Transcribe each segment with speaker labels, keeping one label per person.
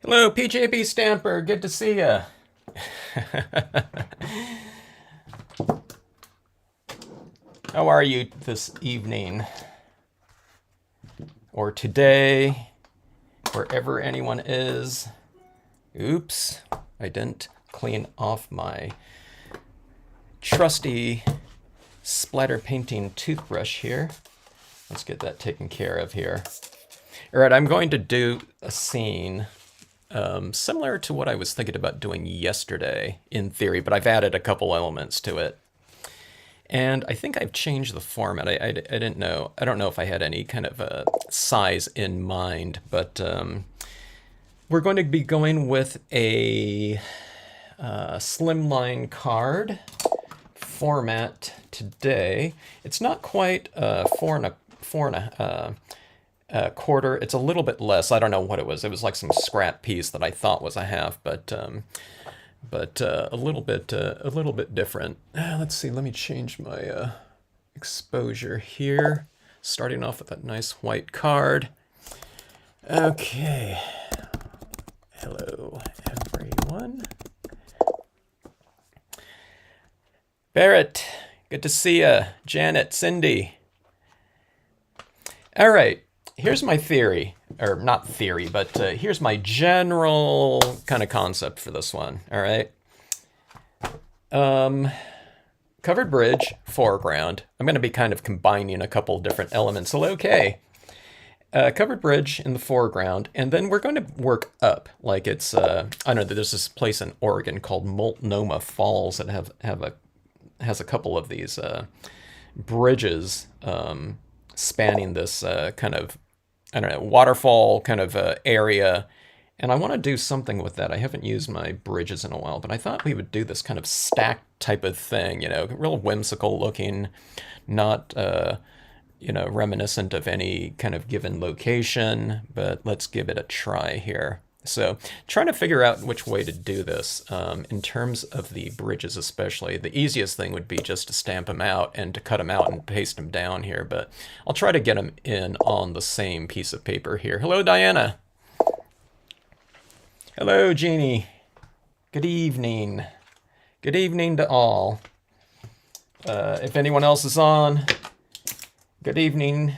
Speaker 1: Hello, PJB Stamper. Good to see ya. How are you this evening? Or today, wherever anyone is. Oops, I didn't clean off my trusty splatter painting toothbrush here. Let's get that taken care of here. All right, I'm going to do a scene similar to what I was thinking about doing yesterday in theory, but I've added a couple elements to it. And I think I've changed the format. I didn't know. I don't know if I had any kind of a size in mind, but we're going to be going with a slimline card format today. It's not quite four and a quarter. It's a little bit less. I don't know what it was. It was like some scrap piece that I thought was a half, but a little bit different. Let's see. Let me change my exposure here. Starting off with that nice white card. Okay. Hello, everyone. Barrett, good to see ya. Janet, Cindy. All right. Here's my theory, or not theory, but here's my general kind of concept for this one. All right. Covered bridge, foreground. I'm going to be kind of combining a couple different elements. Hello, Kay. Covered bridge in the foreground, and then we're going to work up like it's I don't know. There's this place in Oregon called Multnomah Falls that has a couple of these bridges spanning this kind of, I don't know, waterfall kind of area. And I want to do something with that. I haven't used my bridges in a while, but I thought we would do this kind of stacked type of thing, you know, real whimsical looking, not, reminiscent of any kind of given location, but let's give it a try here. So trying to figure out which way to do this in terms of the bridges especially. The easiest thing would be just to stamp them out and to cut them out and paste them down here, but I'll try to get them in on the same piece of paper here. Hello, Diana. Hello, Jeannie. Good evening. Good evening to all. If anyone else is on, good evening,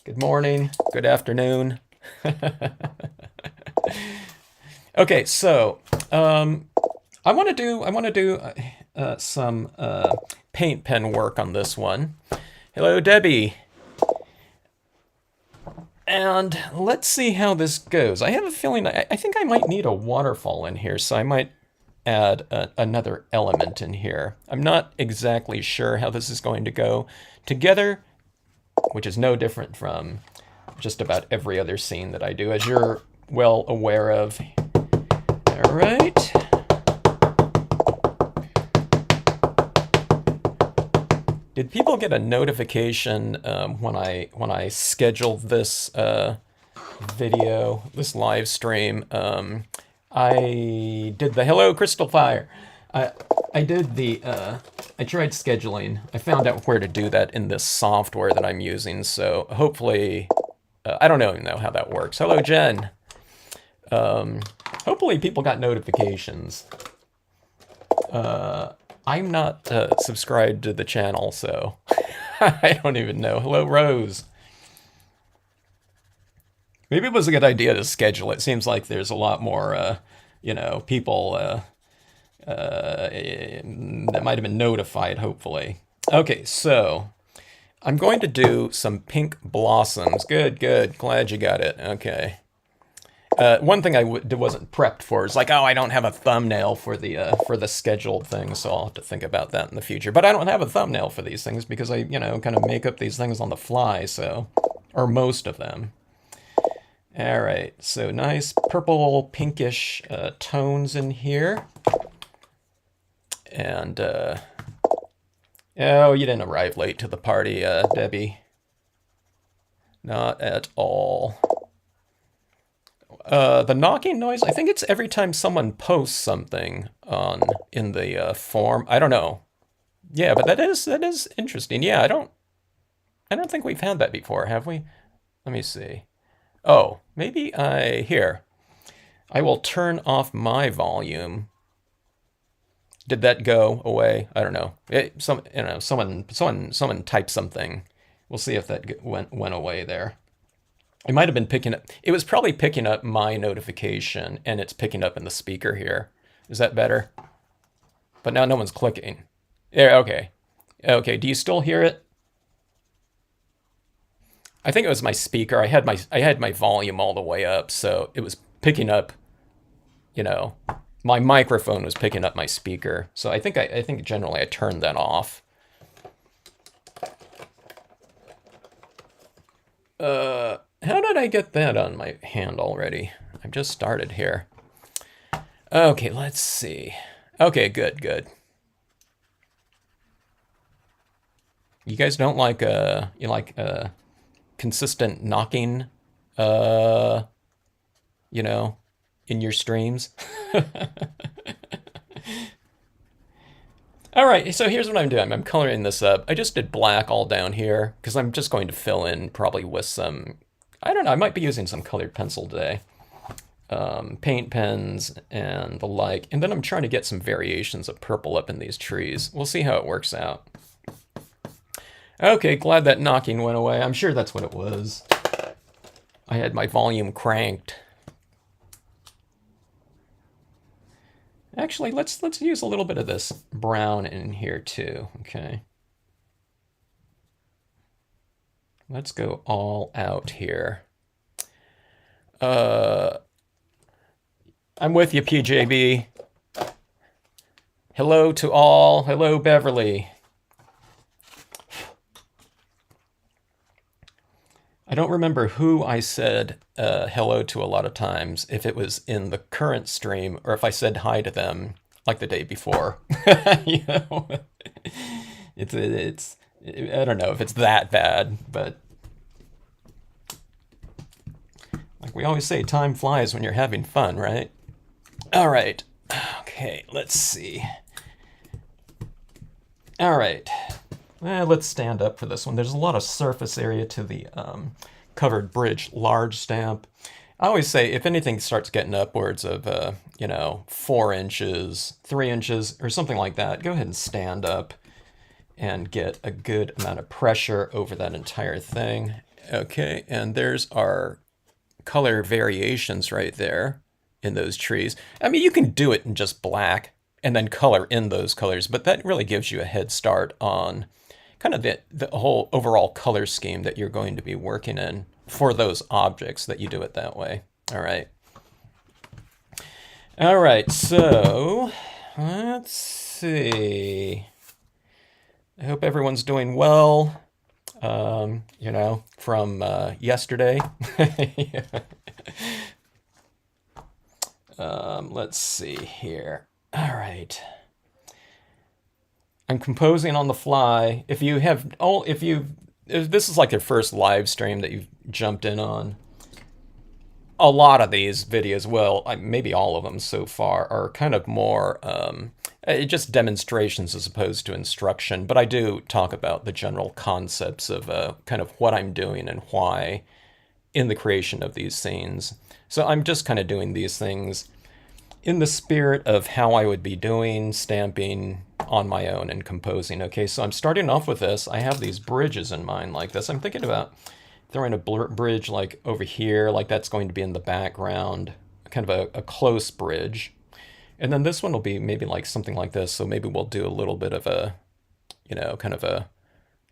Speaker 1: good morning, good afternoon. Okay, so I want to do some paint pen work on this one. Hello, Debbie. And let's see how this goes. I have a feeling I think I might need a waterfall in here, so I might add another element in here. I'm not exactly sure how this is going to go together, which is no different from just about every other scene that I do, as you're well aware of. All right. Did people get a notification when I scheduled this video, this live stream? I did the hello Crystal Fire. I did the I tried scheduling. I found out where to do that in this software that I'm using. So hopefully, I don't even know how that works. Hello, Jen. Hopefully people got notifications. I'm not subscribed to the channel, so I don't even know. Hello, Rose. Maybe it was a good idea to schedule it. Seems like there's a lot more, people that might have been notified, hopefully. Okay, so I'm going to do some pink blossoms. Good, good. Glad you got it. Okay. One thing I wasn't prepped for is like, oh, I don't have a thumbnail for the scheduled thing, so I'll have to think about that in the future. But I don't have a thumbnail for these things because I, kind of make up these things on the fly, so, or most of them. All right, so nice purple pinkish tones in here. And, oh, you didn't arrive late to the party, Debbie. Not at all. The knocking noise, I think it's every time someone posts something in the form. I don't know. Yeah, but that is interesting. Yeah, I don't think we've had that before, have we? Let me see. Oh, maybe here. I will turn off my volume. Did that go away? I don't know. Someone typed something. We'll see if that went away there. It might have been picking up. It was probably picking up my notification, and it's picking up in the speaker here. Is that better? But now no one's clicking. There. Okay. Okay. Do you still hear it? I think it was my speaker. I had my volume all the way up, so it was picking up. You know, my microphone was picking up my speaker. So I think generally I turned that off. How did I get that on my hand already? I've just started here. Okay, let's see. Okay, good. You guys don't like consistent knocking in your streams? All right, so here's what I'm doing. I'm coloring this up. I just did black all down here because I'm just going to fill in probably with some, I don't know, I might be using some colored pencil today. Paint pens and the like. And then I'm trying to get some variations of purple up in these trees. We'll see how it works out. Okay, glad that knocking went away. I'm sure that's what it was. I had my volume cranked. Actually, let's use a little bit of this brown in here too, okay? Let's go all out here. I'm with you, PJB. Hello to all. Hello, Beverly. I don't remember who I said hello to a lot of times, if it was in the current stream or if I said hi to them like the day before. You know, it's I don't know if it's that bad, but like we always say, time flies when you're having fun, right? All right. Okay, let's see. All right. Let's stand up for this one. There's a lot of surface area to the covered bridge large stamp. I always say if anything starts getting upwards of, 4 inches, 3 inches, or something like that, go ahead and stand up and get a good amount of pressure over that entire thing. Okay, and there's our color variations right there in those trees. I mean, you can do it in just black and then color in those colors, but that really gives you a head start on kind of the whole overall color scheme that you're going to be working in for those objects that you do it that way. All right. All right, so let's see. I hope everyone's doing well, from yesterday. Let's see here. All right. I'm composing on the fly. If this is like your first live stream that you've jumped in on, a lot of these videos, well, maybe all of them so far, are kind of more just demonstrations as opposed to instruction. But I do talk about the general concepts of kind of what I'm doing and why in the creation of these scenes. So I'm just kind of doing these things in the spirit of how I would be doing stamping on my own and composing. Okay, so I'm starting off with this. I have these bridges in mind like this. I'm thinking about throwing a bridge like over here, like that's going to be in the background, kind of a close bridge. And then this one will be maybe like something like this. So maybe we'll do a little bit of a, kind of a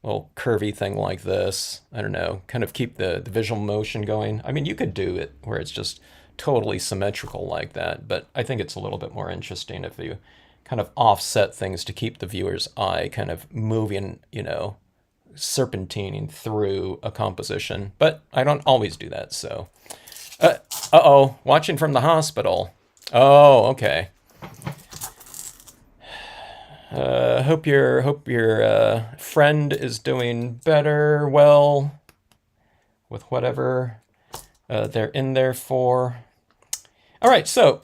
Speaker 1: little curvy thing like this. I don't know, kind of keep the visual motion going. I mean, you could do it where it's just totally symmetrical like that, but I think it's a little bit more interesting if you kind of offset things to keep the viewer's eye kind of moving, serpentining through a composition. But I don't always do that, so. Uh-oh, watching from the hospital. Oh, okay. Hope your friend is doing better, well, with whatever they're in there for. All right, so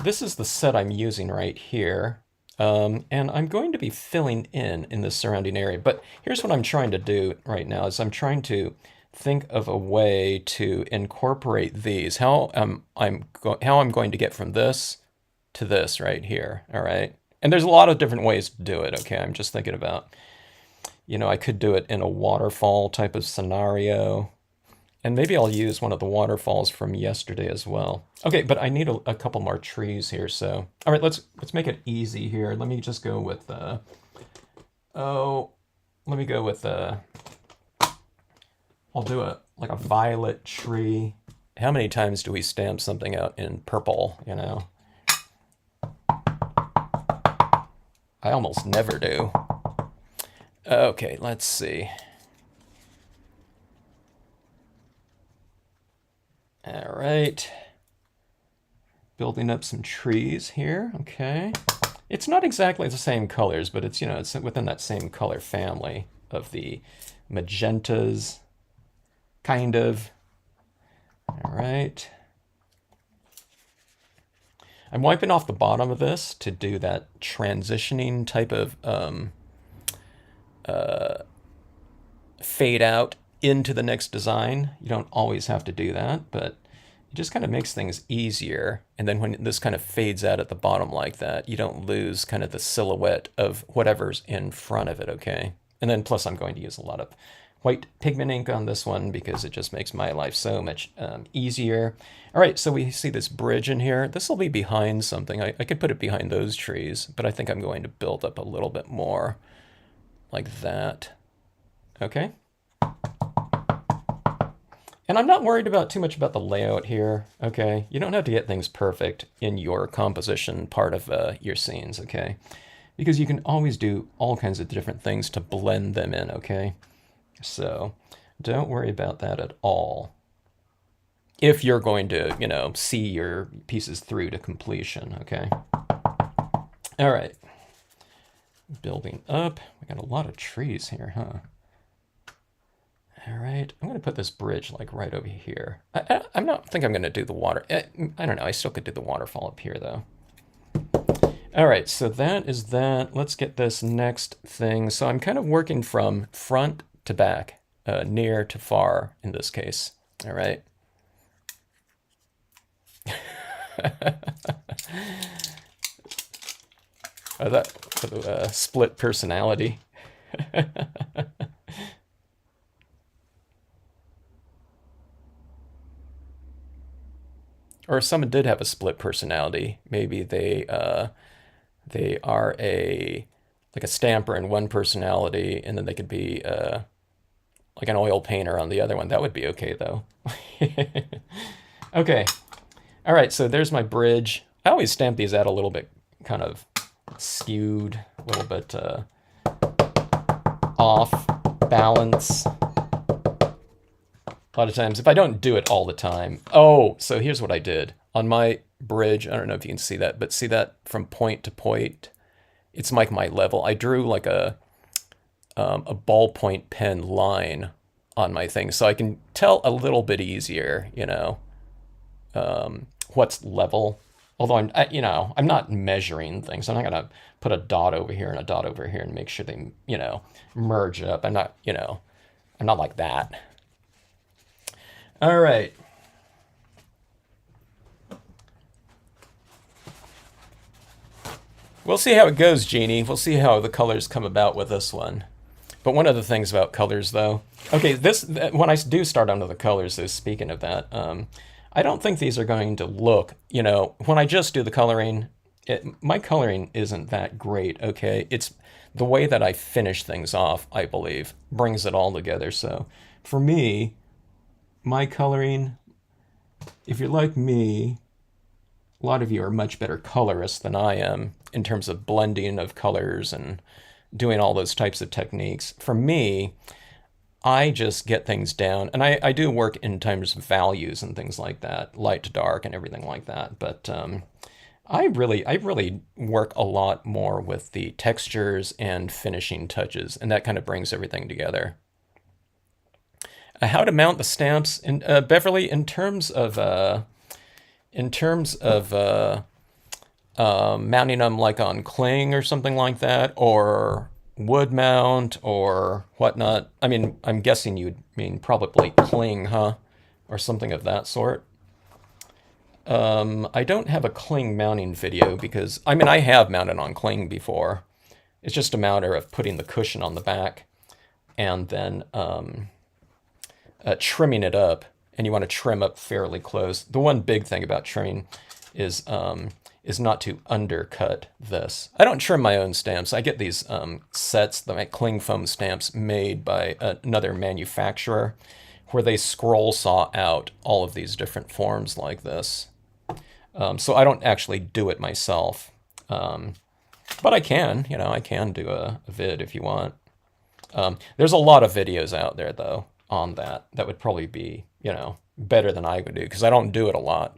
Speaker 1: this is the set I'm using right here, and I'm going to be filling in the surrounding area. But here's what I'm trying to do right now is I'm trying to think of a way to incorporate these. How I'm going to get from this to this right here. All right. And there's a lot of different ways to do it. Okay. I'm just thinking about, I could do it in a waterfall type of scenario. And maybe I'll use one of the waterfalls from yesterday as well. Okay, but I need a couple more trees here, so. All right, let's make it easy here. Let me just go with, I'll do like a violet tree. How many times do we stamp something out in purple, I almost never do. Okay, let's see. All right. Building up some trees here, okay. It's not exactly the same colors, but it's, it's within that same color family of the magentas, kind of. All right. I'm wiping off the bottom of this to do that transitioning type of fade out into the next design. You don't always have to do that, but it just kind of makes things easier. And then when this kind of fades out at the bottom like that, you don't lose kind of the silhouette of whatever's in front of it, okay? And then plus I'm going to use a lot of white pigment ink on this one because it just makes my life so much easier. All right, so we see this bridge in here. This will be behind something. I could put it behind those trees, but I think I'm going to build up a little bit more like that. Okay. And I'm not worried about too much about the layout here, okay? You don't have to get things perfect in your composition part of your scenes, okay? Because you can always do all kinds of different things to blend them in, okay? So don't worry about that at all. If you're going to, see your pieces through to completion, okay? All right. Building up. We got a lot of trees here, huh? All right, I'm going to put this bridge like right over here. I'm not think I'm going to do the water. I don't know. I still could do the waterfall up here though. All right, so that is that. Let's get this next thing. So I'm kind of working from front to back, near to far in this case. All right. That split personality. Or if someone did have a split personality, maybe they are like a stamper in one personality, and then they could be like an oil painter on the other one. That would be okay though. Okay. All right, so there's my bridge. I always stamp these out a little bit kind of skewed, a little bit off balance. A lot of times, if I don't do it all the time. Oh, so here's what I did. On my bridge, I don't know if you can see that, but see that from point to point? It's like my level. I drew like a ballpoint pen line on my thing, so I can tell a little bit easier, what's level. Although I'm not measuring things. I'm not gonna put a dot over here and a dot over here and make sure they, merge up. I'm not like that. All right. We'll see how it goes, Jeannie. We'll see how the colors come about with this one. But one of the things about colors, though, okay, when I do start onto the colors, so speaking of that, I don't think these are going to look, when I just do the coloring, my coloring isn't that great, okay? It's the way that I finish things off, I believe, brings it all together. So for me, my coloring, if you're like me, a lot of you are much better colorists than I am in terms of blending of colors and doing all those types of techniques. For me, I just get things down, and I do work in terms of values and things like that, light to dark and everything like that. But I really work a lot more with the textures and finishing touches, and that kind of brings everything together. How to mount the stamps, and Beverly, in terms of mounting them like on cling or something like that, or wood mount or whatnot. I mean, I'm guessing you'd mean probably cling, huh? Or something of that sort. I don't have a cling mounting video because, I mean, I have mounted on cling before. It's just a matter of putting the cushion on the back and then trimming it up. And you want to trim up fairly close. The one big thing about trimming is not to undercut this. I don't trim my own stamps. I get these sets, my cling foam stamps, made by another manufacturer, where they scroll saw out all of these different forms like this. So I don't actually do it myself. But I can, I can do a vid if you want. There's a lot of videos out there, though, on that. That would probably be, better than I would do, because I don't do it a lot.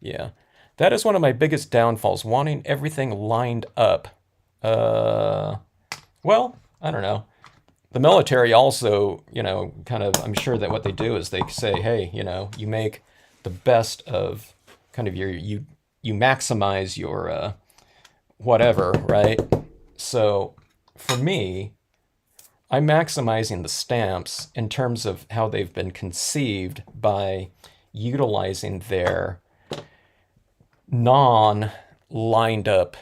Speaker 1: Yeah. That is one of my biggest downfalls, wanting everything lined up. Well, I don't know. The military also, kind of, I'm sure that what they do is they say, hey, you make the best of kind of you maximize your whatever, right? So for me, I'm maximizing the stamps in terms of how they've been conceived by utilizing their non-lined up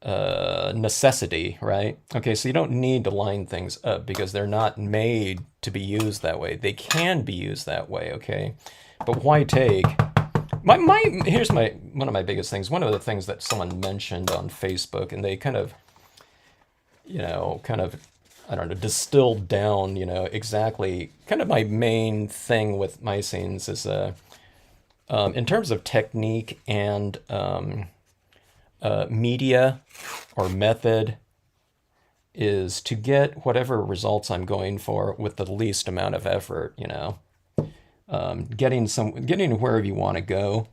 Speaker 1: necessity, right? Okay, so you don't need to line things up because they're not made to be used that way. They can be used that way, okay? But why take... Here's one of my biggest things. One of the things that someone mentioned on Facebook, and they kind of, I don't know, distilled down, exactly kind of my main thing with my scenes is in terms of technique and media or method is to get whatever results I'm going for with the least amount of effort, getting wherever you want to go,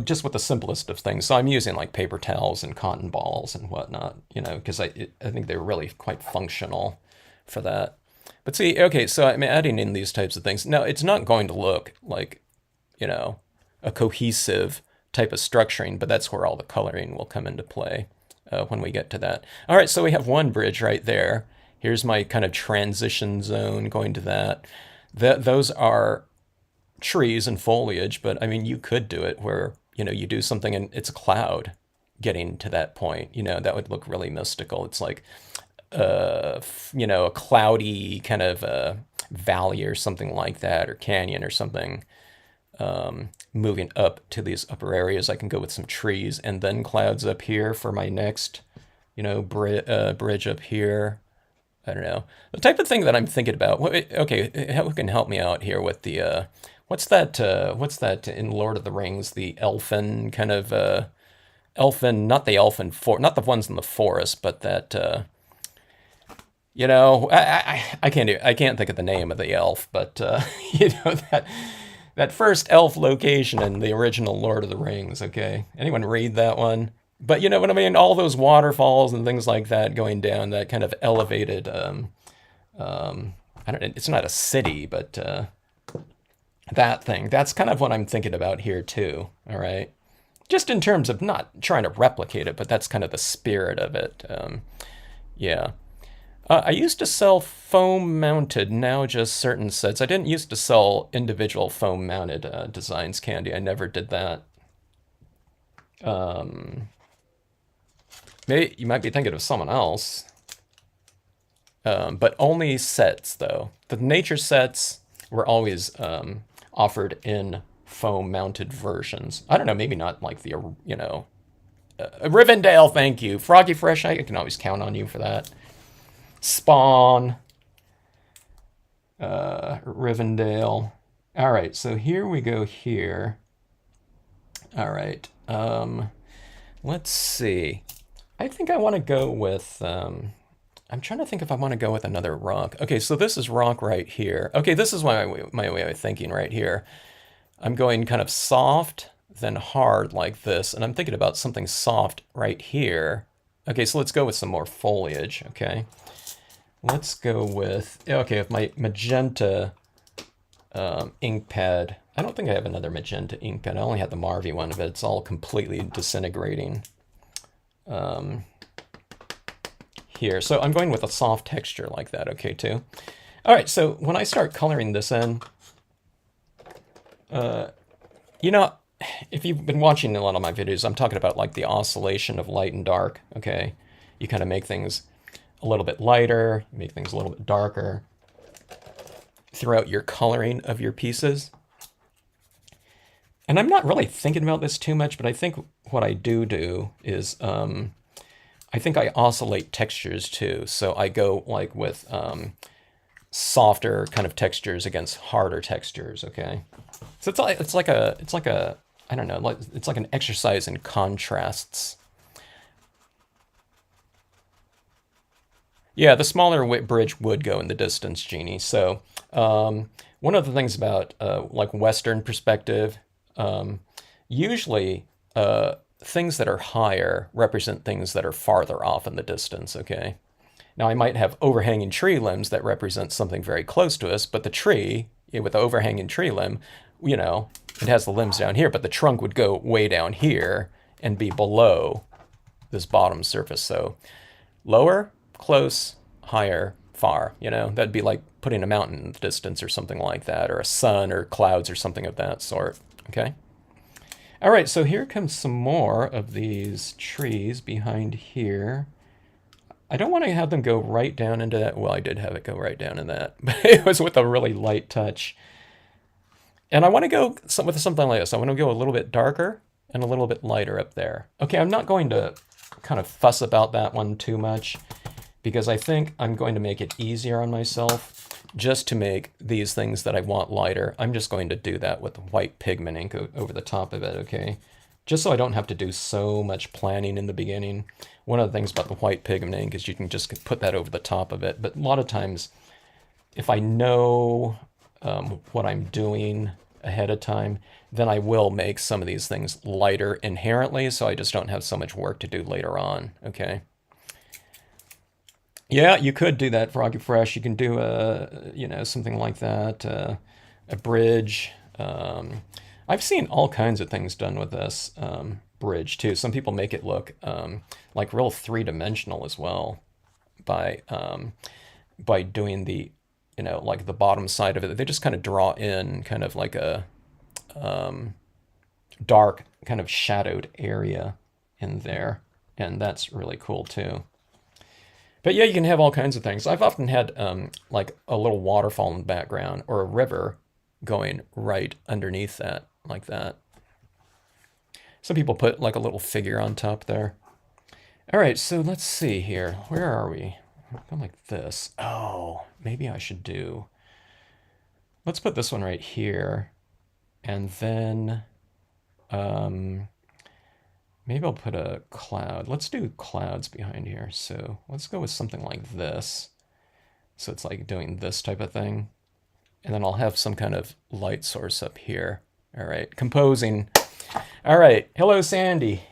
Speaker 1: just with the simplest of things. So I'm using like paper towels and cotton balls and whatnot, because I think they're really quite functional for that. But see, okay, so I'm adding in these types of things. Now, it's not going to look like, a cohesive type of structuring, but that's where all the coloring will come into play when we get to that. All right, so we have one bridge right there. Here's my kind of transition zone going to that. Those are trees and foliage, but I mean, you could do it where, you do something and it's a cloud getting to that point. That would look really mystical. It's like, a cloudy kind of valley or something like that, or canyon or something, moving up to these upper areas. I can go with some trees and then clouds up here for my next, bridge up here. I don't know. The type of thing that I'm thinking about. Okay, who can help me out here with the what's that in Lord of the Rings? The elfin kind of elfin, not the elfin not the ones in the forest, but that I can't think of the name of the elf, but that first elf location in the original Lord of the Rings. Okay, anyone read that one? But you know what I mean? All those waterfalls and things like that going down, that kind of elevated, I don't know, it's not a city, but that thing. That's kind of what I'm thinking about here too, all right? Just in terms of not trying to replicate it, but that's kind of the spirit of it. Yeah. I used to sell foam mounted, now just certain sets. I didn't used to sell individual foam mounted designs, Candy. I never did that. Maybe you might be thinking of someone else. But only sets, though. The nature sets were always offered in foam-mounted versions. I don't know, maybe not like the, Rivendell, thank you. Froggy Fresh, I can always count on you for that. Spawn. Rivendell. All right, so here we go here. All right. Let's see. I think I want to go with, I'm trying to think if I want to go with another rock. Okay, so this is rock right here. Okay, this is my way of thinking right here. I'm going kind of soft, then hard like this, and I'm thinking about something soft right here. Okay, so let's go with some more foliage, okay? Let's go with, okay, with my magenta ink pad. I don't think I have another magenta ink pad. I only have the Marvy one, but it's all completely disintegrating. here. So I'm going with a soft texture like that, okay, too. All right, so when I start coloring this in, you know, if you've been watching a lot of my videos, I'm talking about like the oscillation of light and dark, okay? You kind of make things a little bit lighter, you make things a little bit darker throughout your coloring of your pieces. And I'm not really thinking about this too much, but I think what I do is I think I oscillate textures too. So I go like with softer kind of textures against harder textures, okay? So it's like a I don't know, like it's like an exercise in contrasts. Yeah, the smaller bridge would go in the distance, Jeannie. So one of the things about like Western perspective, usually things that are higher represent things that are farther off in the distance, okay? Now I might have overhanging tree limbs that represent something very close to us, but the tree, with the overhanging tree limb, you know, it has the limbs down here, but the trunk would go way down here and be below this bottom surface. So lower, close, higher, far, you know, that'd be like putting a mountain in the distance or something like that, or a sun or clouds or something of that sort, okay? All right, so here comes some more of these trees behind here. I don't want to have them go right down into that. Well, I did have it go right down in that, but it was with a really light touch. And I want to go with something like this. I want to go a little bit darker and a little bit lighter up there. Okay, I'm not going to kind of fuss about that one too much because I think I'm going to make it easier on myself just to make these things that I want lighter. I'm just going to do that with white pigment ink over the top of it, okay? Just so I don't have to do so much planning in the beginning. One of the things about the white pigment ink is you can just put that over the top of it. But a lot of times, if I know what I'm doing ahead of time, then I will make some of these things lighter inherently, so I just don't have so much work to do later on, okay? Yeah, you could do that, Froggy Fresh. You can do you know, something like that, a bridge. I've seen all kinds of things done with this bridge too. Some people make it look like real three-dimensional as well by doing the, you know, like the bottom side of it. They just kind of draw in kind of like a dark kind of shadowed area in there, and that's really cool too. But yeah, you can have all kinds of things. I've often had like a little waterfall in the background or a river going right underneath that, like that. Some people put like a little figure on top there. All right, so let's see here. Where are we? Go like this. Oh, maybe I should do... Let's put this one right here. And then maybe I'll put a cloud. Let's do clouds behind here. So let's go with something like this. So it's like doing this type of thing. And then I'll have some kind of light source up here. All right, composing. All right, hello, Sandy.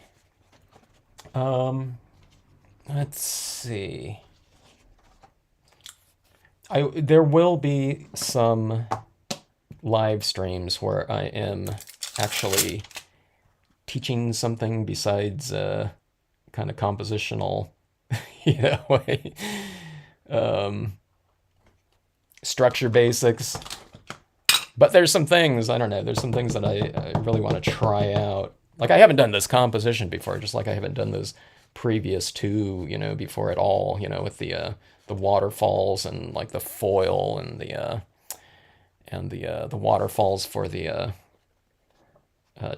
Speaker 1: Let's see. There will be some live streams where I am actually teaching something besides kind of compositional, you know, structure basics. But there's some things, I don't know, there's some things that I really want to try out. Like I haven't done this composition before, just like I haven't done those previous two, you know, before at all, you know, with the waterfalls and like the foil and the waterfalls for the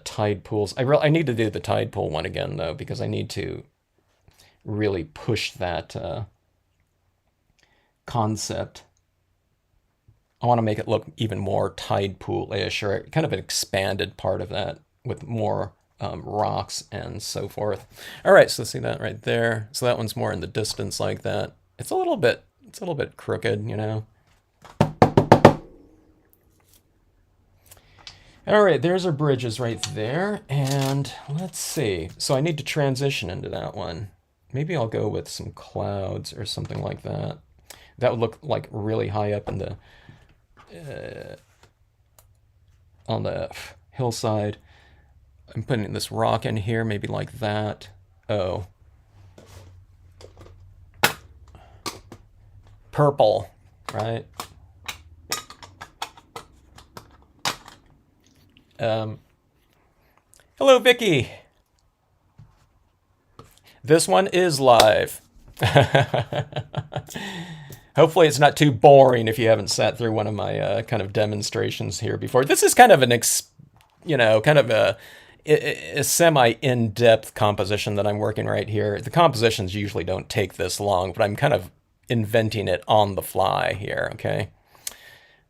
Speaker 1: tide pools. I need to do the tide pool one again though, because I need to really push that concept. I want to make it look even more tide pool-ish, or kind of an expanded part of that with more rocks and so forth. All right, so see that right there. So that one's more in the distance like that. It's a little bit crooked, you know. All right, there's our bridges right there. And let's see. So I need to transition into that one. Maybe I'll go with some clouds or something like that. That would look like really high up in the on the hillside. I'm putting this rock in here, maybe like that. Oh, purple, right? Hello, Vicky. This one is live. Hopefully it's not too boring if you haven't sat through one of my kind of demonstrations here before. This is kind of an, kind of a semi-in-depth composition that I'm working right here. The compositions usually don't take this long, but I'm kind of inventing it on the fly here, okay?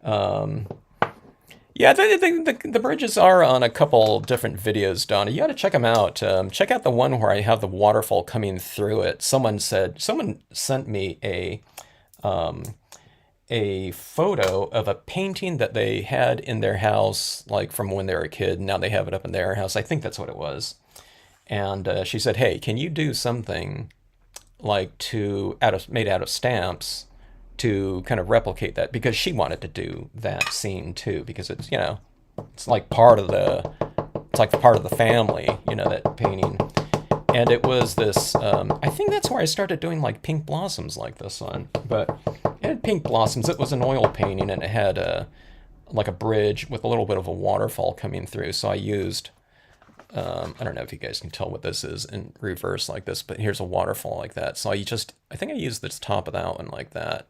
Speaker 1: Yeah, the bridges are on a couple different videos, Donna. You got to check them out. Check out the one where I have the waterfall coming through it. Someone sent me a photo of a painting that they had in their house, like from when they were a kid. Now they have it up in their house. I think that's what it was. And she said, "Hey, can you do something like made out of stamps to kind of replicate that?" Because she wanted to do that scene too, because it's it's like part of the family, that painting. And it was this, I think that's where I started doing like pink blossoms like this one. But it had pink blossoms. It was an oil painting, and it had like a bridge with a little bit of a waterfall coming through. So I used, I don't know if you guys can tell what this is in reverse like this, but here's a waterfall like that. So I think I used the top of that one like that,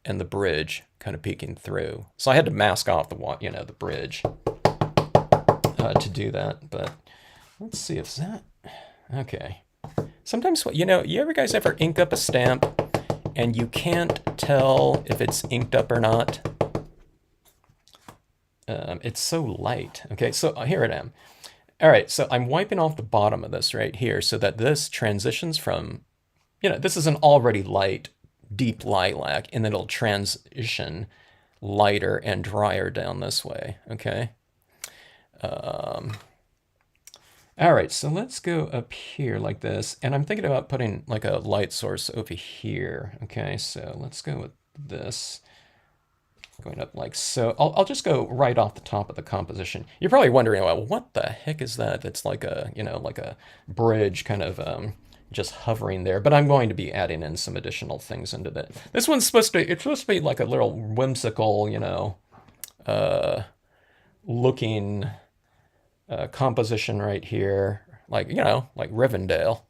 Speaker 1: and the bridge kind of peeking through. So I had to mask off the bridge to do that. But let's see if that. Okay. Sometimes, you ever guys ever ink up a stamp and you can't tell if it's inked up or not? It's so light. Okay, so here I am. All right, so I'm wiping off the bottom of this right here so that this transitions from, this is an already light, deep lilac, and then it'll transition lighter and drier down this way, okay? All right, so let's go up here like this, and I'm thinking about putting like a light source over here. Okay, so let's go with this, going up like so. I'll just go right off the top of the composition. You're probably wondering, well, what the heck is that? It's like a, like a bridge kind of just hovering there, but I'm going to be adding in some additional things into that. This one's supposed to be like a little whimsical, looking composition right here, like like Rivendell.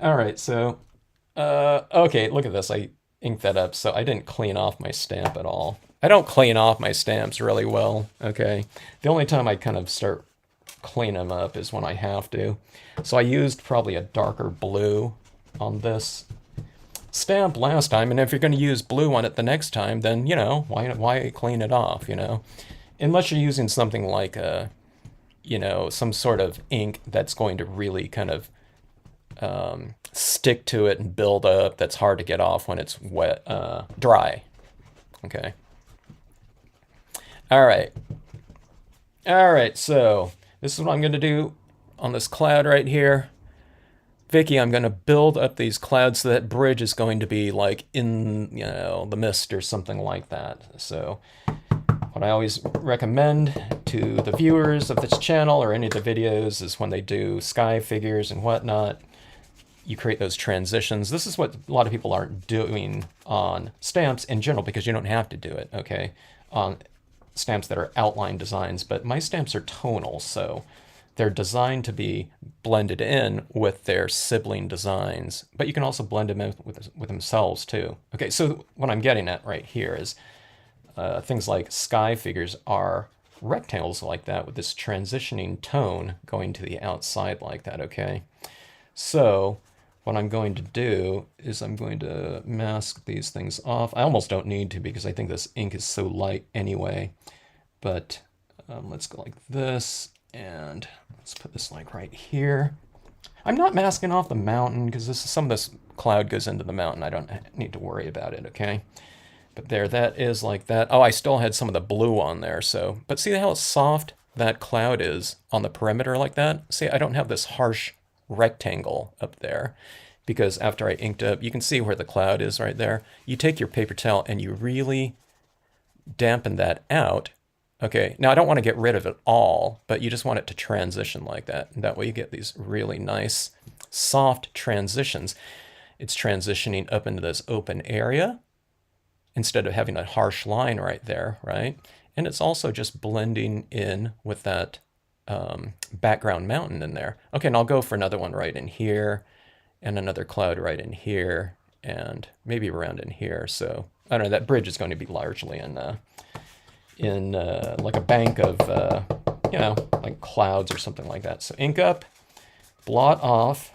Speaker 1: All right, so okay, look at this. I inked that up, so I didn't clean off my stamp at all. I don't clean off my stamps really well. Okay, the only time I kind of start cleaning them up is when I have to. So I used probably a darker blue on this stamp last time, and if you're going to use blue on it the next time, then why clean it off, unless you're using something like some sort of ink that's going to really kind of stick to it and build up, that's hard to get off when it's wet, dry. Okay, all right, so this is what I'm going to do on this cloud right here. Vicky, I'm going to build up these clouds so that bridge is going to be like in, the mist or something like that. So what I always recommend to the viewers of this channel or any of the videos is when they do sky figures and whatnot, you create those transitions. This is what a lot of people aren't doing on stamps in general, because you don't have to do it, okay, on stamps that are outline designs. But my stamps are tonal, so they're designed to be blended in with their sibling designs, but you can also blend them in with themselves too. Okay, so what I'm getting at right here is things like sky figures are rectangles like that with this transitioning tone going to the outside like that, okay? So what I'm going to do is I'm going to mask these things off. I almost don't need to because I think this ink is so light anyway, but let's go like this. And let's put this like right here. I'm not masking off the mountain because some of this cloud goes into the mountain. I don't need to worry about it, okay? But there, that is like that. Oh, I still had some of the blue on there, so. But see how soft that cloud is on the perimeter like that? See, I don't have this harsh rectangle up there because after I inked up, you can see where the cloud is right there. You take your paper towel and you really dampen that out. Okay, now I don't want to get rid of it all, but you just want it to transition like that. And that way you get these really nice, soft transitions. it's transitioning up into this open area instead of having a harsh line right there, right? And it's also just blending in with that background mountain in there. Okay, and I'll go for another one right in here, and another cloud right in here, and maybe around in here. So I don't know, that bridge is going to be largely in like a bank of, you know, like clouds or something like that. So ink up, blot off.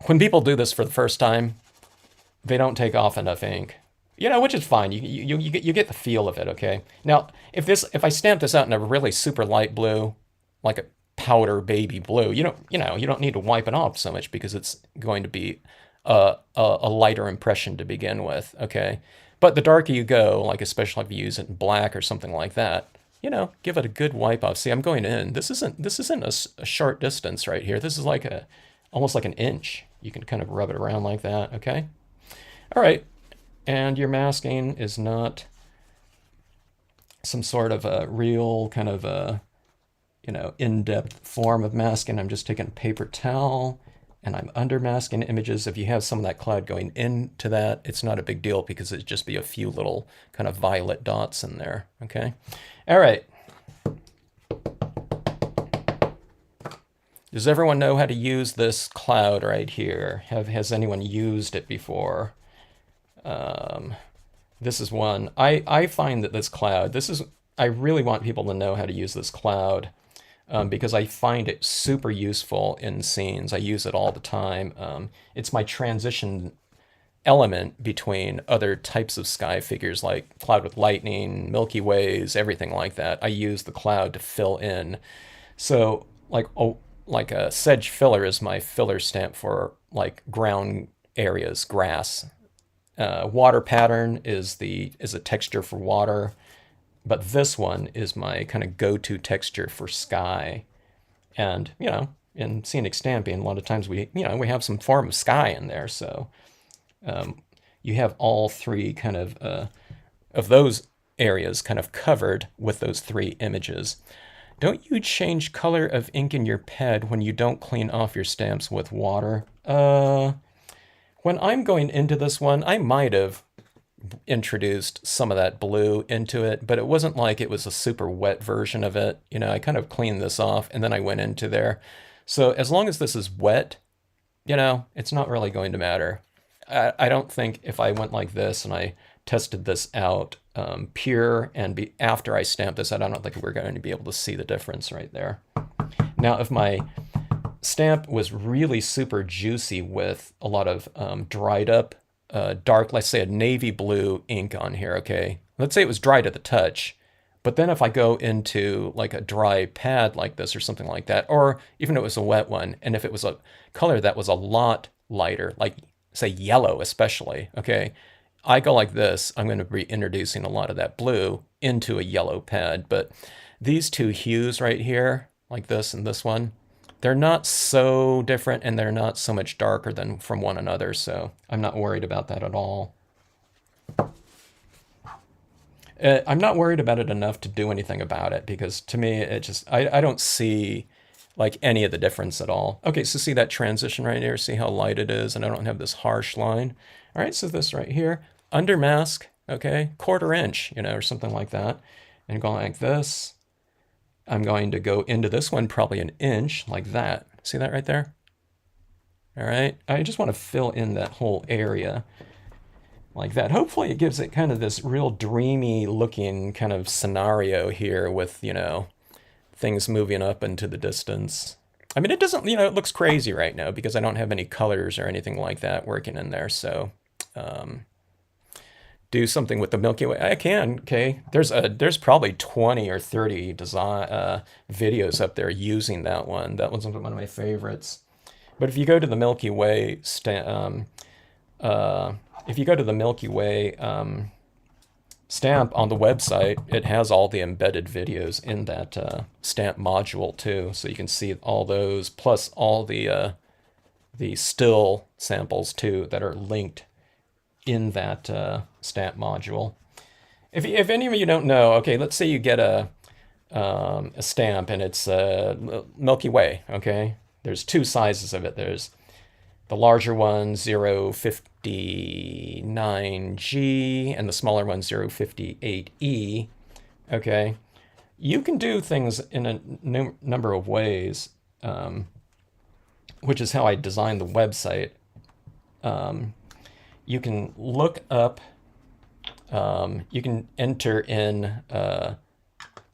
Speaker 1: When people do this for the first time, they don't take off enough ink, you know, which is fine. You get the feel of it, okay? Now, if I stamp this out in a really super light blue, like a powder baby blue, you don't need to wipe it off so much because it's going to be a lighter impression to begin with, okay? But the darker you go, like especially if you use it in black or something like that, you know, give it a good wipe off. See, I'm going in. This isn't a short distance right here. This is like almost like an inch. You can kind of rub it around like that, okay? All right, and your masking is not some sort of a real kind of a, you know, in-depth form of masking. I'm just taking a paper towel and I'm under masking images. If you have some of that cloud going into that, it's not a big deal because it'd just be a few little kind of violet dots in there, okay? All right. Does everyone know how to use this cloud right here? Has anyone used it before? This is one. I find that this cloud, I really want people to know how to use this cloud because I find it super useful in scenes. I use it all the time. It's my transition element between other types of sky figures like cloud with lightning, Milky Ways, everything like that. I use the cloud to fill in. So like a sedge filler is my filler stamp for like ground areas, grass. Water pattern is a texture for water, but this one is my kind of go-to texture for sky. And you know, in scenic stamping, a lot of times we have some form of sky in there, so you have all three kind of those areas kind of covered with those three images. Don't you change color of ink in your pad when you don't clean off your stamps with water? When I'm going into this one, I might have introduced some of that blue into it, but it wasn't like it was a super wet version of it. You know, I kind of cleaned this off and then I went into there. So as long as this is wet, you know, it's not really going to matter. I don't think if I went like this and I tested this out pure and after I stamped this out, I don't think we're going to be able to see the difference right there. Now, if my stamp was really super juicy with a lot of dried up dark, let's say a navy blue ink on here, okay? Let's say it was dry to the touch, but then if I go into like a dry pad like this or something like that, or even if it was a wet one, and if it was a color that was a lot lighter, like say yellow especially, okay? I go like this, I'm going to be introducing a lot of that blue into a yellow pad, but these two hues right here, like this and this one, they're not so different and they're not so much darker than from one another, so I'm not worried about that at all. I'm not worried about it enough to do anything about it because to me, it just, I don't see like any of the difference at all. Okay, so see that transition right here? See how light it is and I don't have this harsh line? All right, so this right here, under mask, okay, 1/4 inch, you know, or something like that. And go like this. I'm going to go into this one probably an inch, like that. See that right there? All right, I just want to fill in that whole area like that. Hopefully it gives it kind of this real dreamy looking kind of scenario here with, you know, things moving up into the distance. I mean, it doesn't, you know, it looks crazy right now because I don't have any colors or anything like that working in there. So do something with the Milky Way. I can, okay. There's probably 20 or 30 design videos up there using that one. That one's one of my favorites. But if you go to the Milky Way, if you go to the Milky Way stamp on the website, it has all the embedded videos in that stamp module too. So you can see all those, plus all the still samples too that are linked in that stamp module. If any of you don't know, okay, let's say you get a stamp and it's Milky Way, okay? There's two sizes of it. There's the larger one 059G and the smaller one 058E. Okay, you can do things in a number of ways, which is how I designed the website. You can look up, you can enter in,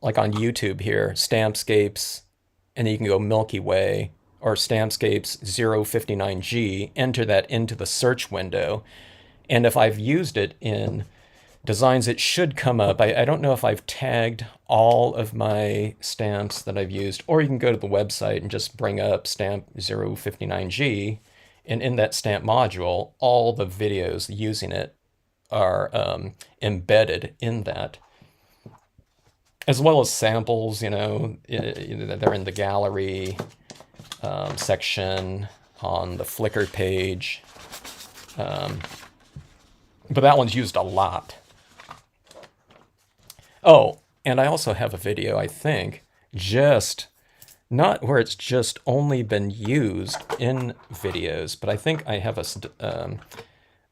Speaker 1: like on YouTube here, Stampscapes, and then you can go Milky Way or Stampscapes 059G, enter that into the search window. And if I've used it in designs, it should come up. I don't know if I've tagged all of my stamps that I've used, or you can go to the website and just bring up stamp 059G, and in that stamp module, all the videos using it are embedded in that, as well as samples. You know, they're in the gallery section on the Flickr page. But that one's used a lot. Oh, and I also have a video, I think, just not where it's just only been used in videos, but I think I have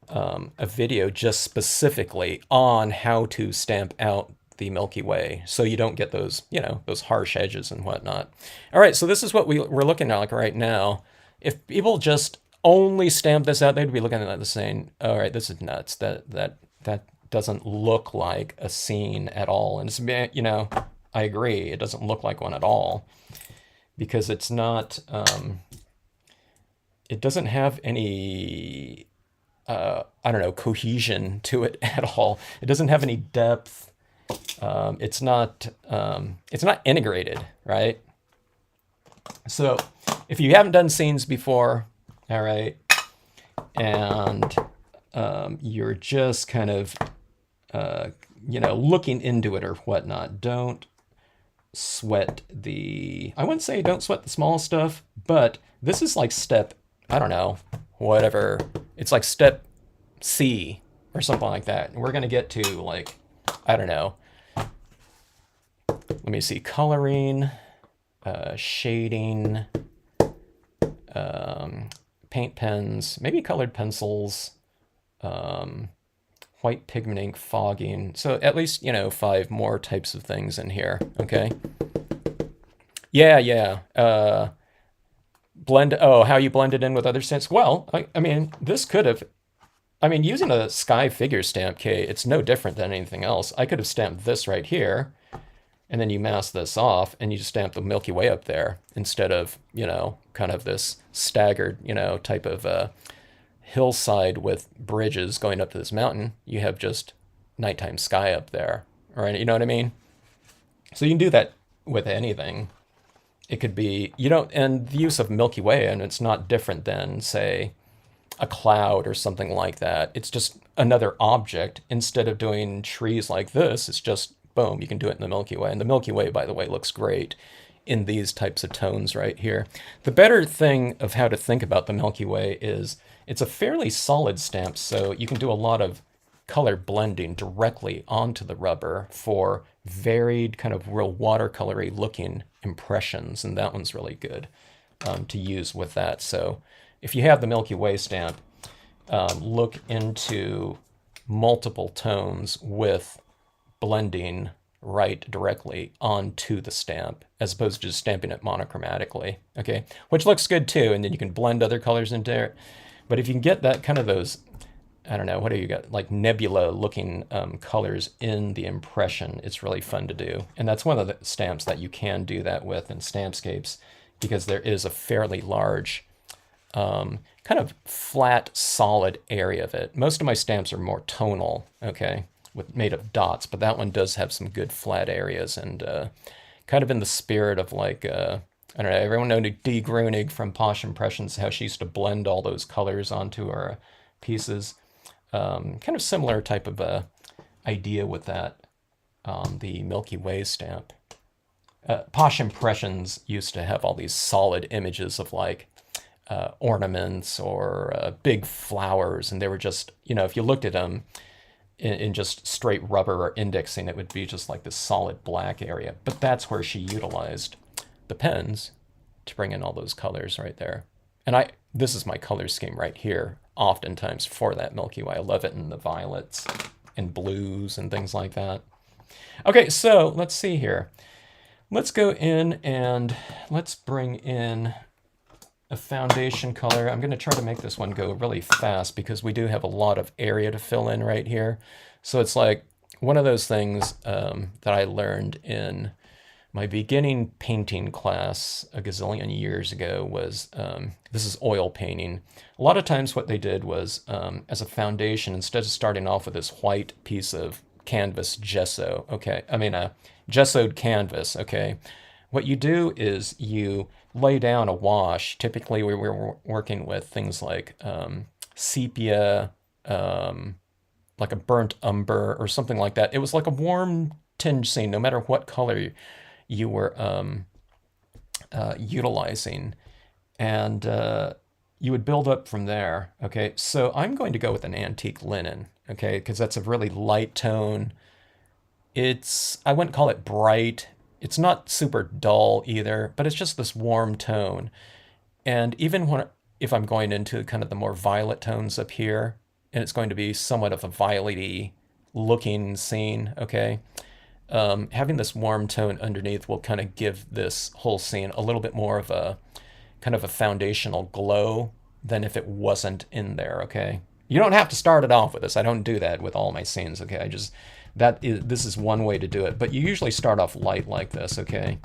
Speaker 1: a video just specifically on how to stamp out the Milky Way, so you don't get those, you know, those harsh edges and whatnot. All right, so this is what we're looking at like right now. If people just only stamp this out, they'd be looking at this saying, all right, this is nuts. That doesn't look like a scene at all. And it's, you know, I agree, it doesn't look like one at all, because it's not, it doesn't have any, I don't know, cohesion to it at all. It doesn't have any depth. It's not integrated, right? So if you haven't done scenes before, all right, and you're just kind of, you know, looking into it or whatnot, don't sweat the, I wouldn't say don't sweat the small stuff, but this is like step, I don't know, whatever. It's like step C or something like that. And we're going to get to like, I don't know. Let me see, coloring, shading, paint pens, maybe colored pencils, white pigment ink, fogging. So at least, you know, 5 more types of things in here. Okay. Yeah. Blend. Oh, how you blend it in with other stamps. Well, I mean, this could have, I mean, using a sky figure stamp kit, it's no different than anything else. I could have stamped this right here, and then you mask this off and you just stamp the Milky Way up there instead of, you know, kind of this staggered, you know, type of hillside with bridges going up to this mountain. You have just nighttime sky up there, right? You know what I mean? So you can do that with anything. It could be, you know, and the use of Milky Way, and it's not different than, say, a cloud or something like that. It's just another object. Instead of doing trees like this, it's just, boom, you can do it in the Milky Way. And the Milky Way, by the way, looks great in these types of tones right here. The better thing of how to think about the Milky Way is it's a fairly solid stamp, so you can do a lot of color blending directly onto the rubber for varied kind of real watercolory looking impressions, and that one's really good to use with that. So if you have the Milky Way stamp, look into multiple tones with blending right directly onto the stamp, as opposed to just stamping it monochromatically, okay? Which looks good too, and then you can blend other colors into it. But if you can get that kind of those, I don't know, what do you got, like nebula looking colors in the impression, it's really fun to do. And that's one of the stamps that you can do that with in Stampscapes, because there is a fairly large kind of flat, solid area of it. Most of my stamps are more tonal, okay, made of dots, but that one does have some good flat areas, and kind of in the spirit of like, I don't know, everyone know Dee Grunig from Posh Impressions, how she used to blend all those colors onto her pieces. Kind of similar type of idea with that, the Milky Way stamp. Posh Impressions used to have all these solid images of like ornaments or big flowers, and they were just, you know, if you looked at them in just straight rubber or indexing, it would be just like this solid black area. But that's where she utilized the pens to bring in all those colors right there. And this is my color scheme right here, oftentimes for that Milky Way. I love it in the violets and blues and things like that. Okay, so let's see here. Let's go in and let's bring in a foundation color. I'm going to try to make this one go really fast because we do have a lot of area to fill in right here. So it's like one of those things that I learned in my beginning painting class a gazillion years ago was, this is oil painting. A lot of times what they did was, as a foundation, instead of starting off with this white piece of canvas gesso, okay, I mean a gessoed canvas, okay, what you do is you lay down a wash. Typically we were working with things like sepia, like a burnt umber or something like that. It was like a warm tinge scene, no matter what color you were utilizing, and you would build up from there. Okay, so I'm going to go with an antique linen, okay, because that's a really light tone. I wouldn't call it bright. It's not super dull either, but it's just this warm tone. And even if I'm going into kind of the more violet tones up here, and it's going to be somewhat of a violet-y looking scene, okay, having this warm tone underneath will kind of give this whole scene a little bit more of a kind of a foundational glow than if it wasn't in there, okay? You don't have to start it off with this. I don't do that with all my scenes, okay? This is one way to do it, but you usually start off light like this, okay?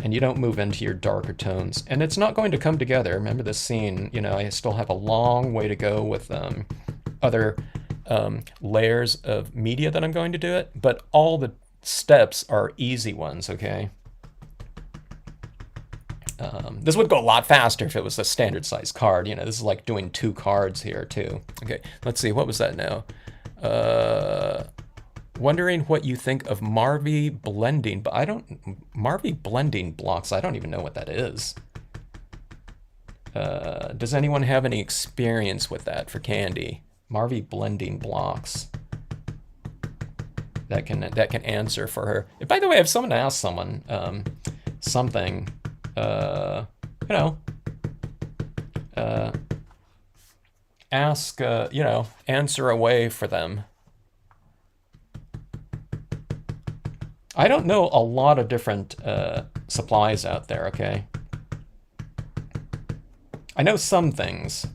Speaker 1: And you don't move into your darker tones. And it's not going to come together. Remember this scene, you know, I still have a long way to go with other layers of media that I'm going to do it, but all the steps are easy ones, okay? This would go a lot faster if it was a standard size card. You know, this is like doing 2 cards here too. Okay, let's see, what was that now? Wondering what you think of Marvy blending, but Marvy blending blocks, I don't even know what that is. Does anyone have any experience with that for Candy? Marvy blending blocks. That can answer for her. By the way, if someone asks someone something, you know, ask, you know, answer away for them. I don't know a lot of different supplies out there, okay? I know some things,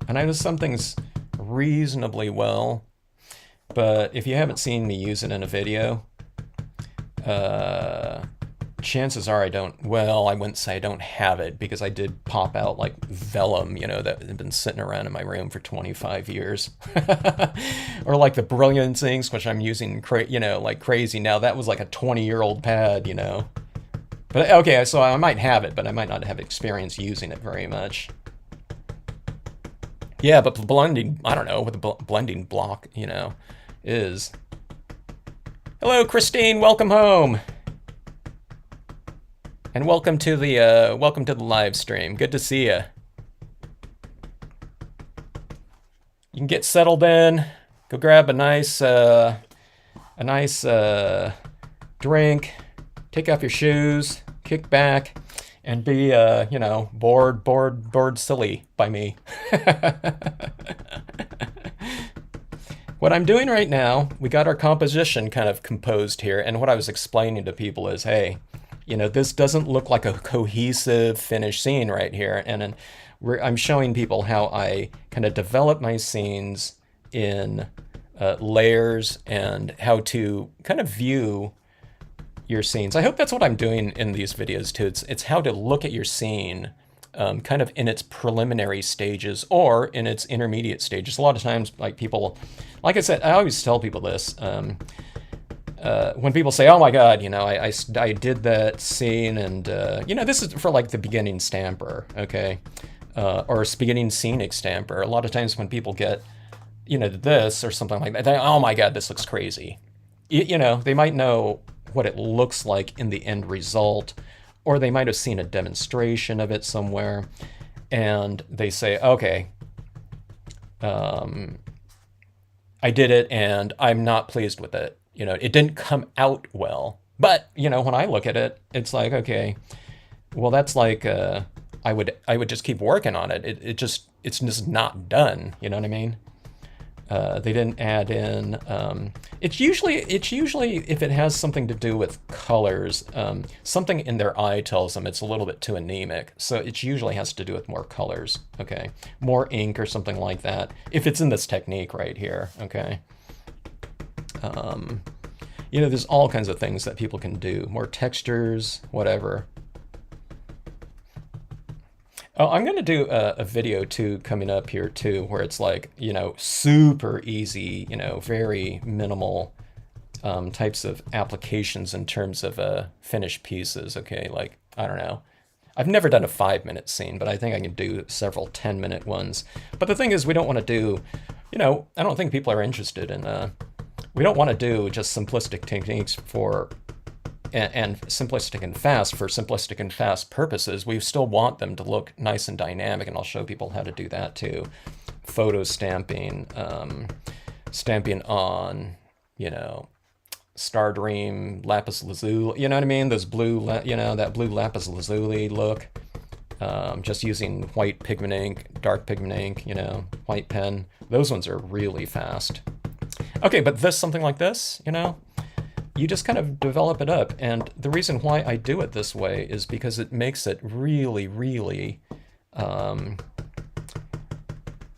Speaker 1: and I know some things reasonably well, but if you haven't seen me use it in a video, chances are I wouldn't say I don't have it, because I did pop out like vellum, you know, that had been sitting around in my room for 25 years. Or like the Brilliance inks, which I'm using, you know, like crazy now. That was like a 20-year-old pad, you know. But okay, so I might have it, but I might not have experience using it very much. Yeah, but blending, I don't know what the blending block, you know, is. Hello, Christine, welcome home. And welcome to the live stream. Good to see you. You can get settled in. Go grab a nice drink. Take off your shoes. Kick back, and be you know, bored silly by me. What I'm doing right now, we got our composition kind of composed here, and what I was explaining to people is, hey, you know, this doesn't look like a cohesive finished scene right here. And I'm showing people how I kind of develop my scenes in layers, and how to kind of view your scenes. I hope that's what I'm doing in these videos too. It's how to look at your scene kind of in its preliminary stages or in its intermediate stages. A lot of times, like people, like I said, I always tell people this. When people say, oh my God, you know, I did that scene, and, you know, this is for like the beginning stamper, okay? Or a beginning scenic stamper. A lot of times when people get, you know, this or something like that, they, oh my God, this looks crazy. You know, they might know what it looks like in the end result, or they might have seen a demonstration of it somewhere, and they say, okay, I did it and I'm not pleased with it. You know, it didn't come out well. But, you know, when I look at it, it's like, okay, well, that's like I would just keep working on it. It's just not done. You know what I mean? They didn't add in. It's usually if it has something to do with colors, something in their eye tells them it's a little bit too anemic. So it usually has to do with more colors. Okay, more ink or something like that. If it's in this technique right here. Okay. You know, there's all kinds of things that people can do. More textures, whatever. Oh, I'm going to do a video too coming up here too, where it's like, you know, super easy, you know, very minimal types of applications in terms of finished pieces. Okay, like, I don't know. I've never done a 5-minute scene, but I think I can do several 10-minute ones. But the thing is, we don't want to do, you know, I don't think people are interested in, we don't want to do just simplistic techniques for and simplistic and fast for simplistic and fast purposes. We still want them to look nice and dynamic, and I'll show people how to do that too. Photo stamping, stamping on, you know, Star Dream, lapis lazuli, you know what I mean? Those blue, you know, that blue lapis lazuli look. Just using white pigment ink, dark pigment ink, you know, white pen. Those ones are really fast. Okay, but something like this, you know, you just kind of develop it up. And the reason why I do it this way is because it makes it really, really,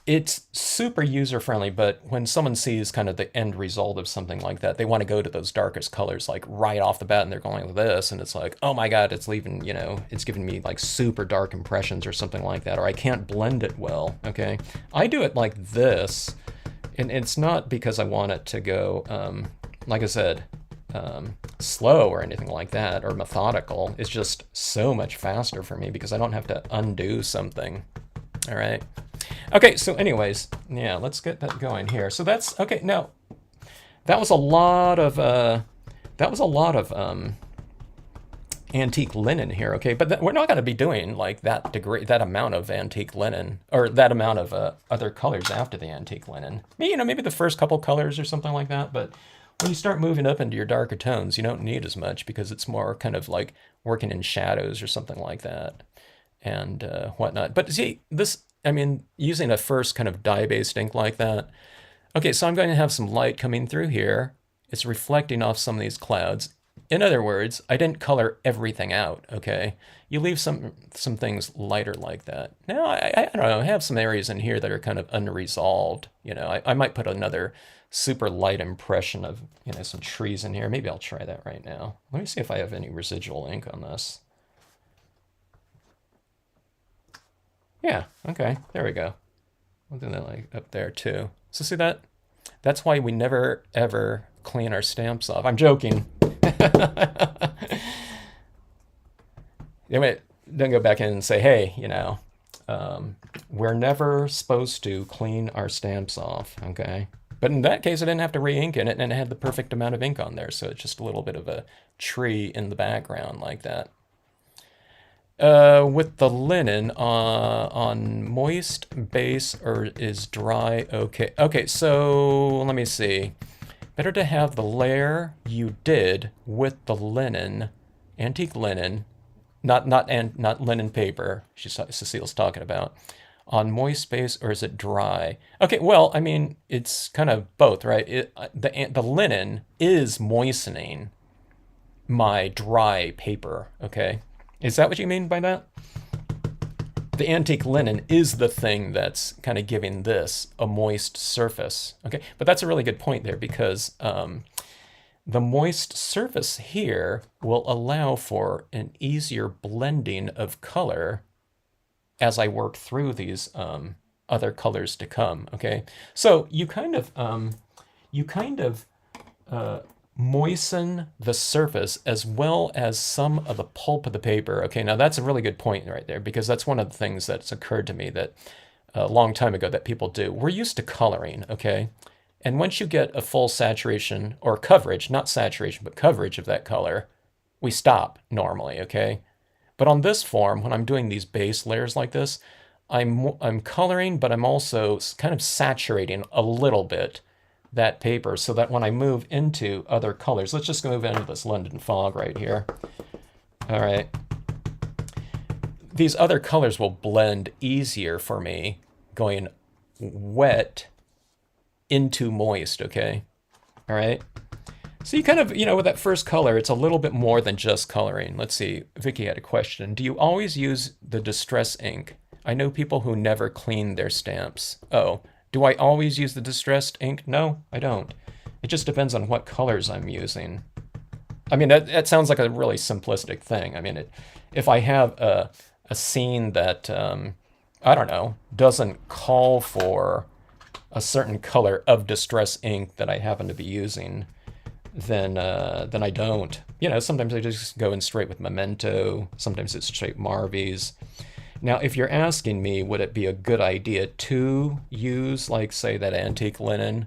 Speaker 1: it's super user-friendly, but when someone sees kind of the end result of something like that, they want to go to those darkest colors, like right off the bat, and they're going like this, and it's like, oh my God, it's leaving, you know, it's giving me like super dark impressions or something like that, or I can't blend it well, okay? I do it like this, and it's not because I want it to go, like I said, slow or anything like that, or methodical. It's just so much faster for me because I don't have to undo something. All right. Okay, so anyways, yeah, let's get that going here. So that's okay. Now, that was a lot of antique linen here. Okay, but we're not going to be doing like that amount of antique linen, or that amount of other colors after the antique linen. You know, maybe the first couple colors or something like that, but when you start moving up into your darker tones, you don't need as much because it's more kind of like working in shadows or something like that and whatnot. But see, this, I mean, using a first kind of dye-based ink like that. Okay, so I'm going to have some light coming through here. It's reflecting off some of these clouds. In other words, I didn't color everything out, okay? You leave some things lighter like that. Now, I don't know, I have some areas in here that are kind of unresolved. You know, I might put another super light impression of, you know, some trees in here. Maybe I'll try that right now. Let me see if I have any residual ink on this. Yeah, okay, there we go. I'll do that like up there too. So see that? That's why we never ever clean our stamps off. I'm joking. Anyway, then go back in and say, hey, you know, we're never supposed to clean our stamps off, okay? But in that case, I didn't have to re-ink it, and it had the perfect amount of ink on there, so it's just a little bit of a tree in the background like that. With the linen on moist base or is dry okay? Okay, so let me see. Better to have the layer you did with the linen, antique linen, not linen paper. Cecile's talking about. On moist base or is it dry? Okay, well, I mean, it's kind of both, right? The linen is moistening my dry paper, okay? Is that what you mean by that? The antique linen is the thing that's kind of giving this a moist surface, okay? But that's a really good point there because the moist surface here will allow for an easier blending of color as I work through these other colors to come, okay? So you kind of moisten the surface as well as some of the pulp of the paper. Okay, now that's a really good point right there because that's one of the things that's occurred to me that a long time ago that people do. We're used to coloring, okay? And once you get a full saturation or coverage, not saturation, but coverage of that color, we stop normally, okay? But on this form, when I'm doing these base layers like this, I'm coloring, but I'm also kind of saturating a little bit that paper so that when I move into other colors, let's just move into this London fog right here. All right. these other colors will blend easier for me going wet into moist, okay? All right. So you kind of, with that first color, it's a little bit more than just coloring. Let's see, Vicky had a question. Do you always use the distress ink? I know people who never clean their stamps. Oh, do I always use the distressed ink? No, I don't. It just depends on what colors I'm using. I mean, that sounds like a really simplistic thing. I mean, if I have a scene that, I don't know, doesn't call for a certain color of distress ink that I happen to be using, then I don't. Sometimes I just go in straight with Memento. Sometimes it's straight Marvies. Now, if you're asking me, would it be a good idea to use, like, say, that antique linen?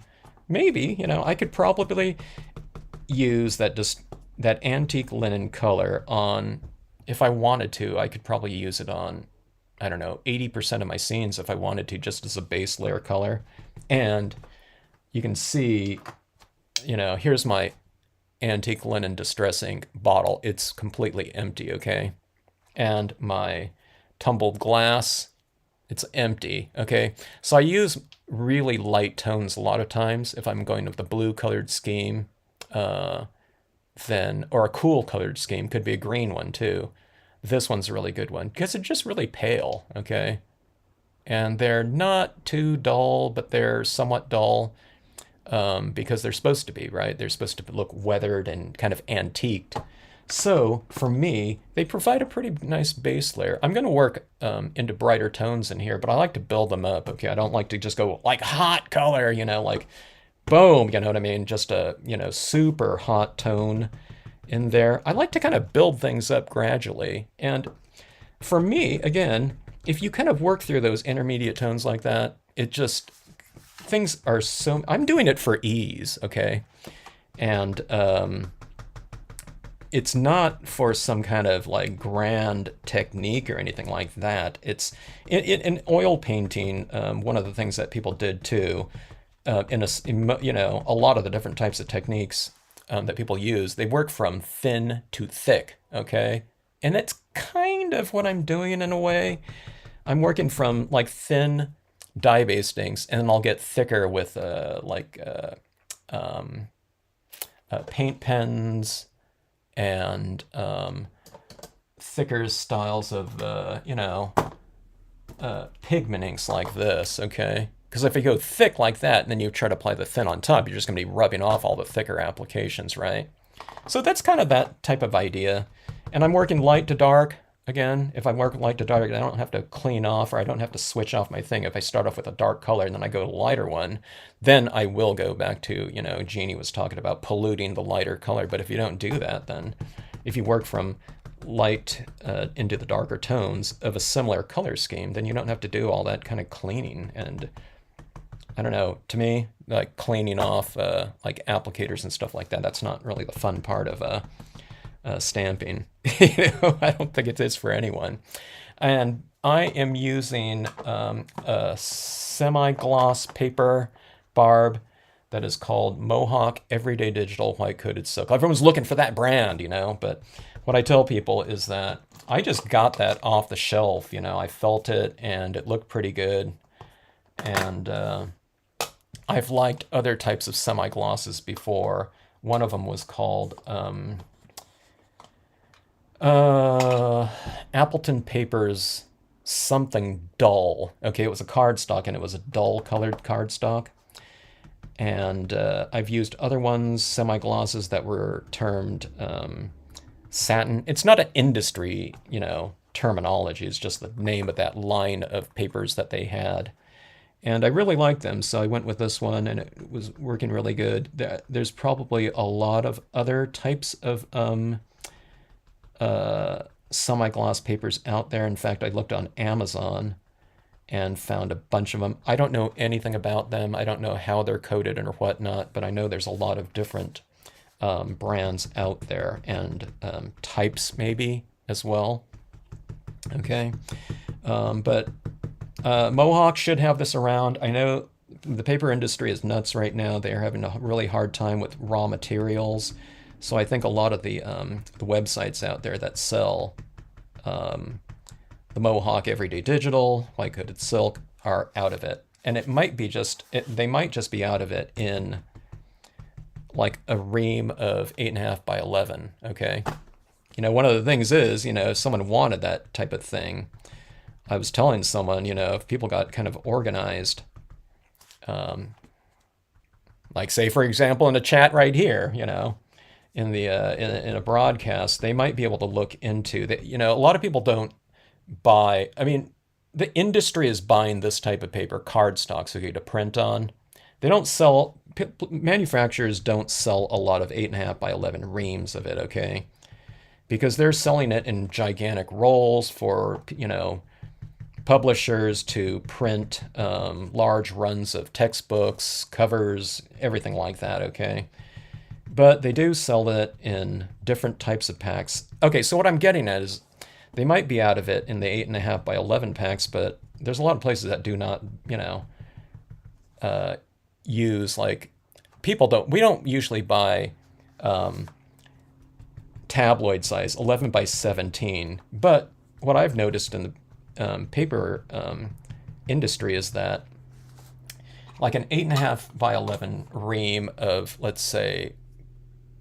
Speaker 1: Maybe. I could probably use that antique linen color on, if I wanted to, I could probably use it on, I don't know, 80% of my scenes if I wanted to, just as a base layer color. And you can see, here's my antique linen distress ink bottle. It's completely empty, okay? And my tumbled glass, it's empty, okay? So I use really light tones a lot of times if I'm going with the blue colored scheme, or a cool colored scheme, could be a green one too. This one's a really good one because it's just really pale, okay? And they're not too dull, but they're somewhat dull because they're supposed to be, right? They're supposed to look weathered and kind of antiqued. So for me, they provide a pretty nice base layer. I'm going to work into brighter tones in here, but I like to build them up, okay? I don't like to just go like hot color, like boom, you know what I mean? Just a, super hot tone in there. I like to kind of build things up gradually. And for me, again, if you kind of work through those intermediate tones like that, things are so, I'm doing it for ease, okay? And it's not for some kind of like grand technique or anything like that. It's in oil painting, one of the things that people did too, a lot of the different types of techniques that people use, they work from thin to thick, okay? And that's kind of what I'm doing in a way. I'm working from like thin dye-based inks, and then I'll get thicker with paint pens and thicker styles of pigment inks like this, okay? Because if you go thick like that and then you try to apply the thin on top, you're just going to be rubbing off all the thicker applications, right? So that's kind of that type of idea. And I'm working light to dark. Again, if I work light to dark, I don't have to clean off, or I don't have to switch off my thing. If I start off with a dark color and then I go to a lighter one, then I will go back to, Jeannie was talking about polluting the lighter color. But if you don't do that, then if you work from light into the darker tones of a similar color scheme, then you don't have to do all that kind of cleaning. And I don't know, to me, like cleaning off like applicators and stuff like that, that's not really the fun part of stamping. I don't think it is for anyone. And I am using a semi-gloss paper barb that is called Mohawk Everyday Digital White Coated Silk. Everyone's looking for that brand, but what I tell people is that I just got that off the shelf. I felt it and it looked pretty good. And I've liked other types of semi-glosses before. One of them was called Appleton Papers something dull. Okay, it was a cardstock and it was a dull colored cardstock. And I've used other ones, semi-glosses that were termed satin. It's not an industry, terminology. It's just the name of that line of papers that they had. And I really liked them, so I went with this one, and it was working really good. There's probably a lot of other types of semi-gloss papers out there. In fact, I looked on Amazon and found a bunch of them. I don't know anything about them. I don't know how they're coated or whatnot, but I know there's a lot of different brands out there, and types maybe as well. Okay, but Mohawk should have this around. I know the paper industry is nuts right now. They are having a really hard time with raw materials. So I think a lot of the websites out there that sell the the Mohawk Everyday Digital, White Coated Silk are out of it. And it might be just, they might just be out of it in like a ream of 8.5 by 11, okay? You know, one of the things is, you know, if someone wanted that type of thing, I was telling someone, you know, if people got kind of organized, like say, for example, in a chat right here, you know, in the in a broadcast, they might be able to look into that. You know, a lot of people don't buy. I mean, the industry is buying this type of paper, cardstock, okay, to print on. They don't sell. Manufacturers don't sell a lot of 8.5 by 11 reams of it, okay, because they're selling it in gigantic rolls for, you know, publishers to print large runs of textbooks, covers, everything like that, okay? But they do sell it in different types of packs. Okay, so what I'm getting at is they might be out of it in the 8.5 by 11 packs, but there's a lot of places that do not, you know, use, like, we don't usually buy tabloid size 11 by 17, but what I've noticed in the paper industry is that like an 8.5 by 11 ream of, let's say,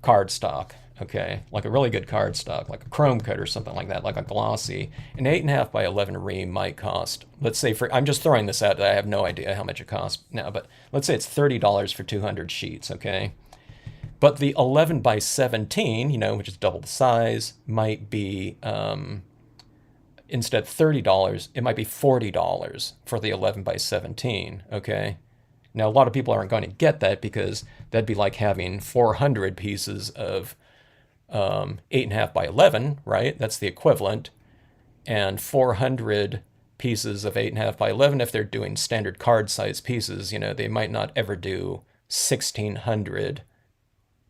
Speaker 1: cardstock, okay, like a really good cardstock, like a chrome coat or something like that, like a glossy, an 8.5 by 11 ream might cost, let's say, I'm just throwing this out, I have no idea how much it costs now, but let's say it's $30 for 200 sheets, okay? But the 11 by 17, you know, which is double the size, might be, instead of $30, it might be $40 for the 11 by 17, okay? Now, a lot of people aren't going to get that because that'd be like having 400 pieces of 8.5 by 11, right? That's the equivalent. And 400 pieces of 8.5 by 11, if they're doing standard card size pieces, you know, they might not ever do 1,600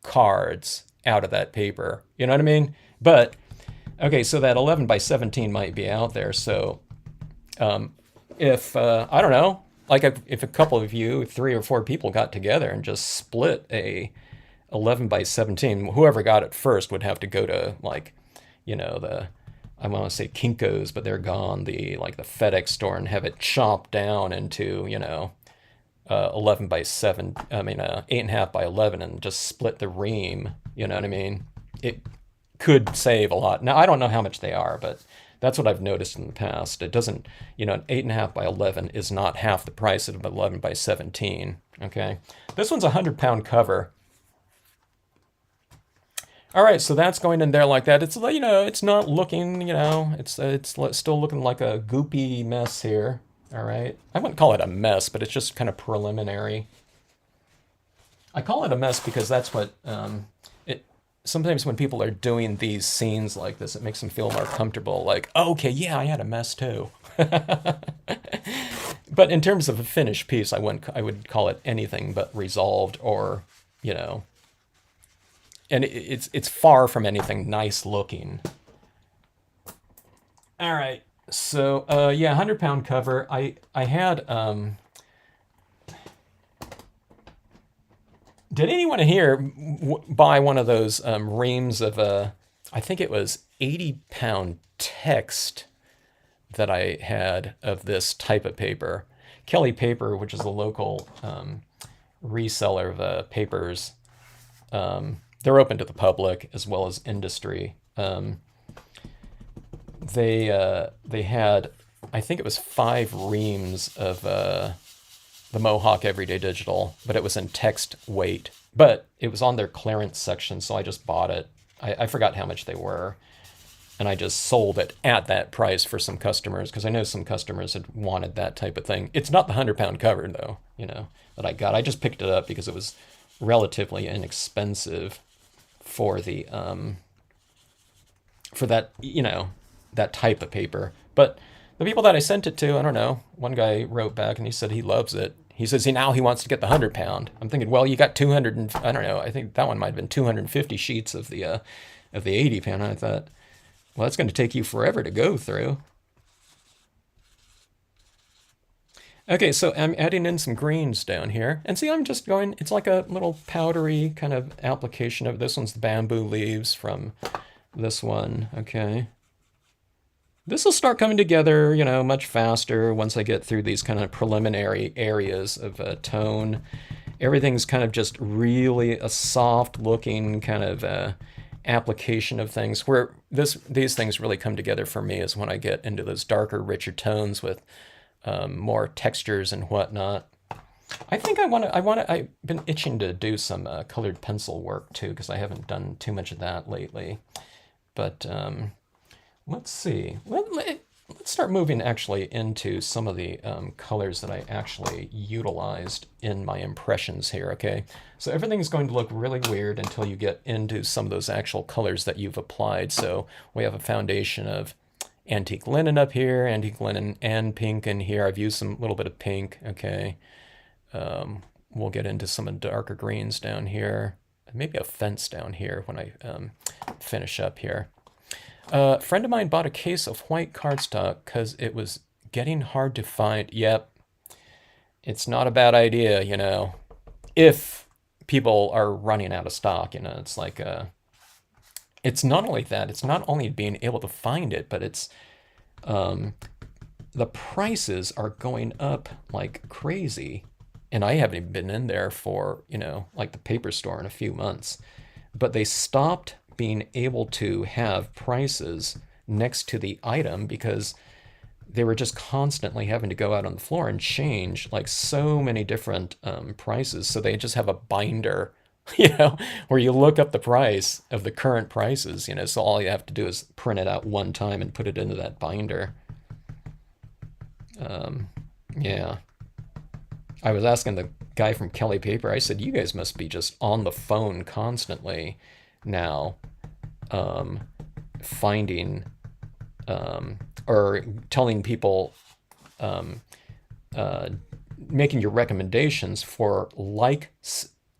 Speaker 1: cards out of that paper. You know what I mean? But, okay, so that 11 by 17 might be out there. So if, I don't know, like if a couple of you, 3 or 4 people got together and just split a 11 by 17, whoever got it first would have to go to, like, you know, I want to say Kinko's, but they're gone, the FedEx store, and have it chopped down into, you know, 11 by 7, I mean, 8.5 by 11, and just split the ream, you know what I mean? It could save a lot. Now, I don't know how much they are, but that's what I've noticed in the past. It doesn't, you know, an 8.5 by 11 is not half the price of an 11 by 17, okay? This one's a 100-pound cover. All right, so that's going in there like that. It's, you know, it's not looking, you know, it's still looking like a goopy mess here. All right, I wouldn't call it a mess, but it's just kind of preliminary. I call it a mess because that's what sometimes when people are doing these scenes like this, it makes them feel more comfortable. Like, oh, okay, yeah, I had a mess too. But in terms of a finished piece, I would call it anything but resolved, or, you know, and it's far from anything nice looking. All right. So, yeah, 100-pound cover. I had, did anyone here buy one of those reams of, I think it was 80-pound text that I had of this type of paper? Kelly Paper, which is a local reseller of papers, they're open to the public as well as industry. They had, I think it was 5 reams of the Mohawk Everyday Digital, but it was in text weight. But it was on their clearance section, so I just bought it. I forgot how much they were, and I just sold it at that price for some customers, because I know some customers had wanted that type of thing. It's not the 100-pound cover, though, you know, that I got. I just picked it up because it was relatively inexpensive for the for that, you know, that type of paper. But the people that I sent it to, I don't know, one guy wrote back and he said he loves it. He says now he wants to get the 100-pound. I'm thinking, well, you got 200 and I don't know, I think that one might have been 250 sheets of the 80-pound. I thought, well, that's going to take you forever to go through. Okay, so I'm adding in some greens down here. And see, I'm just going, it's like a little powdery kind of application of, this one's the bamboo leaves from this one, okay. This will start coming together, you know, much faster once I get through these kind of preliminary areas of tone. Everything's kind of just really a soft looking kind of application of things. Where these things really come together for me is when I get into those darker, richer tones with more textures and whatnot. I think I've been itching to do some colored pencil work too, because I haven't done too much of that lately. But let's see. Let's start moving actually into some of the colors that I actually utilized in my impressions here, okay? So everything's going to look really weird until you get into some of those actual colors that you've applied. So we have a foundation of antique linen up here, antique linen and pink in here. I've used some little bit of pink, okay? We'll get into some of the darker greens down here. Maybe a fence down here when I finish up here. A friend of mine bought a case of white cardstock because it was getting hard to find. Yep, it's not a bad idea, you know, if people are running out of stock, you know, it's like, it's not only that, it's not only being able to find it, but it's, the prices are going up like crazy. And I haven't even been in there for, you know, like the paper store in a few months. But they stopped being able to have prices next to the item because they were just constantly having to go out on the floor and change like so many different prices. So they just have a binder, you know, where you look up the price of the current prices, you know, so all you have to do is print it out one time and put it into that binder. Yeah. I was asking the guy from Kelly Paper, I said, you guys must be just on the phone constantly now, finding or telling people, making your recommendations for like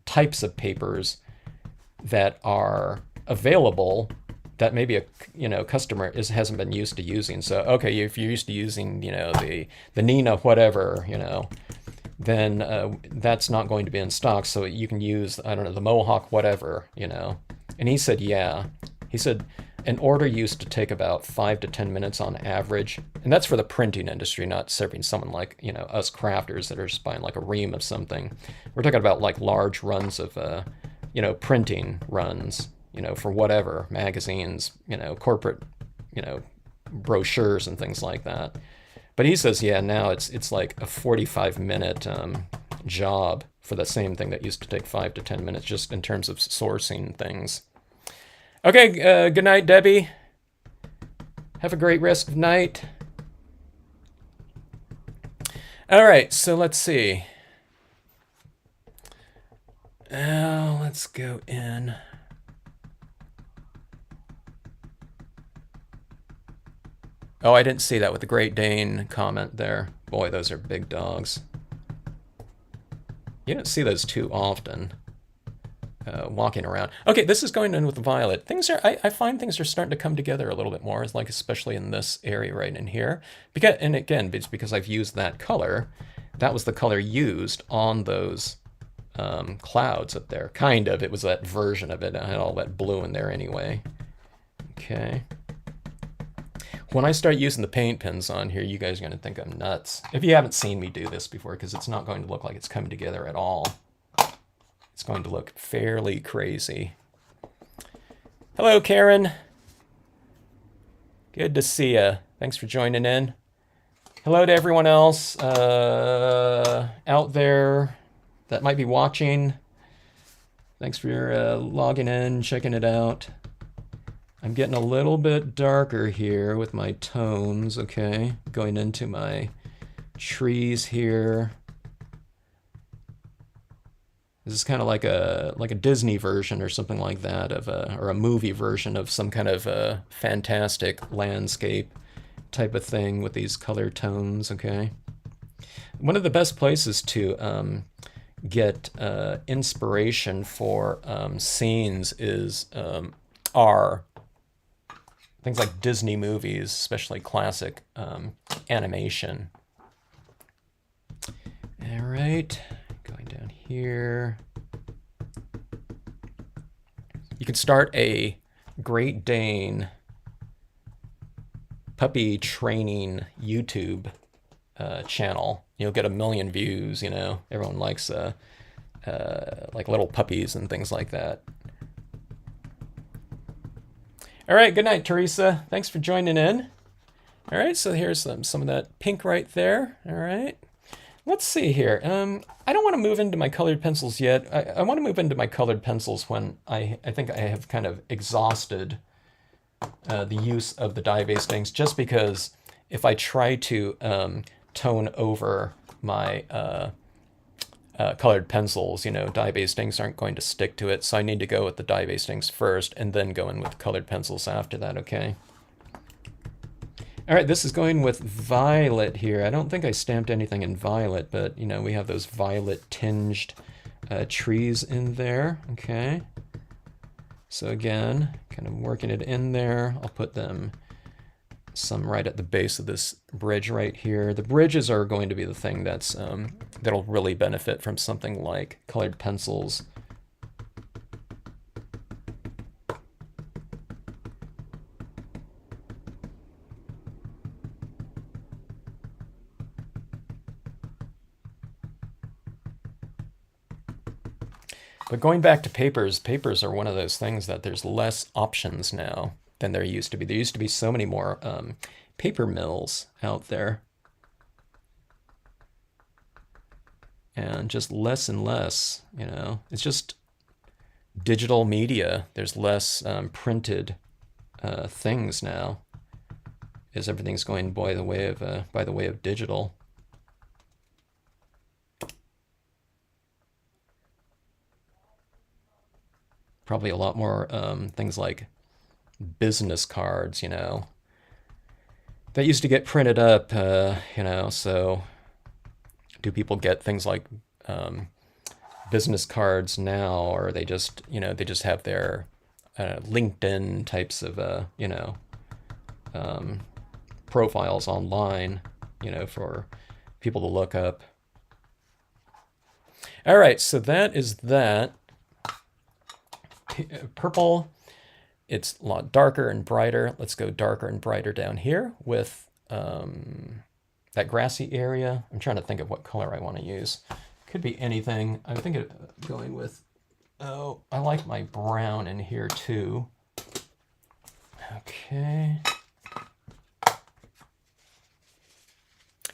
Speaker 1: types of papers that are available that maybe a customer hasn't been used to using. So okay, if you're used to using the Nina whatever, then that's not going to be in stock. So you can use, I don't know, the Mohawk whatever, And he said, yeah. He said an order used to take about 5 to 10 minutes on average. And that's for the printing industry, not serving someone like, us crafters that are just buying like a ream of something. We're talking about like large runs of, printing runs, for whatever, magazines, corporate, brochures and things like that. But he says, yeah, now it's like a 45-minute job for the same thing that used to take 5 to 10 minutes, just in terms of sourcing things. Okay, good night, Debbie. Have a great rest of night. All right, so let's see. Let's go in. Oh, I didn't see that with the Great Dane comment there. Boy, those are big dogs. You don't see those too often, walking around. Okay, this is going in with Violet. Things are, I find things are starting to come together a little bit more, like especially in this area right in here. And again, it's because I've used that color. That was the color used on those clouds up there. Kind of. It was that version of it. I had all that blue in there anyway. Okay. When I start using the paint pens on here, you guys are going to think I'm nuts. If you haven't seen me do this before, because it's not going to look like it's coming together at all. It's going to look fairly crazy. Hello, Karen. Good to see you. Thanks for joining in. Hello to everyone else out there that might be watching. Thanks for logging in, checking it out. I'm getting a little bit darker here with my tones, okay? Going into my trees here. This is kind of like a Disney version or something like that of or a movie version of some kind of fantastic landscape type of thing with these color tones, okay? One of the best places to get inspiration for scenes is are things like Disney movies, especially classic animation. All right, going down here. You could start a Great Dane puppy training YouTube channel. You'll get 1 million views, you know. Everyone likes like little puppies and things like that. All right, good night, Teresa. Thanks for joining in. All right, so here's some of that pink right there. All right. Let's see here. I don't want to move into my colored pencils yet. I want to move into my colored pencils when I think I have kind of exhausted the use of the dye-based inks, just because if I try to tone over my colored pencils, you know, dye-based inks aren't going to stick to it, so I need to go with the dye-based inks first and then go in with colored pencils after that, okay? All right, this is going with violet here. I don't think I stamped anything in violet, but, you know, we have those violet-tinged trees in there, okay? So again, kind of working it in there. I'll put them some right at the base of this bridge right here. The bridges are going to be the thing that's that'll really benefit from something like colored pencils. But going back to papers, papers are one of those things that there's less options now than there used to be. There used to be so many more paper mills out there. And just less and less, you know. It's just digital media. There's less printed things now, as everything's going by the way of digital. Probably a lot more things like business cards, you know, that used to get printed up, you know, so do people get things like business cards now, or they just, you know, they just have their LinkedIn types of, you know, profiles online, you know, for people to look up. All right, so that is that. Purple, it's a lot darker and brighter. Let's go darker and brighter down here with that grassy area. I'm trying to think of what color I want to use. Could be anything. I'm thinking of going with, oh, I like my brown in here too. Okay.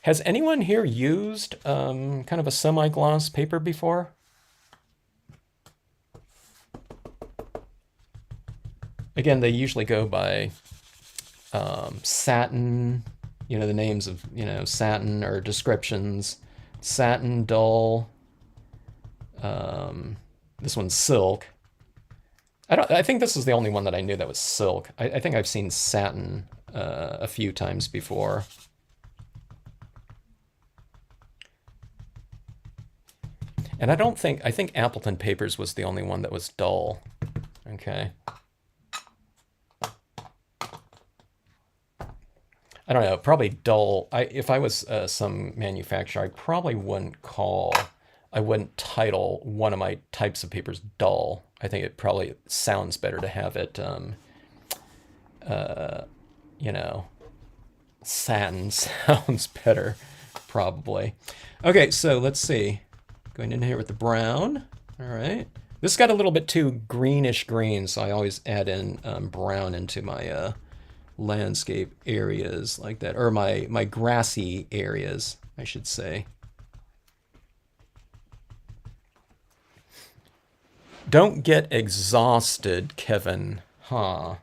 Speaker 1: Has anyone here used kind of a semi-gloss paper before? Again, they usually go by satin, you know, the names of, you know, satin or descriptions. Satin, dull. This one's silk. I think this is the only one that I knew that was silk. I think I've seen satin a few times before. And I think Appleton Papers was the only one that was dull. Okay. I don't know, probably dull. If I was some manufacturer, I wouldn't title one of my types of papers dull. I think it probably sounds better to have it, you know, satin sounds better, probably. Okay, so let's see. Going in here with the brown. All right. This got a little bit too greenish green, so I always add in brown into my landscape areas like that, or my grassy areas, I should say. Don't get exhausted, Kevin. Huh.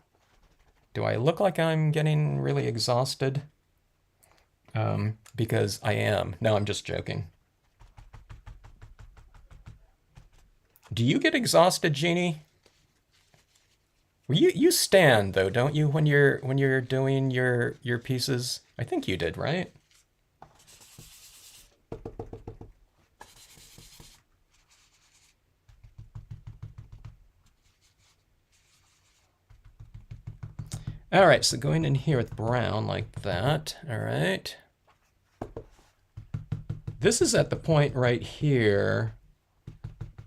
Speaker 1: Do I look like I'm getting really exhausted? Because I am. No, I'm just joking. Do you get exhausted, Jeannie? Well, you stand though, don't you, when you're doing your pieces? I think you did, right? All right, so going in here with brown like that. All right. This is at the point right here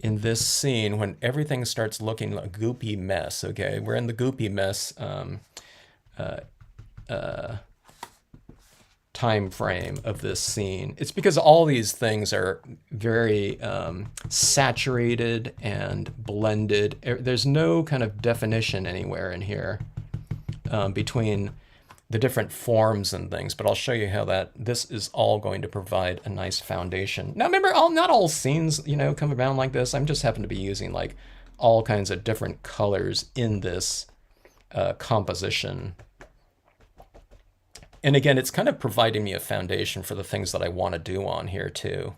Speaker 1: in this scene when everything starts looking like a goopy mess, okay? We're in the goopy mess time frame of this scene. It's because all these things are very saturated and blended. There's no kind of definition anywhere in here between the different forms and things, but I'll show you how this is all going to provide a nice foundation. Now remember, not all scenes, come around like this. I'm just happen to be using like all kinds of different colors in this composition. And again, it's kind of providing me a foundation for the things that I want to do on here too.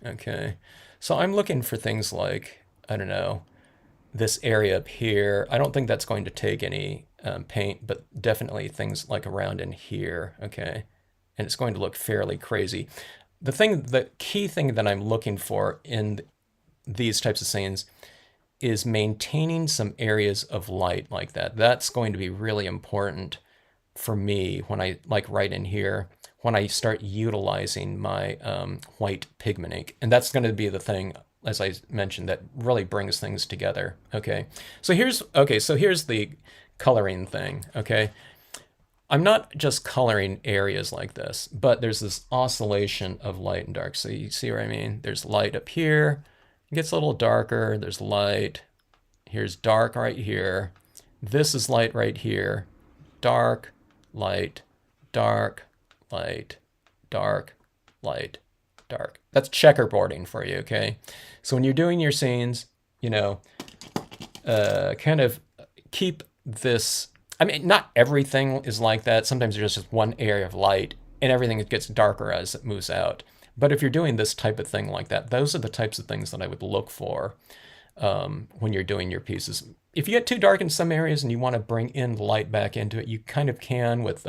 Speaker 1: Okay, so I'm looking for things like, I don't know, this area up here. I don't think that's going to take any paint, but definitely things like around in here, okay? And it's going to look fairly crazy. The key thing that I'm looking for in these types of scenes is maintaining some areas of light like that. That's going to be really important for me when I, like right in here, when I start utilizing my white pigment ink. And that's going to be the thing, as I mentioned, that really brings things together. Okay, so here's the coloring thing. Okay, I'm not just coloring areas like this, but there's this oscillation of light and dark. So you see what I mean? There's light up here, it gets a little darker, there's light, here's dark right here, this is light right here, dark, light, dark, light, dark, light, dark. That's checkerboarding for you, okay? So when you're doing your scenes, kind of keep this. I mean, not everything is like that. Sometimes there's just one area of light and everything gets darker as it moves out. But if you're doing this type of thing like that, those are the types of things that I would look for when you're doing your pieces. If you get too dark in some areas and you want to bring in the light back into it, you kind of can with,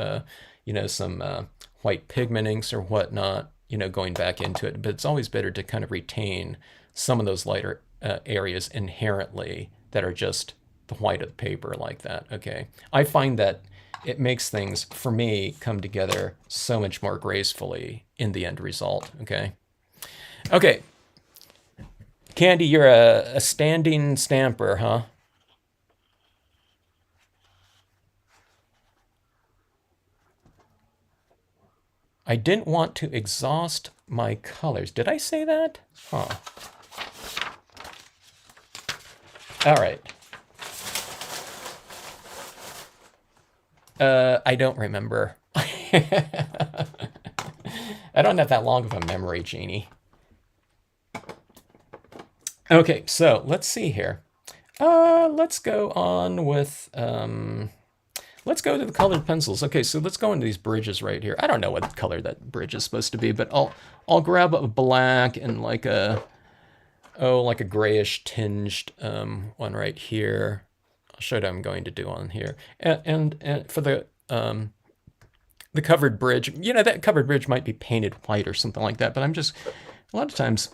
Speaker 1: some white pigment inks or whatnot, going back into it. But it's always better to kind of retain some of those lighter areas inherently that are just the white of the paper like that, okay? I find that it makes things, for me, come together so much more gracefully in the end result, okay? Okay, Candy, you're a standing stamper, huh? I didn't want to exhaust my colors. Did I say that? Huh. All right. I don't remember. I don't have that long of a memory, Jeannie. Okay, so let's see here. Let's go on with, let's go to the colored pencils. Okay, so let's go into these bridges right here. I don't know what color that bridge is supposed to be, but I'll grab a black and like a grayish tinged one right here. I'll show you what I'm going to do on here. And for the covered bridge, that covered bridge might be painted white or something like that, but I'm just, a lot of times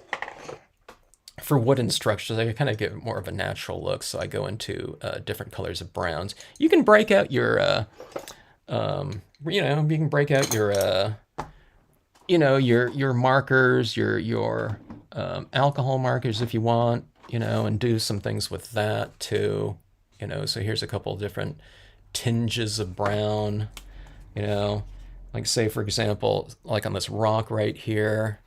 Speaker 1: for wooden structures, I kind of give it more of a natural look, so I go into different colors of browns. You can break out your, you can break out your, your markers, your alcohol markers if you want, and do some things with that too. So here's a couple of different tinges of brown, like say, for example, like on this rock right here,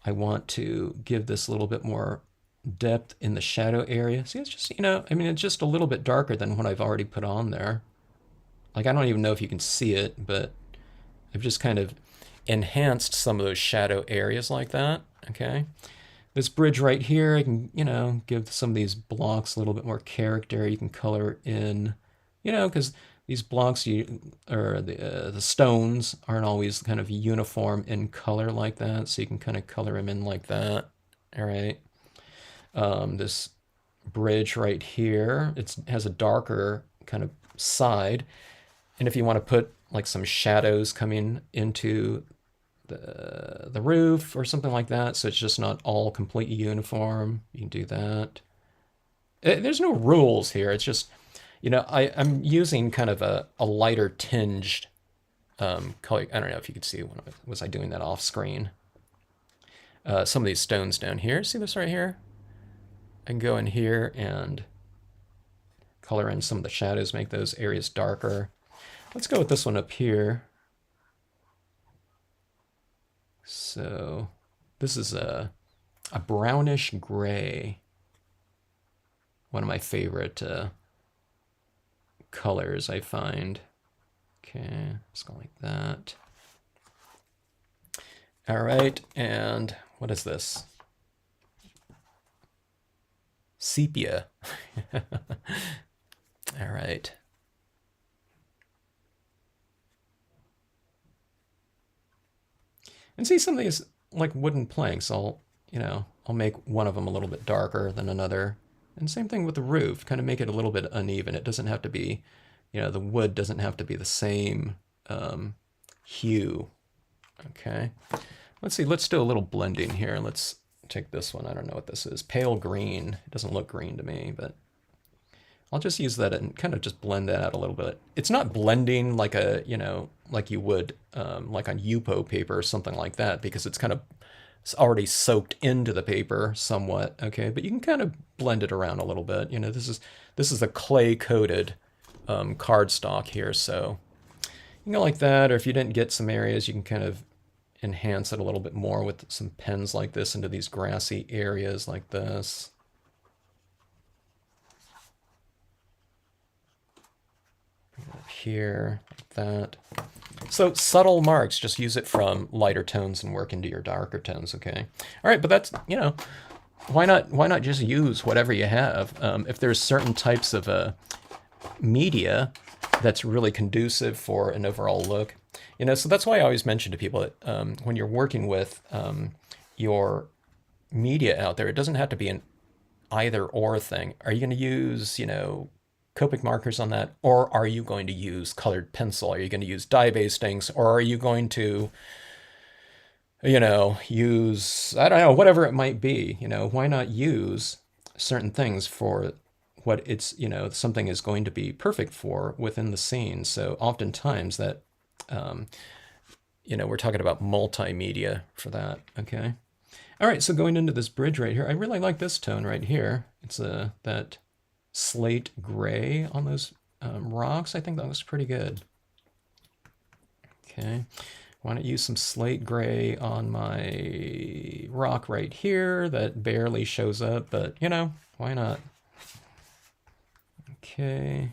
Speaker 1: I want to give this a little bit more depth in the shadow area. See, it's just, it's just a little bit darker than what I've already put on there. Like, I don't even know if you can see it, but I've just kind of enhanced some of those shadow areas like that, okay? This bridge right here, I can, give some of these blocks a little bit more character. You can color in, because these blocks, or the stones aren't always kind of uniform in color like that, so you can kind of color them in like that, all right? This bridge right here, it has a darker kind of side, and if you want to put like some shadows coming into the roof or something like that, so it's just not all completely uniform, you can do that. There's no rules here, it's just, I'm using kind of a lighter tinged color. I don't know if you could see, was I doing that off screen? Some of these stones down here, see this right here? I can go in here and color in some of the shadows, make those areas darker. Let's go with this one up here. So this is a brownish gray. One of my favorite colors, I find. Okay, let's go like that. All right, and what is this? Sepia. All right. And see, some of these like wooden planks, I'll make one of them a little bit darker than another. And same thing with the roof, kind of make it a little bit uneven. It doesn't have to be, the wood doesn't have to be the same hue. Okay. Let's see, let's do a little blending here. Let's take this one. I don't know what this is. Pale green. It doesn't look green to me, but I'll just use that and kind of just blend that out a little bit. It's not blending like like you would like on Yupo paper or something like that, because it's already soaked into the paper somewhat. Okay, but you can kind of blend it around a little bit. This is a clay coated cardstock here, so you can go like that. Or if you didn't get some areas, you can kind of enhance it a little bit more with some pens like this into these grassy areas like this. Up here, like that. So subtle marks, just use it from lighter tones and work into your darker tones, okay? All right, but that's, why not just use whatever you have? If there's certain types of media that's really conducive for an overall look, so that's why I always mention to people that when you're working with your media out there, it doesn't have to be an either or thing. Are you going to use, Copic markers on that, or are you going to use colored pencil? Are you going to use dye-based inks, or are you going to, use, I don't know, whatever it might be? Why not use certain things for what it's, something is going to be perfect for within the scene. So oftentimes that, we're talking about multimedia for that, okay? All right, so going into this bridge right here, I really like this tone right here. It's that slate gray on those rocks. I think that looks pretty good. Okay, want to use some slate gray on my rock right here that barely shows up, but why not? Okay.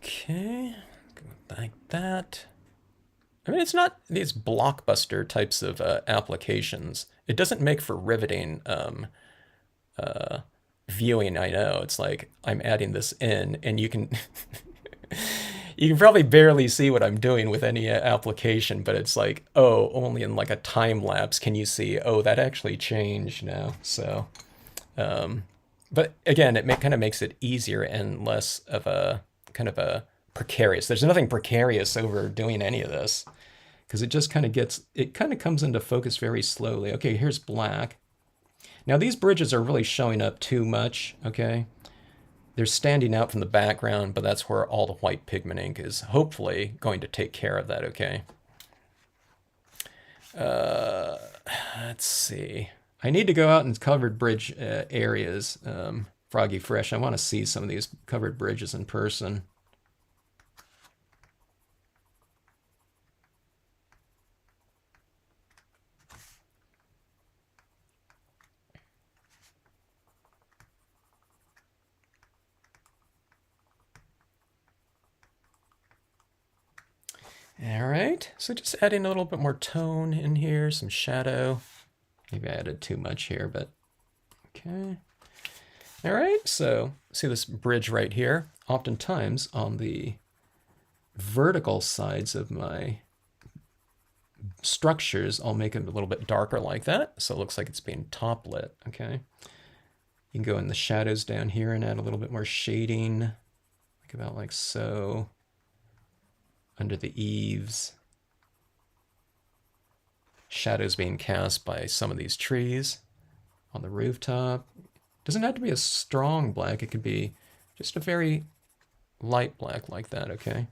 Speaker 1: Okay, go like that. I mean, it's not these blockbuster types of applications. It doesn't make for riveting viewing. I know it's like I'm adding this in, and you can you can probably barely see what I'm doing with any application, but it's like, oh, only in like a time lapse can you see, oh, that actually changed now. So, but again, it kind of makes it easier and less of a kind of a precarious. There's nothing precarious over doing any of this, because it just kind of comes into focus very slowly. Okay, here's black. Now these bridges are really showing up too much, okay? They're standing out from the background, but that's where all the white pigment ink is hopefully going to take care of that, okay? Let's see. I need to go out and covered bridge areas, Froggy Fresh. I want to see some of these covered bridges in person. All right, so just adding a little bit more tone in here, some shadow. Maybe I added too much here, but okay. All right, so see this bridge right here? Oftentimes on the vertical sides of my structures, I'll make it a little bit darker like that, so it looks like it's being top lit, okay? You can go in the shadows down here and add a little bit more shading, like about like so. Under the eaves. Shadows being cast by some of these trees on the rooftop. Doesn't have to be a strong black. It could be just a very light black like that, okay?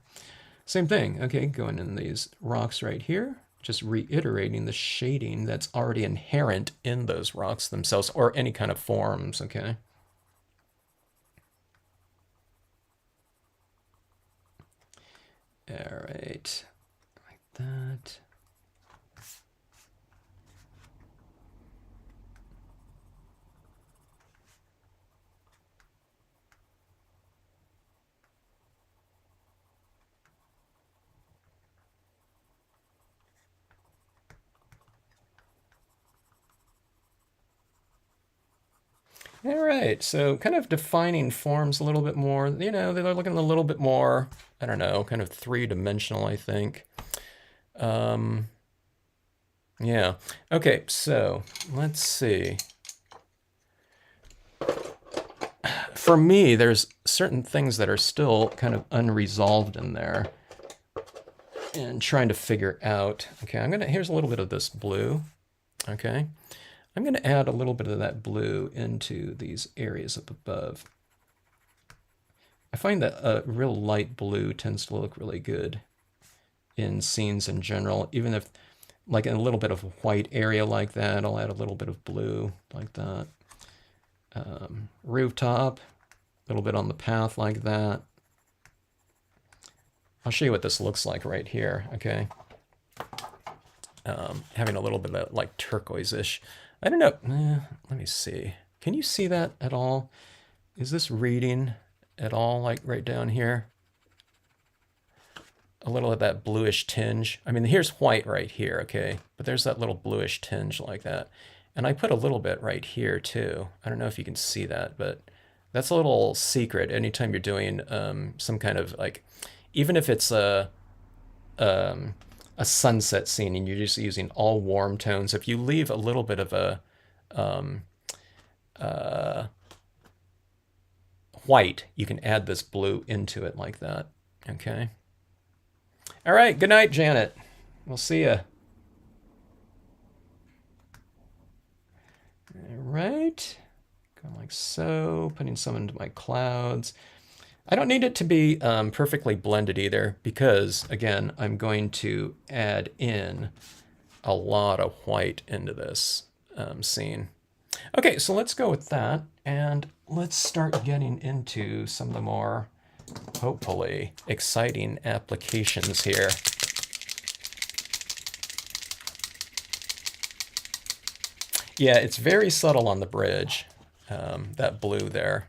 Speaker 1: Same thing, okay, going in these rocks right here, just reiterating the shading that's already inherent in those rocks themselves, or any kind of forms, okay? All right, like that. All right, so kind of defining forms a little bit more. You know, they're looking a little bit more, I don't know, kind of three-dimensional, I think. Yeah. Okay, so let's see. For me, there's certain things that are still kind of unresolved in there and trying to figure out. Okay, here's a little bit of this blue. Okay. I'm gonna add a little bit of that blue into these areas up above. I find that a real light blue tends to look really good in scenes in general, even if like in a little bit of a white area like that, I'll add a little bit of blue like that. Rooftop, a little bit on the path like that. I'll show you what this looks like right here, okay? Having a little bit of like turquoise-ish. I don't know, let me see. Can you see that at all? Is this reading at all, like right down here? A little of that bluish tinge. I mean, here's white right here, okay? But there's that little bluish tinge like that. And I put a little bit right here too. I don't know if you can see that, but that's a little secret. Anytime you're doing some kind of like, even if it's a sunset scene and you're just using all warm tones, if you leave a little bit of a white, you can add this blue into it like that, okay? All right, good night, Janet. We'll see ya. All right, going like so, putting some into my clouds. I don't need it to be perfectly blended either because, again, I'm going to add in a lot of white into this scene. Okay, so let's go with that, and let's start getting into some of the more, hopefully, exciting applications here. Yeah, it's very subtle on the bridge, that blue there.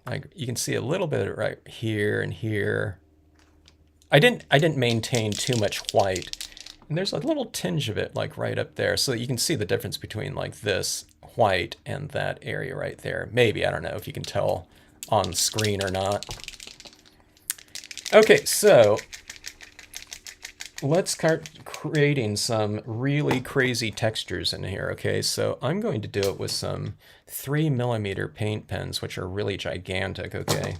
Speaker 1: Like you can see a little bit right here and here. I didn't maintain too much white, and there's a little tinge of it like right up there, so that you can see the difference between like this white and that area right there. Maybe, I don't know if you can tell on screen or not. Okay, so let's start creating some really crazy textures in here, okay? So I'm going to do it with some 3mm paint pens, which are really gigantic, okay?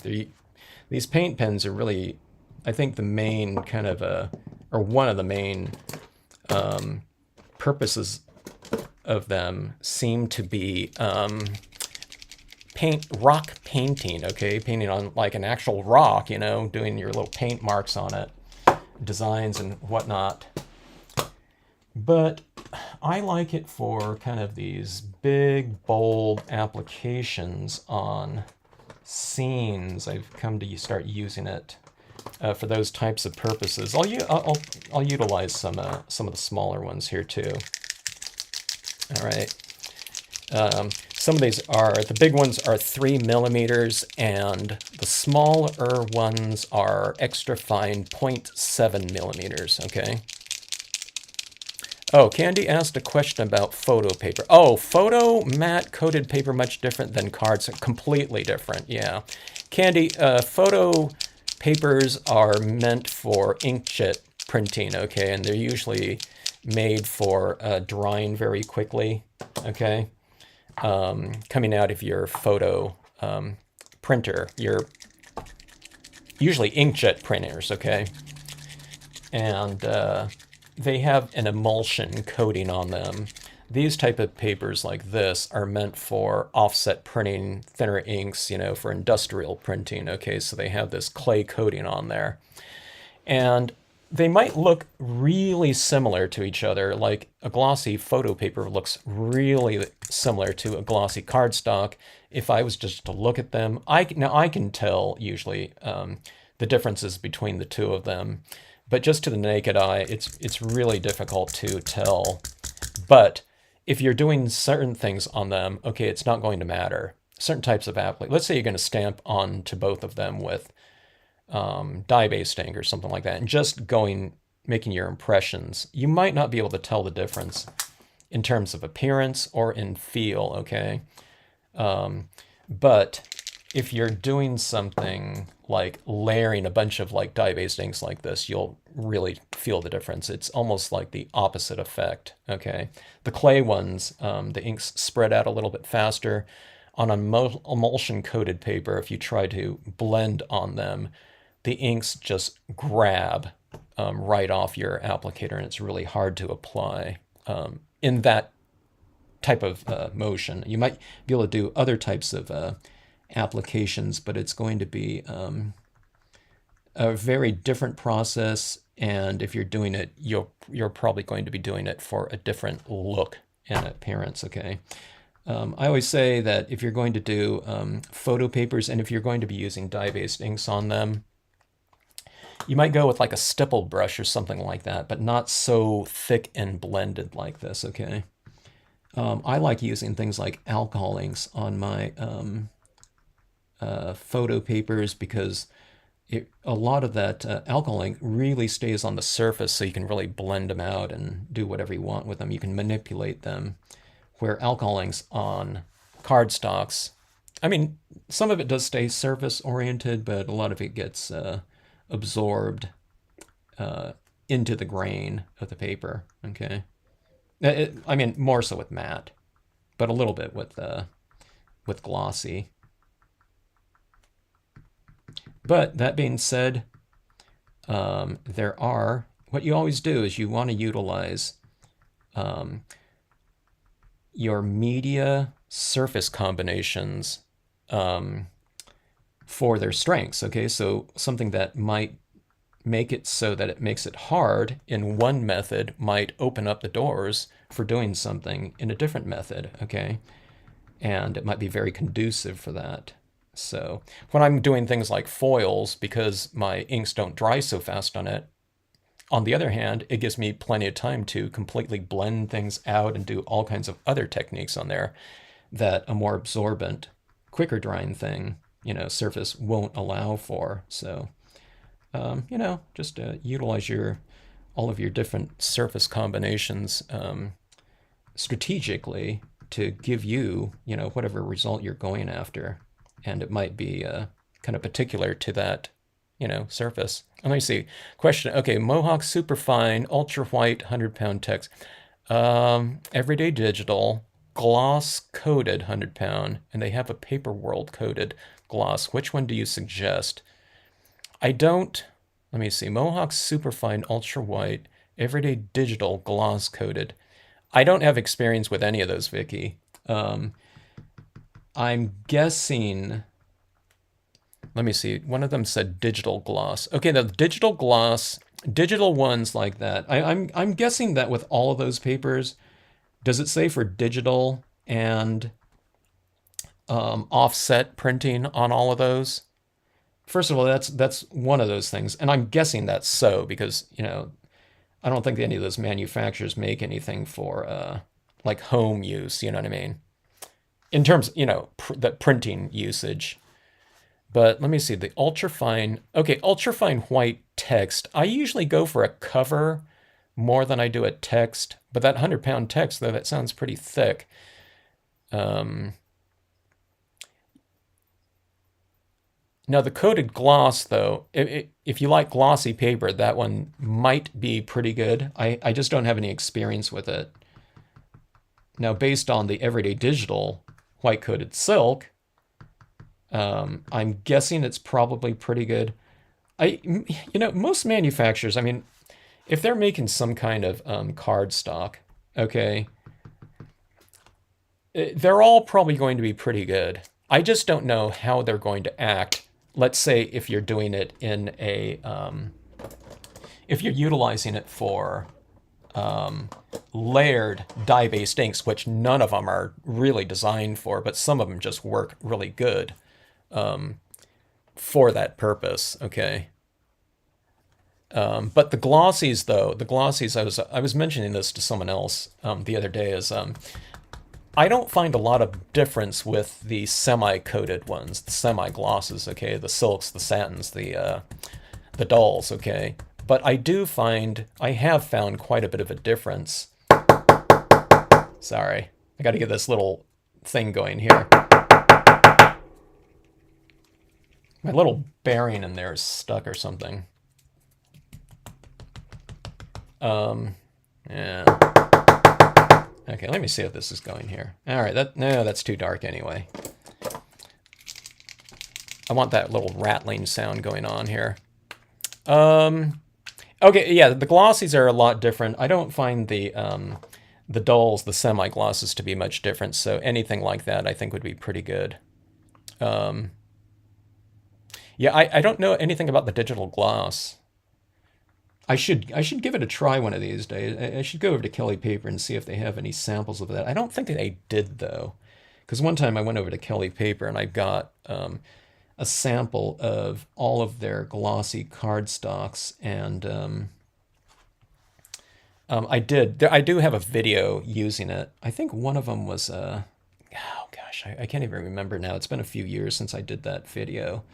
Speaker 1: These paint pens are really, I think, the main kind of, or one of the main purposes of them seem to be rock painting, okay? Painting on like an actual rock, you know, doing your little paint marks on it, designs and whatnot. But I like it for kind of these big, bold applications on scenes. I've come to start using it for those types of purposes. I'll utilize some of the smaller ones here too. All right. Some of these the big ones are 3mm, and the smaller ones are extra fine 0.7mm, okay? Oh, Candy asked a question about photo paper. Oh, photo matte coated paper, much different than cards. Completely different, yeah. Candy, photo papers are meant for inkjet printing, okay? And they're usually made for drying very quickly, okay? Coming out of your photo printer. Your usually inkjet printers, okay? And they have an emulsion coating on them. These type of papers like this are meant for offset printing, thinner inks, you know, for industrial printing, okay? So they have this clay coating on there. And they might look really similar to each other, like a glossy photo paper looks really similar to a glossy cardstock. If I was just to look at them, now I can tell usually the differences between the two of them. But just to the naked eye, it's really difficult to tell. But if you're doing certain things on them, okay, it's not going to matter. Certain types of applique. Let's say you're going to stamp onto both of them with dye-based ink or something like that, and just making your impressions, you might not be able to tell the difference in terms of appearance or in feel, okay? But if you're doing something like layering a bunch of like dye-based inks like this, you'll really feel the difference. It's almost like the opposite effect, okay? The clay ones, the inks spread out a little bit faster. On emulsion-coated paper, if you try to blend on them, the inks just grab right off your applicator, and it's really hard to apply in that type of motion. You might be able to do other types of applications, but it's going to be a very different process, and if you're doing it, you're probably going to be doing it for a different look and appearance, okay? I always say that if you're going to do photo papers, and if you're going to be using dye-based inks on them, you might go with like a stipple brush or something like that, but not so thick and blended like this, okay? I like using things like alcohol inks on my photo papers because a lot of that alcohol ink really stays on the surface, so you can really blend them out and do whatever you want with them. You can manipulate them, where alcohol inks on cardstocks, I mean, some of it does stay surface oriented, but a lot of it gets absorbed into the grain of the paper, okay? I mean, more so with matte, but a little bit with glossy. But that being said, what you always do is you want to utilize your media surface combinations for their strengths, okay? So something that might make it so that it makes it hard in one method might open up the doors for doing something in a different method, okay? And it might be very conducive for that. So when I'm doing things like foils, because my inks don't dry so fast on it, on the other hand, it gives me plenty of time to completely blend things out and do all kinds of other techniques on there that a more absorbent, quicker drying thing, surface won't allow for. So, just utilize all of your different surface combinations strategically to give you, whatever result you're going after. And it might be kind of particular to that, surface. And let me see. Question. Okay, Mohawk Superfine, Ultra White, 100-pound text. Everyday Digital, gloss coated 100-pound, and they have a Paper World coated gloss. Which one do you suggest? Let me see. Mohawk Superfine, Ultra White, Everyday Digital, gloss coated. I don't have experience with any of those, Vicky. I'm guessing, let me see, one of them said digital gloss. Okay, the digital gloss, digital ones like that. I'm guessing that with all of those papers, does it say for digital and offset printing on all of those? First of all, that's one of those things, and I'm guessing that's so because I don't think any of those manufacturers make anything for like home use. You know what I mean? In terms, the printing usage. But let me see, the ultrafine, okay, ultrafine white text. I usually go for a cover more than I do a text, but that 100-pound text, though, that sounds pretty thick. Now, the coated gloss, though, if you like glossy paper, that one might be pretty good. I just don't have any experience with it. Now, based on the Everyday Digital white coated silk, I'm guessing it's probably pretty good. Most manufacturers, I mean, if they're making some kind of cardstock, okay, they're all probably going to be pretty good. I just don't know how they're going to act. Let's say if you're doing it in if you're utilizing it for layered dye-based inks, which none of them are really designed for, but some of them just work really good. for that purpose, okay? But the glossies, though, the glossies, I was mentioning this to someone else the other day, is I don't find a lot of difference with the semi-coated ones, the semi-glosses, okay, the silks, the satins, the dulls, okay. But I have found quite a bit of a difference. Sorry, I got to get this little thing going here. My little bearing in there is stuck or something. Yeah. Okay, let me see if this is going here. All right, no, that's too dark anyway. I want that little rattling sound going on here. Okay, yeah, the glossies are a lot different. I don't find the dulls, the semi-glosses, to be much different, so anything like that I think would be pretty good. Yeah, I don't know anything about the digital gloss. I should give it a try one of these days. I should go over to Kelly Paper and see if they have any samples of that. I don't think they did, though, because one time I went over to Kelly Paper and I got a sample of all of their glossy cardstocks, and I do have a video using it. I think one of them was oh gosh, I can't even remember now. It's been a few years since I did that video.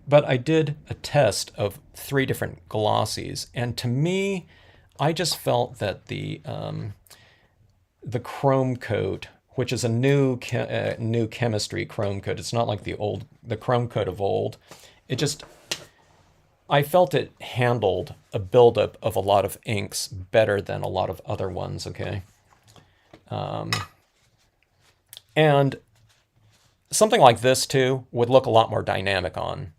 Speaker 1: But I did a test of 3 different glossies, and to me, I just felt that the chrome coat, which is a new chemistry chrome coat, it's not like the chrome coat of old. I felt it handled a buildup of a lot of inks better than a lot of other ones. Okay, and something like this too would look a lot more dynamic on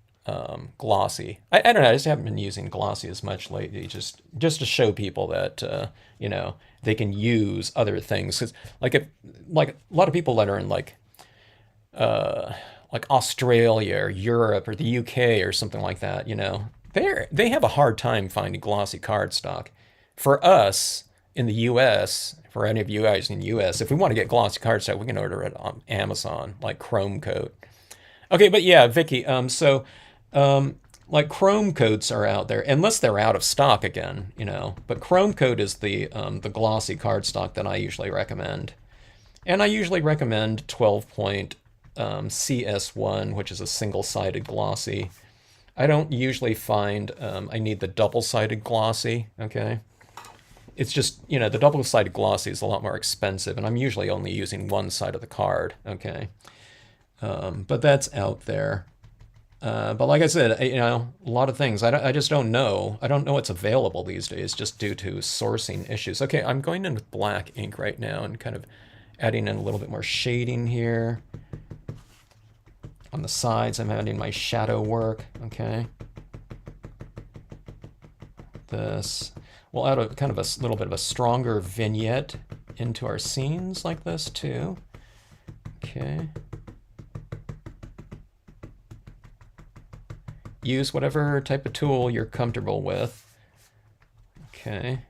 Speaker 1: glossy. I don't know. I just haven't been using glossy as much lately, just to show people that they can use other things. 'Cause like a lot of people that are in like Australia or Europe or the UK or something like that, they have a hard time finding glossy cardstock. For us in the US, for any of you guys in the US, if we want to get glossy cardstock, we can order it on Amazon, like Chrome Coat. Okay, but yeah, Vicky, like chrome coats are out there, unless they're out of stock again, But chrome coat is the glossy cardstock that I usually recommend, and I usually recommend 12 point CS1, which is a single-sided glossy. I don't usually find I need the double-sided glossy. Okay, it's just the double-sided glossy is a lot more expensive, and I'm usually only using one side of the card. Okay, but that's out there. But like I said, a lot of things I just don't know. I don't know what's available these days just due to sourcing issues. Okay, I'm going in with black ink right now and kind of adding in a little bit more shading here. On the sides, I'm adding my shadow work. Okay. We'll add a kind of a little bit of a stronger vignette into our scenes like this too. Okay. Use whatever type of tool you're comfortable with. Okay.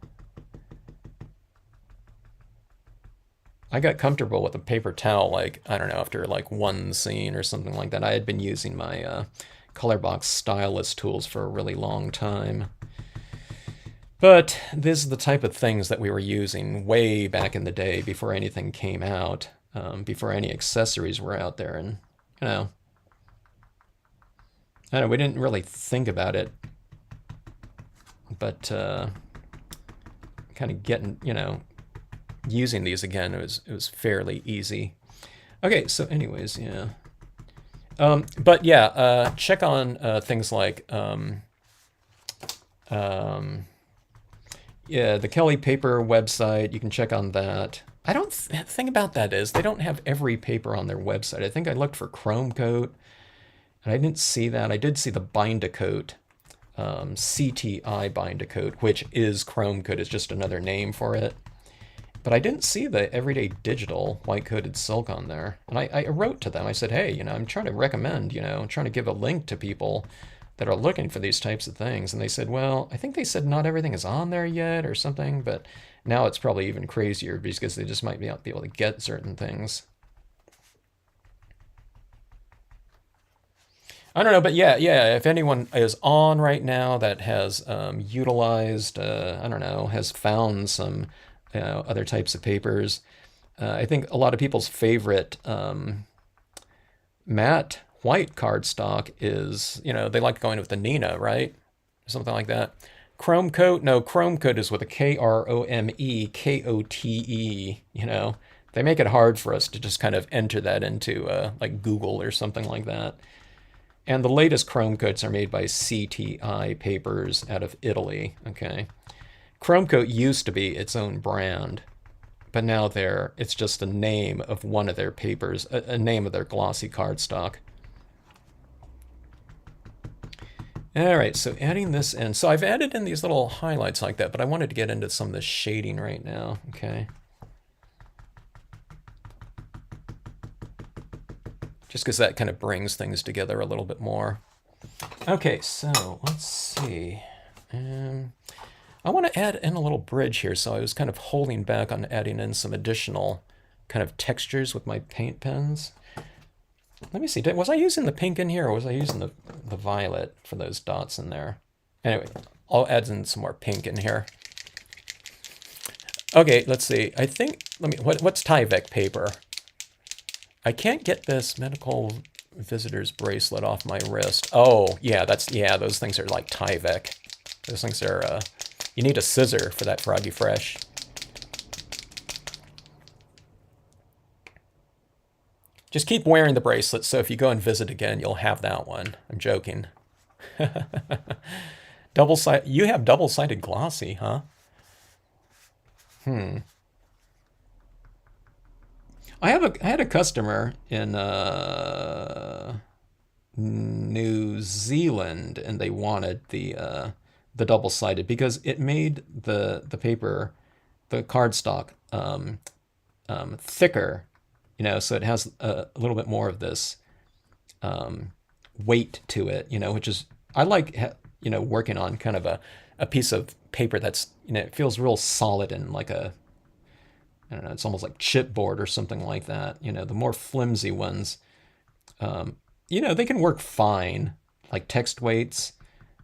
Speaker 1: I got comfortable with a paper towel, like, I don't know, after like one scene or something like that. I had been using my Colorbox stylus tools for a really long time. But this is the type of things that we were using way back in the day before anything came out, before any accessories were out there. And, I don't know, we didn't really think about it, but kind of getting, using these again, it was fairly easy. Okay, so anyways, yeah. But yeah, check on things like, yeah, the Kelly Paper website. You can check on that. The thing about that is they don't have every paper on their website. I think I looked for Chrome Coat, and I didn't see that. I did see the Bind-A-Coat, CTI Bind-A-Coat, which is Chrome Coat. It's just another name for it. But I didn't see the Everyday Digital white-coated silk on there. And I wrote to them. I said, hey, I'm trying to recommend, I'm trying to give a link to people that are looking for these types of things. And they said, well, I think they said not everything is on there yet or something. But now it's probably even crazier because they just might not be able to get certain things. I don't know, but yeah. If anyone is on right now that has utilized, I don't know, has found some other types of papers, I think a lot of people's favorite matte white cardstock is, they like going with the Nina, right? Something like that. Chrome coat? No, chrome coat is with a Kromekote. They make it hard for us to just kind of enter that into like Google or something like that. And the latest chrome coats are made by CTI Papers out of Italy. Okay. Chrome coat used to be its own brand, but now it's just the name of one of their papers, a name of their glossy cardstock. All right, so adding this in. So I've added in these little highlights like that, but I wanted to get into some of the shading right now, okay? Just because that kind of brings things together a little bit more. Okay, so let's see. I want to add in a little bridge here, so I was kind of holding back on adding in some additional kind of textures with my paint pens. Let me see, was I using the pink in here, or was I using the violet for those dots in there? Anyway, I'll add in some more pink in here. Okay, let's see. I think, what's Tyvek paper? I can't get this medical visitor's bracelet off my wrist. Oh, yeah, those things are like Tyvek. Those things are, you need a scissor for that Froggy Fresh. Just keep wearing the bracelet, so if you go and visit again, you'll have that one. I'm joking. Double-sided. You have double-sided glossy, huh? I had a customer in New Zealand, and they wanted the double-sided because it made the paper, the cardstock, thicker. So it has a little bit more of this weight to it, which is, I like, working on kind of a piece of paper that's, it feels real solid and like I don't know, it's almost like chipboard or something like that. The more flimsy ones, they can work fine, like text weights,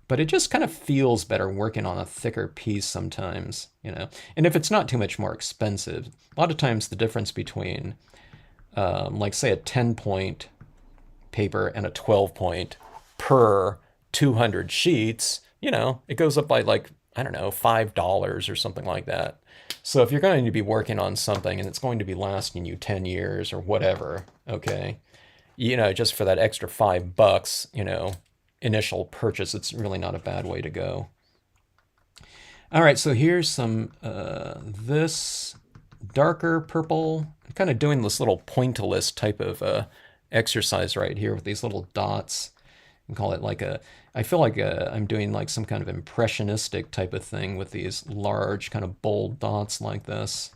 Speaker 1: but it just kind of feels better working on a thicker piece sometimes, And if it's not too much more expensive, a lot of times the difference between like say a 10-point paper and a 12-point per 200 sheets, it goes up by like, I don't know, $5 or something like that. So if you're going to be working on something and it's going to be lasting you 10 years or whatever, okay, just for that extra $5, initial purchase, it's really not a bad way to go. All right, so here's some, this darker purple. I'm kind of doing this little pointillist type of exercise right here with these little dots. And call it like I feel like I'm doing like some kind of impressionistic type of thing with these large kind of bold dots like this.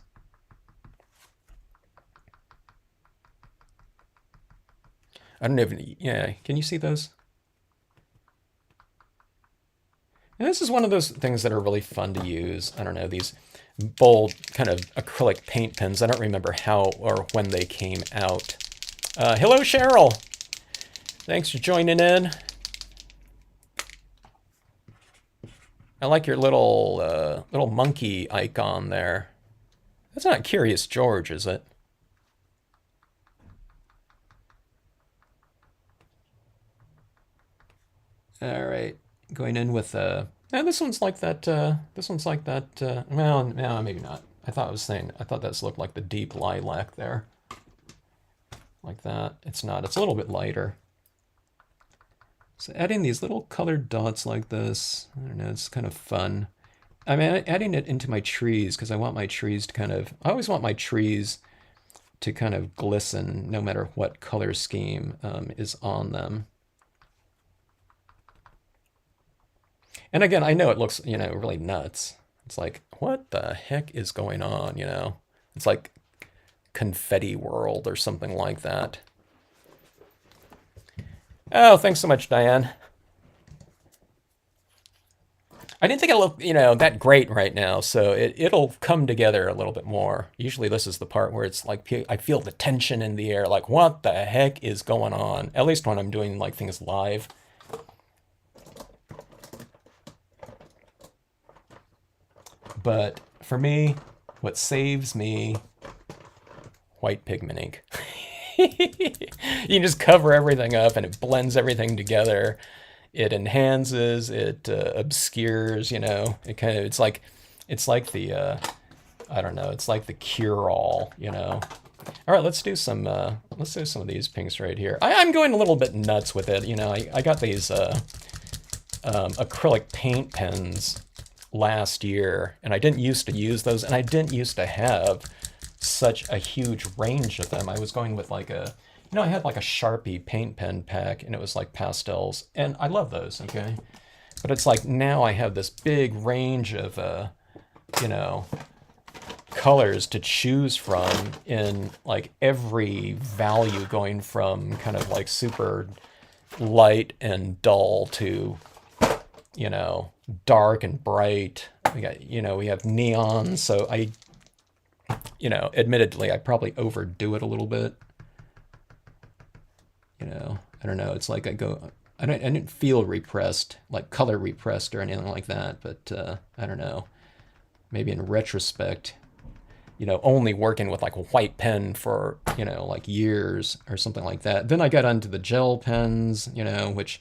Speaker 1: I don't even, yeah, can you see those? And this is one of those things that are really fun to use. I don't know, these bold kind of acrylic paint pens. I don't remember how or when they came out. Hello, Cheryl. Thanks for joining in. I like your little monkey icon there. That's not Curious George, is it? All right, going in with this one's like that. This one's like that. Well, no, maybe not. I thought this looked like the deep lilac there. Like that. It's not. It's a little bit lighter. So adding these little colored dots like this, I don't know, it's kind of fun. I mean, adding it into my trees because I want my trees to I always want my trees to kind of glisten no matter what color scheme is on them. And again, I know it looks, really nuts. It's like, what the heck is going on, It's like confetti world or something like that. Oh, thanks so much, Diane. I didn't think it looked, that great right now, so it'll come together a little bit more. Usually this is the part where it's like I feel the tension in the air, like what the heck is going on? At least when I'm doing like things live. But for me, what saves me, white pigment ink. You can just cover everything up and it blends everything together. It enhances, it obscures, it kind of, it's like the, I don't know, it's like the cure-all. All right, let's do some of these pinks right here. I'm going a little bit nuts with it. I got these acrylic paint pens last year, and I didn't used to use those, and I didn't used to have such a huge range of them. I was going with like I had like a Sharpie paint pen pack, and it was like pastels, and I love those, okay? But it's like now I have this big range of, colors to choose from in like every value, going from kind of like super light and dull to, dark and bright. We got, we have neon, so admittedly, I probably overdo it a little bit. I don't know. It's like I didn't feel repressed, like color repressed or anything like that, but I don't know. Maybe in retrospect, only working with like a white pen for, like years or something like that. Then I got onto the gel pens, which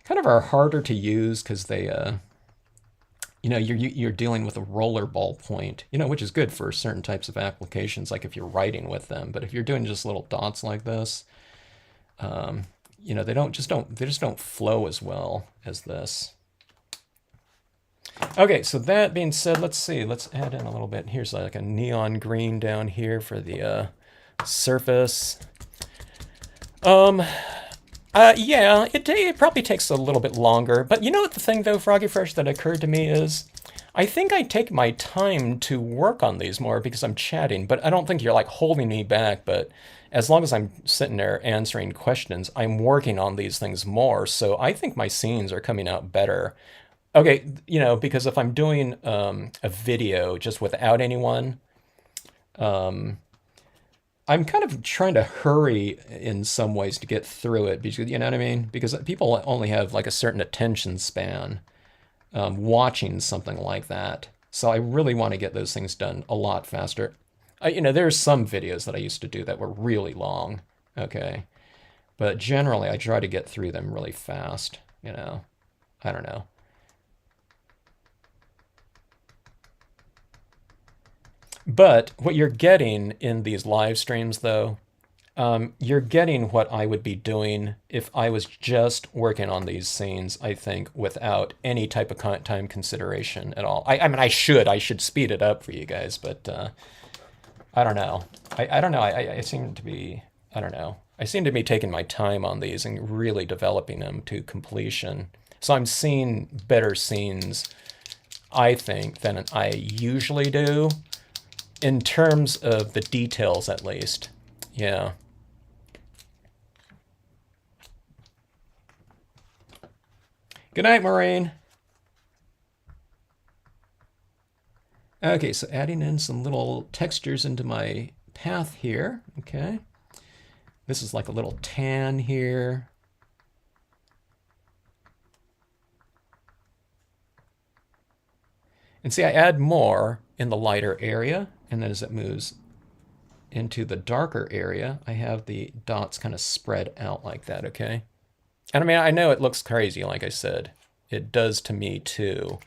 Speaker 1: kind of are harder to use because they, you're dealing with a roller ball point, which is good for certain types of applications, like if you're writing with them. But if you're doing just little dots like this, they just don't flow as well as this. Okay, so that being said, let's see. Let's add in a little bit. Here's like a neon green down here for the surface. Yeah, it probably takes a little bit longer. But you know what the thing, though, Froggy Fresh, that occurred to me is I think I take my time to work on these more because I'm chatting, but I don't think you're like holding me back. But as long as I'm sitting there answering questions, I'm working on these things more. So I think my scenes are coming out better. Okay, because if I'm doing a video just without anyone, I'm kind of trying to hurry in some ways to get through it because, you know what I mean? Because people only have like a certain attention span watching something like that. So I really want to get those things done a lot faster. There's some videos that I used to do that were really long, okay? But generally, I try to get through them really fast, I don't know. But what you're getting in these live streams, though, you're getting what I would be doing if I was just working on these scenes, I think, without any type of time consideration at all. I mean, I should speed it up for you guys, but I don't know. I don't know. I seem to be, I don't know. I seem to be taking my time on these and really developing them to completion. So I'm seeing better scenes, I think, than I usually do. In terms of the details, at least. Yeah. Good night, Maureen. Okay, so adding in some little textures into my path here. Okay. This is like a little tan here. And see, I add more in the lighter area, and then as it moves into the darker area, I have the dots kind of spread out like that, okay? And I mean, I know it looks crazy, like I said. It does to me too.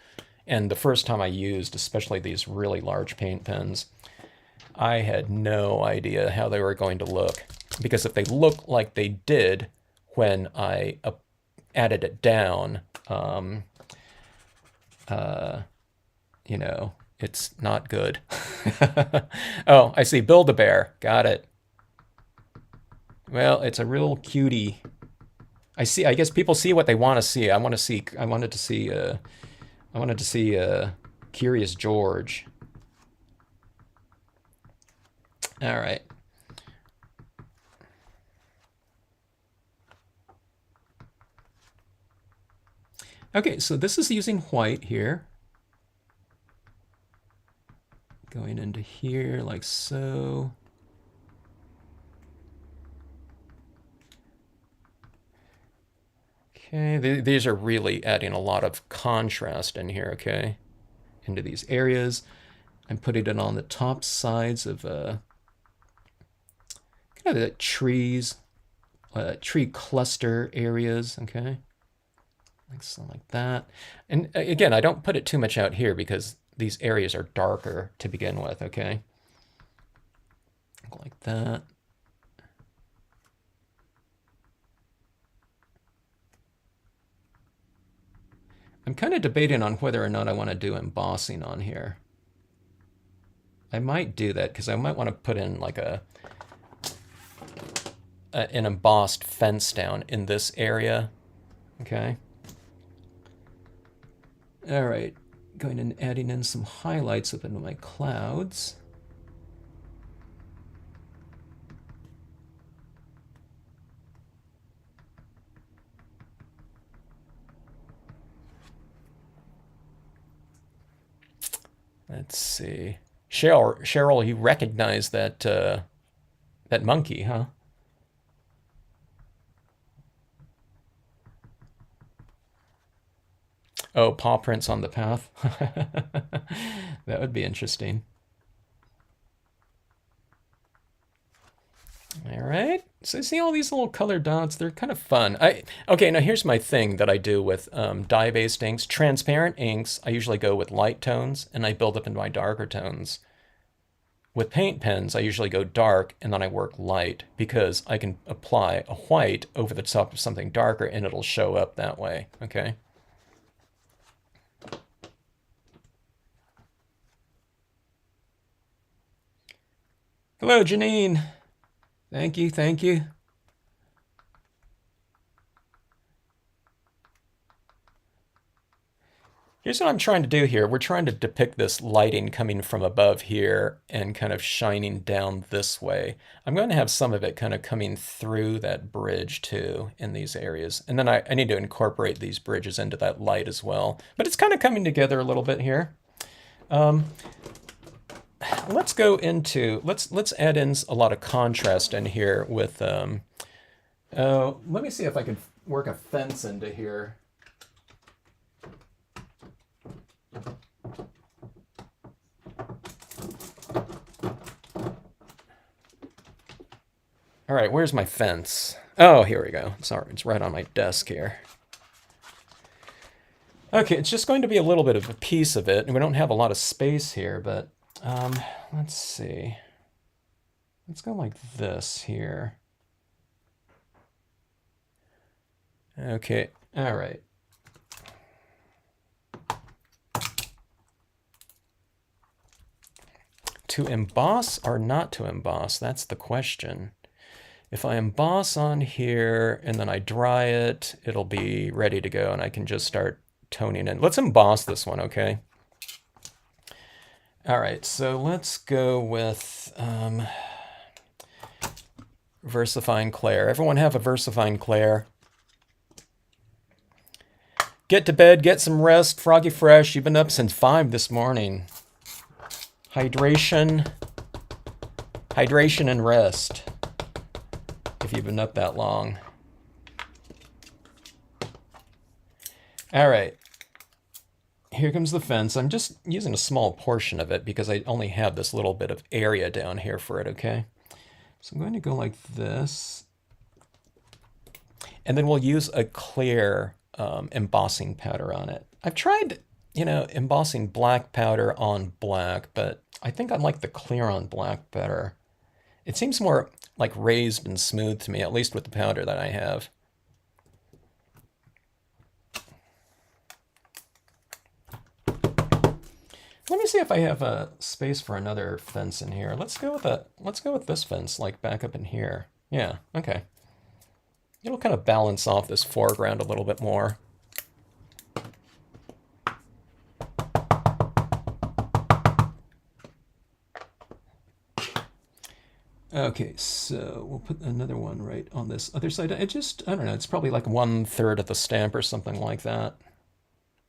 Speaker 1: And the first time I used, especially these really large paint pens, I had no idea how they were going to look. Because if they look like they did when I added it down, it's not good. Oh, I see. Build-A-Bear. Got it. Well, it's a real cutie. I see. I guess people see what they want to see. I wanted to see Curious George. All right. Okay, so this is using white here. Going into here like so. Okay, these are really adding a lot of contrast in here, okay? Into these areas. I'm putting it on the top sides of kind of the trees, tree cluster areas, okay? Like something like that. And again, I don't put it too much out here because these areas are darker to begin with, okay? Like that. I'm kind of debating on whether or not I want to do embossing on here. I might do that because I might want to put in like an embossed fence down in this area. Okay. All right. Going and adding in some highlights up into my clouds. Let's see. Cheryl, you recognize that that monkey, huh? Oh, paw prints on the path. That would be interesting. All right. So see all these little colored dots? They're kind of fun. Okay, now here's my thing that I do with dye-based inks. Transparent inks, I usually go with light tones, and I build up into my darker tones. With paint pens, I usually go dark, and then I work light, because I can apply a white over the top of something darker, and it'll show up that way, okay? Hello, Janine. Thank you, thank you. Here's what I'm trying to do here. We're trying to depict this lighting coming from above here and kind of shining down this way. I'm going to have some of it kind of coming through that bridge too in these areas. And then I need to incorporate these bridges into that light as well. But it's kind of coming together a little bit here. Let's go into, let's add in a lot of contrast in here with, let me see if I can work a fence into here. All right, where's my fence? Oh, here we go. Sorry, it's right on my desk here. Okay, it's just going to be a little bit of a piece of it, and we don't have a lot of space here, but let's see. Let's go like this here. Okay, all right. To emboss or not to emboss, that's the question. If I emboss on here and then I dry it, it'll be ready to go and I can just start toning in. Let's emboss this one, okay? All right, so let's go with VersaFine Clair. Everyone have a VersaFine Clair? Get to bed, get some rest. Froggy Fresh, you've been up since 5 this morning. Hydration and rest. If you've been up that long. All right. Here comes the fence. I'm just using a small portion of it because I only have this little bit of area down here for it, okay? So I'm going to go like this. And then we'll use a clear embossing powder on it. I've tried, embossing black powder on black, but I think I like the clear on black better. It seems more like raised and smooth to me, at least with the powder that I have. Let me see if I have a space for another fence in here. Let's go with this fence, like back up in here. Yeah, okay. It'll kind of balance off this foreground a little bit more. Okay, so we'll put another one right on this other side. I don't know, it's probably like 1/3 of the stamp or something like that.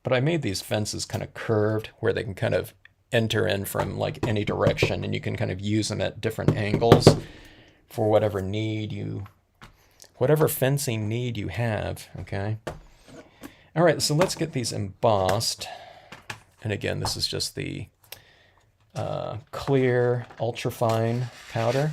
Speaker 1: But I made these fences kind of curved where they can kind of enter in from like any direction, and you can kind of use them at different angles for whatever need you, whatever fencing need you have, okay? All right, so let's get these embossed. And again, this is just the clear ultrafine powder.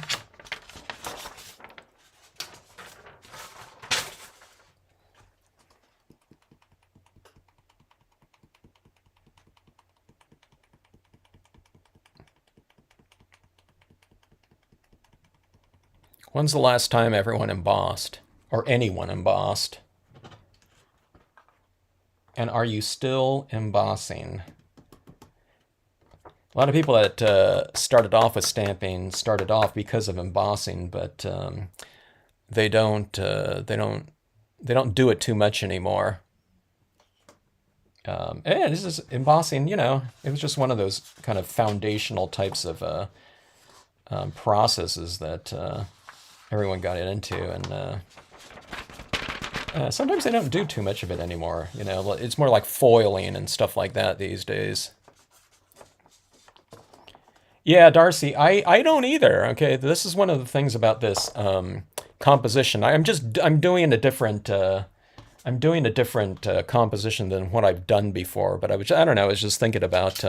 Speaker 1: When's the last time everyone embossed? Or anyone embossed? And are you still embossing? A lot of people that started off with stamping started off because of embossing, but they don't do it too much anymore. And this is embossing. You know, it was just one of those kind of foundational types of processes that everyone got into, and sometimes they don't do too much of it anymore. You know, it's more like foiling and stuff like that these days. Yeah, Darcy, I don't either. Okay, this is one of the things about this composition. I'm doing a different composition than what I've done before. But I don't know. I was just thinking about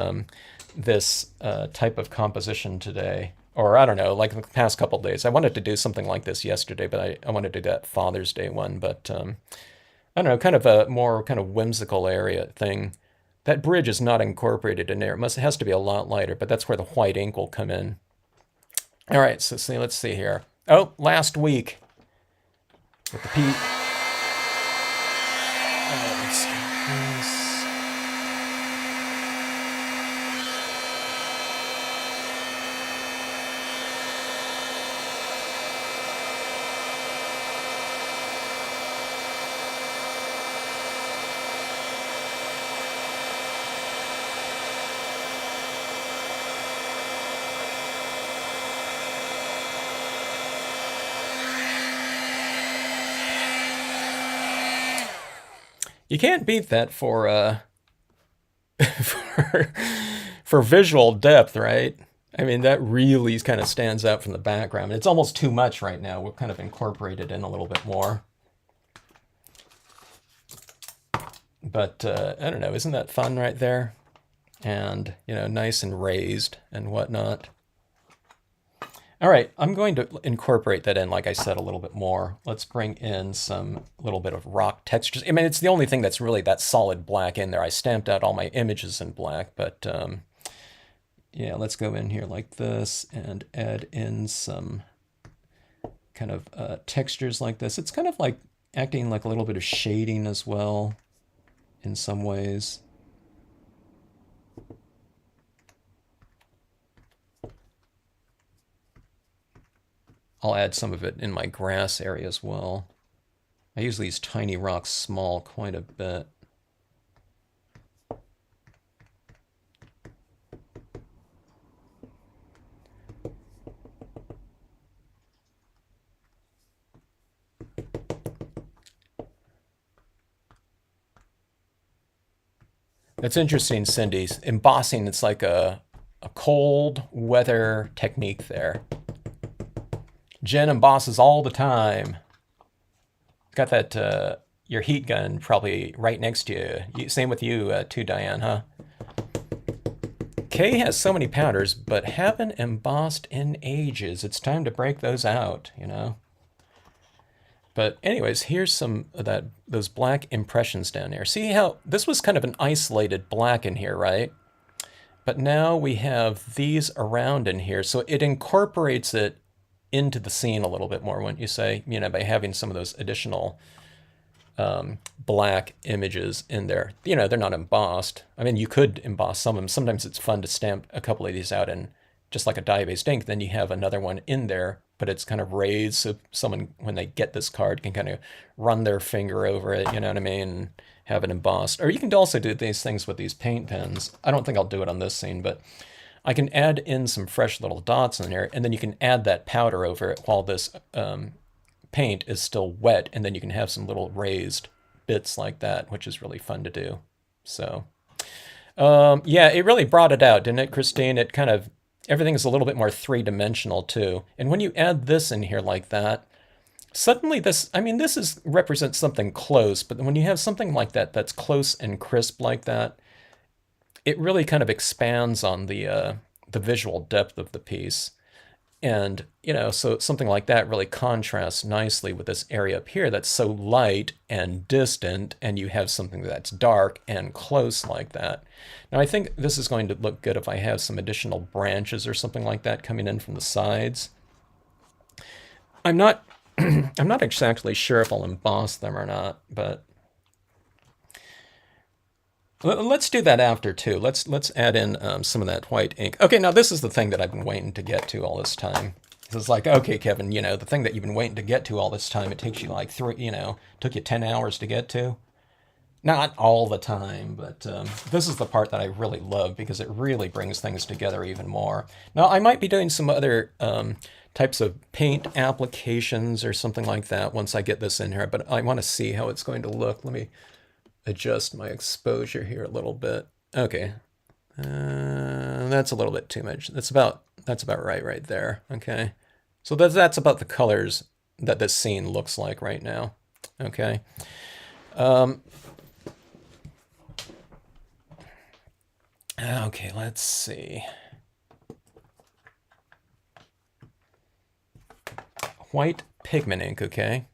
Speaker 1: this type of composition today, or I don't know, like the past couple days. I wanted to do something like this yesterday, but I wanted to do that Father's Day one. But I don't know, kind of a more kind of whimsical area thing. That bridge is not incorporated in there. It has to be a lot lighter, but that's where the white ink will come in. All right, so let's see here. Oh, last week with the P. Let's do this. You can't beat that for for visual depth, right? I mean, that really kind of stands out from the background. It's almost too much right now. We'll kind of incorporate it in a little bit more. But I don't know, isn't that fun right there? And, you know, nice and raised and whatnot. All right, I'm going to incorporate that in, like I said, a little bit more. Let's bring in some little bit of rock textures. I mean, it's the only thing that's really that solid black in there. I stamped out all my images in black, but yeah, let's go in here like this and add in some kind of textures like this. It's kind of like acting like a little bit of shading as well in some ways. I'll add some of it in my grass area as well. I use these tiny rocks small quite a bit. That's interesting, Cindy. Embossing, it's like a cold weather technique there. Jen embosses all the time. Got that your heat gun probably right next to you. Same with you too, Diane, huh? Kay has so many powders, but haven't embossed in ages. It's time to break those out, you know. But anyways, here's some of those black impressions down here. See how this was kind of an isolated black in here, right? But now we have these around in here, so it incorporates it into the scene a little bit more, wouldn't you say? You know, by having some of those additional black images in there. You know, they're not embossed. I mean, you could emboss some of them. Sometimes it's fun to stamp a couple of these out in just like a dye-based ink. Then you have another one in there, but it's kind of raised so someone, when they get this card, can kind of run their finger over it, you know what I mean, and have it embossed. Or you can also do these things with these paint pens. I don't think I'll do it on this scene, but I can add in some fresh little dots in there, and then you can add that powder over it while this paint is still wet, and then you can have some little raised bits like that, which is really fun to do. So, yeah, it really brought it out, didn't it, Christine? It kind of, everything is a little bit more three-dimensional too. And when you add this in here like that, suddenly this, I mean, this is represents something close, but when you have something like that that's close and crisp like that, it really kind of expands on the visual depth of the piece. And, you know, so something like that really contrasts nicely with this area up here that's so light and distant, and you have something that's dark and close like that. Now, I think this is going to look good if I have some additional branches or something like that coming in from the sides. I'm not I'm not exactly sure if I'll emboss them or not, but let's do that after too. Let's add in some of that white ink. Okay, now this is the thing that I've been waiting to get to all this time. It's like, okay, Kevin, you know, the thing that you've been waiting to get to all this time, it takes you like took you 10 hours to get to. Not all the time, but this is the part that I really love because it really brings things together even more. Now, I might be doing some other types of paint applications or something like that once I get this in here, but I want to see how it's going to look. Let me adjust my exposure here a little bit. Okay, that's a little bit too much. That's about right there. Okay, so that's about the colors that this scene looks like right now. Okay. Okay, let's see. White pigment ink, okay.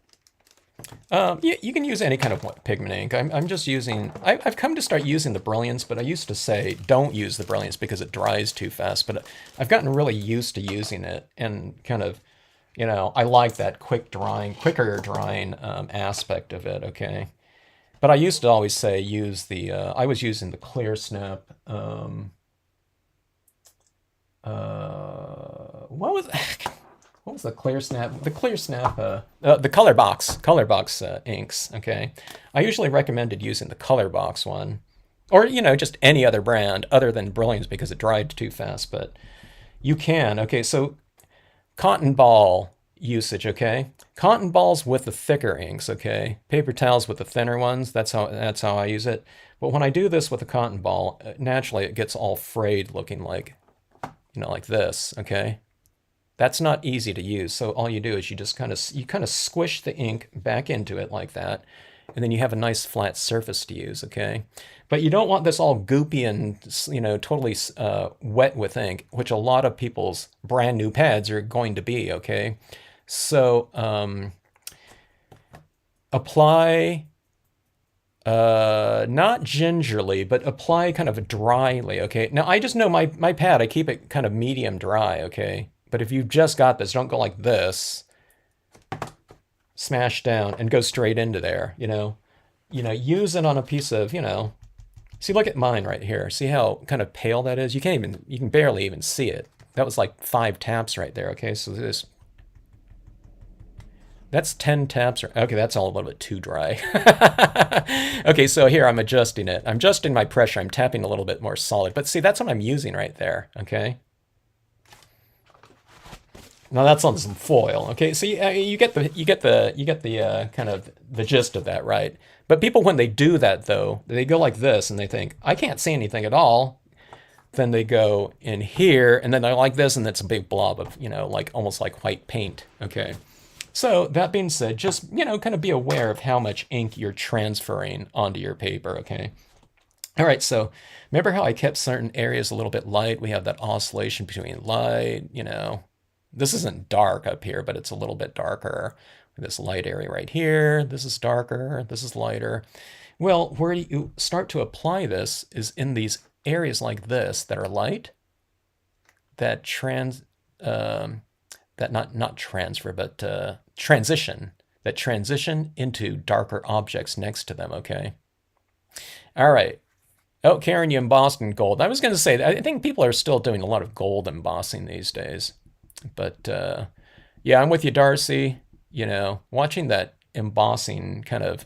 Speaker 1: You can use any kind of white pigment ink. I'm just using, I've come to start using the Brilliance, but I used to say don't use the Brilliance because it dries too fast, but I've gotten really used to using it and kind of, you know, I like that quicker drying aspect of it, okay. But I used to always say use the, I was using the Clear Snap, what was the Clear Snap? The Clear Snap, the Color Box inks, okay? I usually recommended using the Color Box one, or, you know, just any other brand other than Brilliance because it dried too fast, but you can. Okay, so cotton ball usage, okay? Cotton balls with the thicker inks, okay? Paper towels with the thinner ones, that's how I use it. But when I do this with a cotton ball, naturally it gets all frayed looking like, you know, like this, okay? That's not easy to use. So all you do is you just kind of squish the ink back into it like that, and then you have a nice flat surface to use, okay? But you don't want this all goopy and, you know, totally wet with ink, which a lot of people's brand new pads are going to be, okay? So apply, not gingerly, but apply kind of dryly, okay? Now I just know my pad, I keep it kind of medium dry, okay? But if you've just got this, don't go like this, smash down and go straight into there, you know? Use it on a piece of, you know, see, look at mine right here. See how kind of pale that is? You can barely even see it. That was like 5 taps right there, okay? So that's 10 taps. Okay, that's all a little bit too dry. Okay, so here I'm adjusting it. I'm adjusting my pressure. I'm tapping a little bit more solid. But see, that's what I'm using right there, okay? Now that's on some foil, okay? So you get the kind of the gist of that, right? But people, when they do that though, they go like this and they think, I can't see anything at all. Then they go in here and then they're like this, and it's a big blob of, you know, like almost like white paint, okay? So that being said, just, you know, kind of be aware of how much ink you're transferring onto your paper, okay? All right, so remember how I kept certain areas a little bit light? We have that oscillation between light, you know. This isn't dark up here, but it's a little bit darker. This light area right here, this is darker, this is lighter. Well, where you start to apply this is in these areas like this that are light, that transition, that transition into darker objects next to them, okay? All right. Oh, Karen, you embossed in gold. I was going to say, I think people are still doing a lot of gold embossing these days. But yeah, I'm with you, Darcy. You know, watching that embossing kind of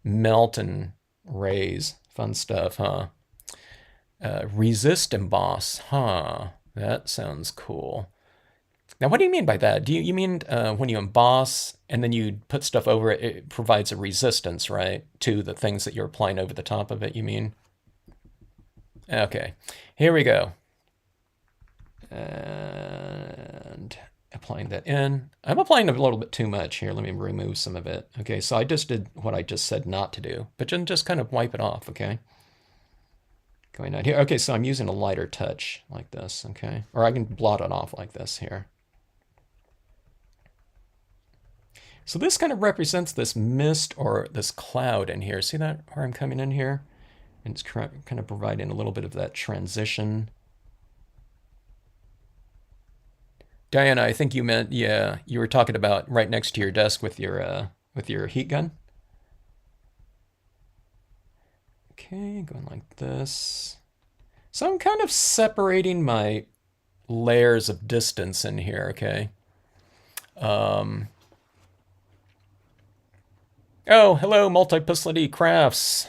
Speaker 1: melt and raise, fun stuff, huh? Resist emboss, huh? That sounds cool. Now, what do you mean by that? Do you mean when you emboss and then you put stuff over it, it provides a resistance, right, to the things that you're applying over the top of it, you mean? Okay, here we go. And applying that in. I'm applying a little bit too much here. Let me remove some of it. Okay, so I just did what I just said not to do, but just kind of wipe it off, okay? Going out here. Okay, so I'm using a lighter touch like this, okay? Or I can blot it off like this here. So this kind of represents this mist or this cloud in here. See that where I'm coming in here? And it's kind of providing a little bit of that transition. Diana, I think you meant, yeah, you were talking about right next to your desk with your heat gun. Okay, going like this. So I'm kind of separating my layers of distance in here, okay? Oh, hello, Multiplicity Crafts.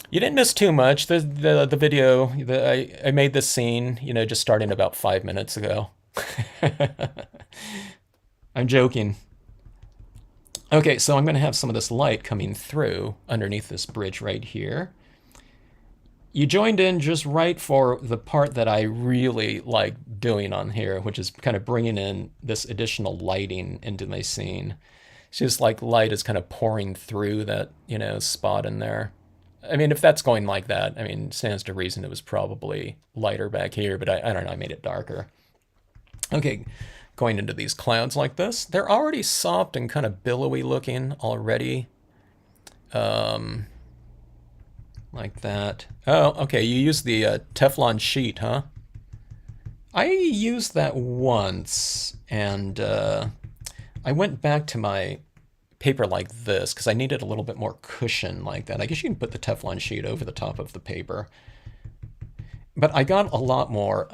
Speaker 1: You didn't miss too much. The video, I made this scene, you know, just starting about 5 minutes ago. I'm joking. Okay, so I'm going to have some of this light coming through underneath this bridge right here. You joined in just right for the part that I really like doing on here, which is kind of bringing in this additional lighting into my scene. It's just like light is kind of pouring through that, you know, spot in there. I mean, if that's going like that, I mean, stands to reason it was probably lighter back here, but I don't know, I made it darker. Okay, going into these clouds like this. They're already soft and kind of billowy looking already. Like that. Oh, okay, you use the Teflon sheet, huh? I used that once, and I went back to my paper like this because I needed a little bit more cushion like that. I guess you can put the Teflon sheet over the top of the paper. But I got a lot more,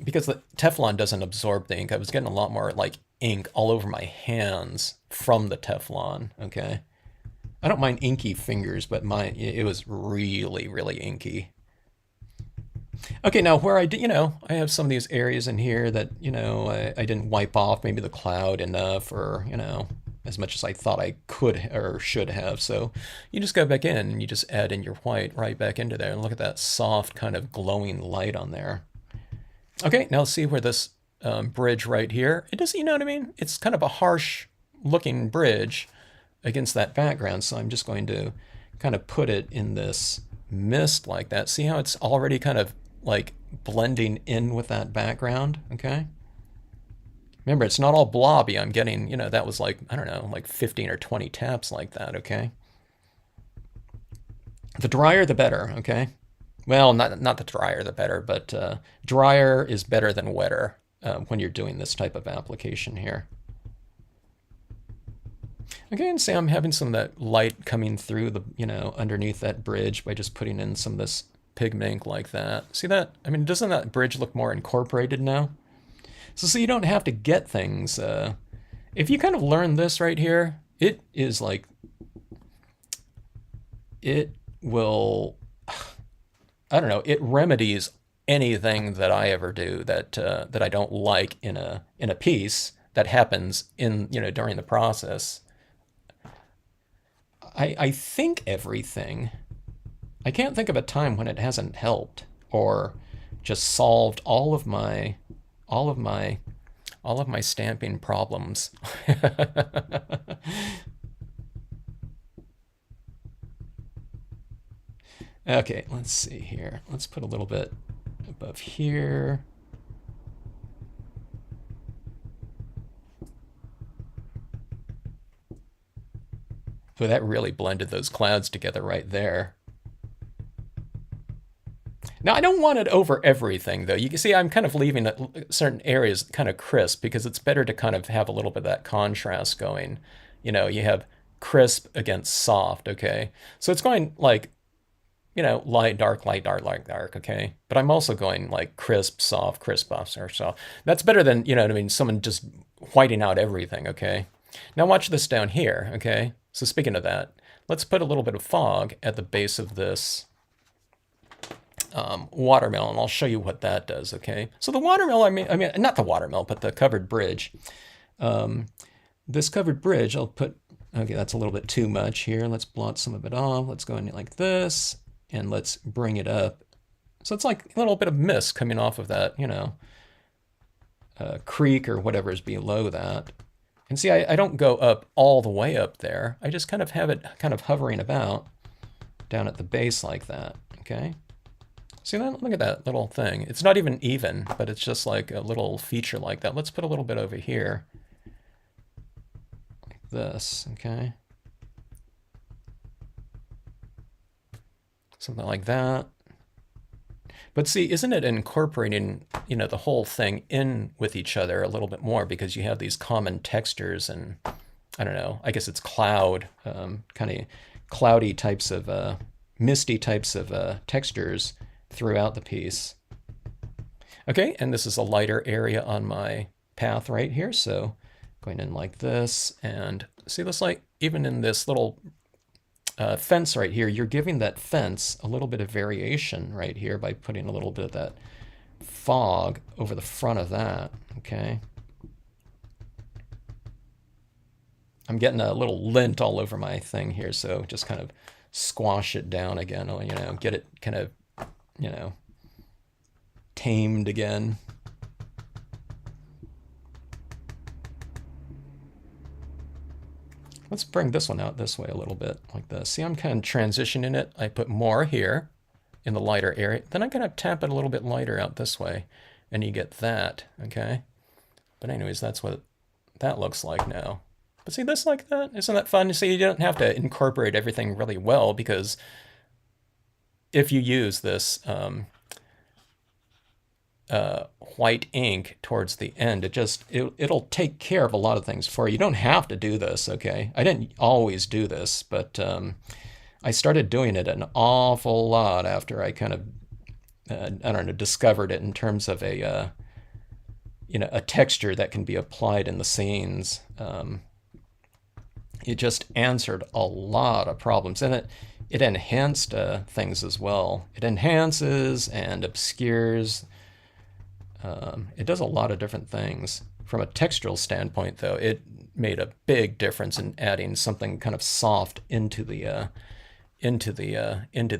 Speaker 1: because the Teflon doesn't absorb the ink, I was getting a lot more like ink all over my hands from the Teflon, okay? I don't mind inky fingers, but it was really, really inky. Okay, now where I did, you know, I have some of these areas in here that, you know, I didn't wipe off maybe the cloud enough, or, you know, as much as I thought I could or should have. So you just go back in and you just add in your white right back into there, and look at that soft kind of glowing light on there. Okay, now let's see where this bridge right here, it does, you know what I mean? It's kind of a harsh looking bridge against that background. So I'm just going to kind of put it in this mist like that. See how it's already kind of like blending in with that background, okay? Remember, it's not all blobby. I'm getting, you know, that was like, I don't know, like 15 or 20 taps like that, okay? The drier, the better, okay? Well, not the drier, the better, but drier is better than wetter when you're doing this type of application here. Okay, and see, I'm having some of that light coming through the, you know, underneath that bridge by just putting in some of this pigment ink like that. See that? I mean, doesn't that bridge look more incorporated now? So you don't have to get things. If you kind of learn this right here, it is like, it will, I don't know, it remedies anything that I ever do that that I don't like in a piece that happens in, you know, during the process. I think everything. I can't think of a time when it hasn't helped or just solved all of my stamping problems. Okay, let's see here. Let's put a little bit above here. So that really blended those clouds together right there. Now, I don't want it over everything, though. You can see I'm kind of leaving certain areas kind of crisp because it's better to kind of have a little bit of that contrast going. You know, you have crisp against soft, okay? So it's going like, you know, light, dark, light, dark, okay? But I'm also going like crisp, soft, crisp, off, or soft. That's better than, you know what I mean, someone just whiting out everything, okay? Now watch this down here, okay? So speaking of that, let's put a little bit of fog at the base of this watermill, and I'll show you what that does, okay? So the watermill, I mean, not the watermill, but the covered bridge. This covered bridge, I'll put, okay, that's a little bit too much here. Let's blot some of it off. Let's go in like this. and let's bring it up. So it's like a little bit of mist coming off of that, you know, creek or whatever is below that. And see, I don't go up all the way up there. I just kind of have it kind of hovering about down at the base like that, okay? See that? Look at that little thing. It's not even, but it's just like a little feature like that. Let's put a little bit over here. Like this, okay? Something like that. But see, isn't it incorporating, you know, the whole thing in with each other a little bit more because you have these common textures and, I don't know, I guess it's cloud, kind of cloudy types of, misty types of textures throughout the piece. Okay, and this is a lighter area on my path right here, so going in like this, and see this, like even in this little fence right here, you're giving that fence a little bit of variation right here by putting a little bit of that fog over the front of that, okay? I'm getting a little lint all over my thing here, so just kind of squash it down again, you know, get it kind of, you know, tamed again. Let's bring this one out this way a little bit, like this. See, I'm kind of transitioning it. I put more here in the lighter area. Then I'm going to tap it a little bit lighter out this way, and you get that, okay? But anyways, that's what that looks like now. But see this like that? Isn't that fun? See, you don't have to incorporate everything really well, because if you use this white ink towards the end, it'll take care of a lot of things for you. You don't have to do this, okay? I didn't always do this, but I started doing it an awful lot after I kind of I don't know, discovered it in terms of a you know, a texture that can be applied in the scenes. It just answered a lot of problems, and it enhanced things as well. It enhances and obscures. It does a lot of different things. From a textural standpoint, though, it made a big difference in adding something kind of soft into the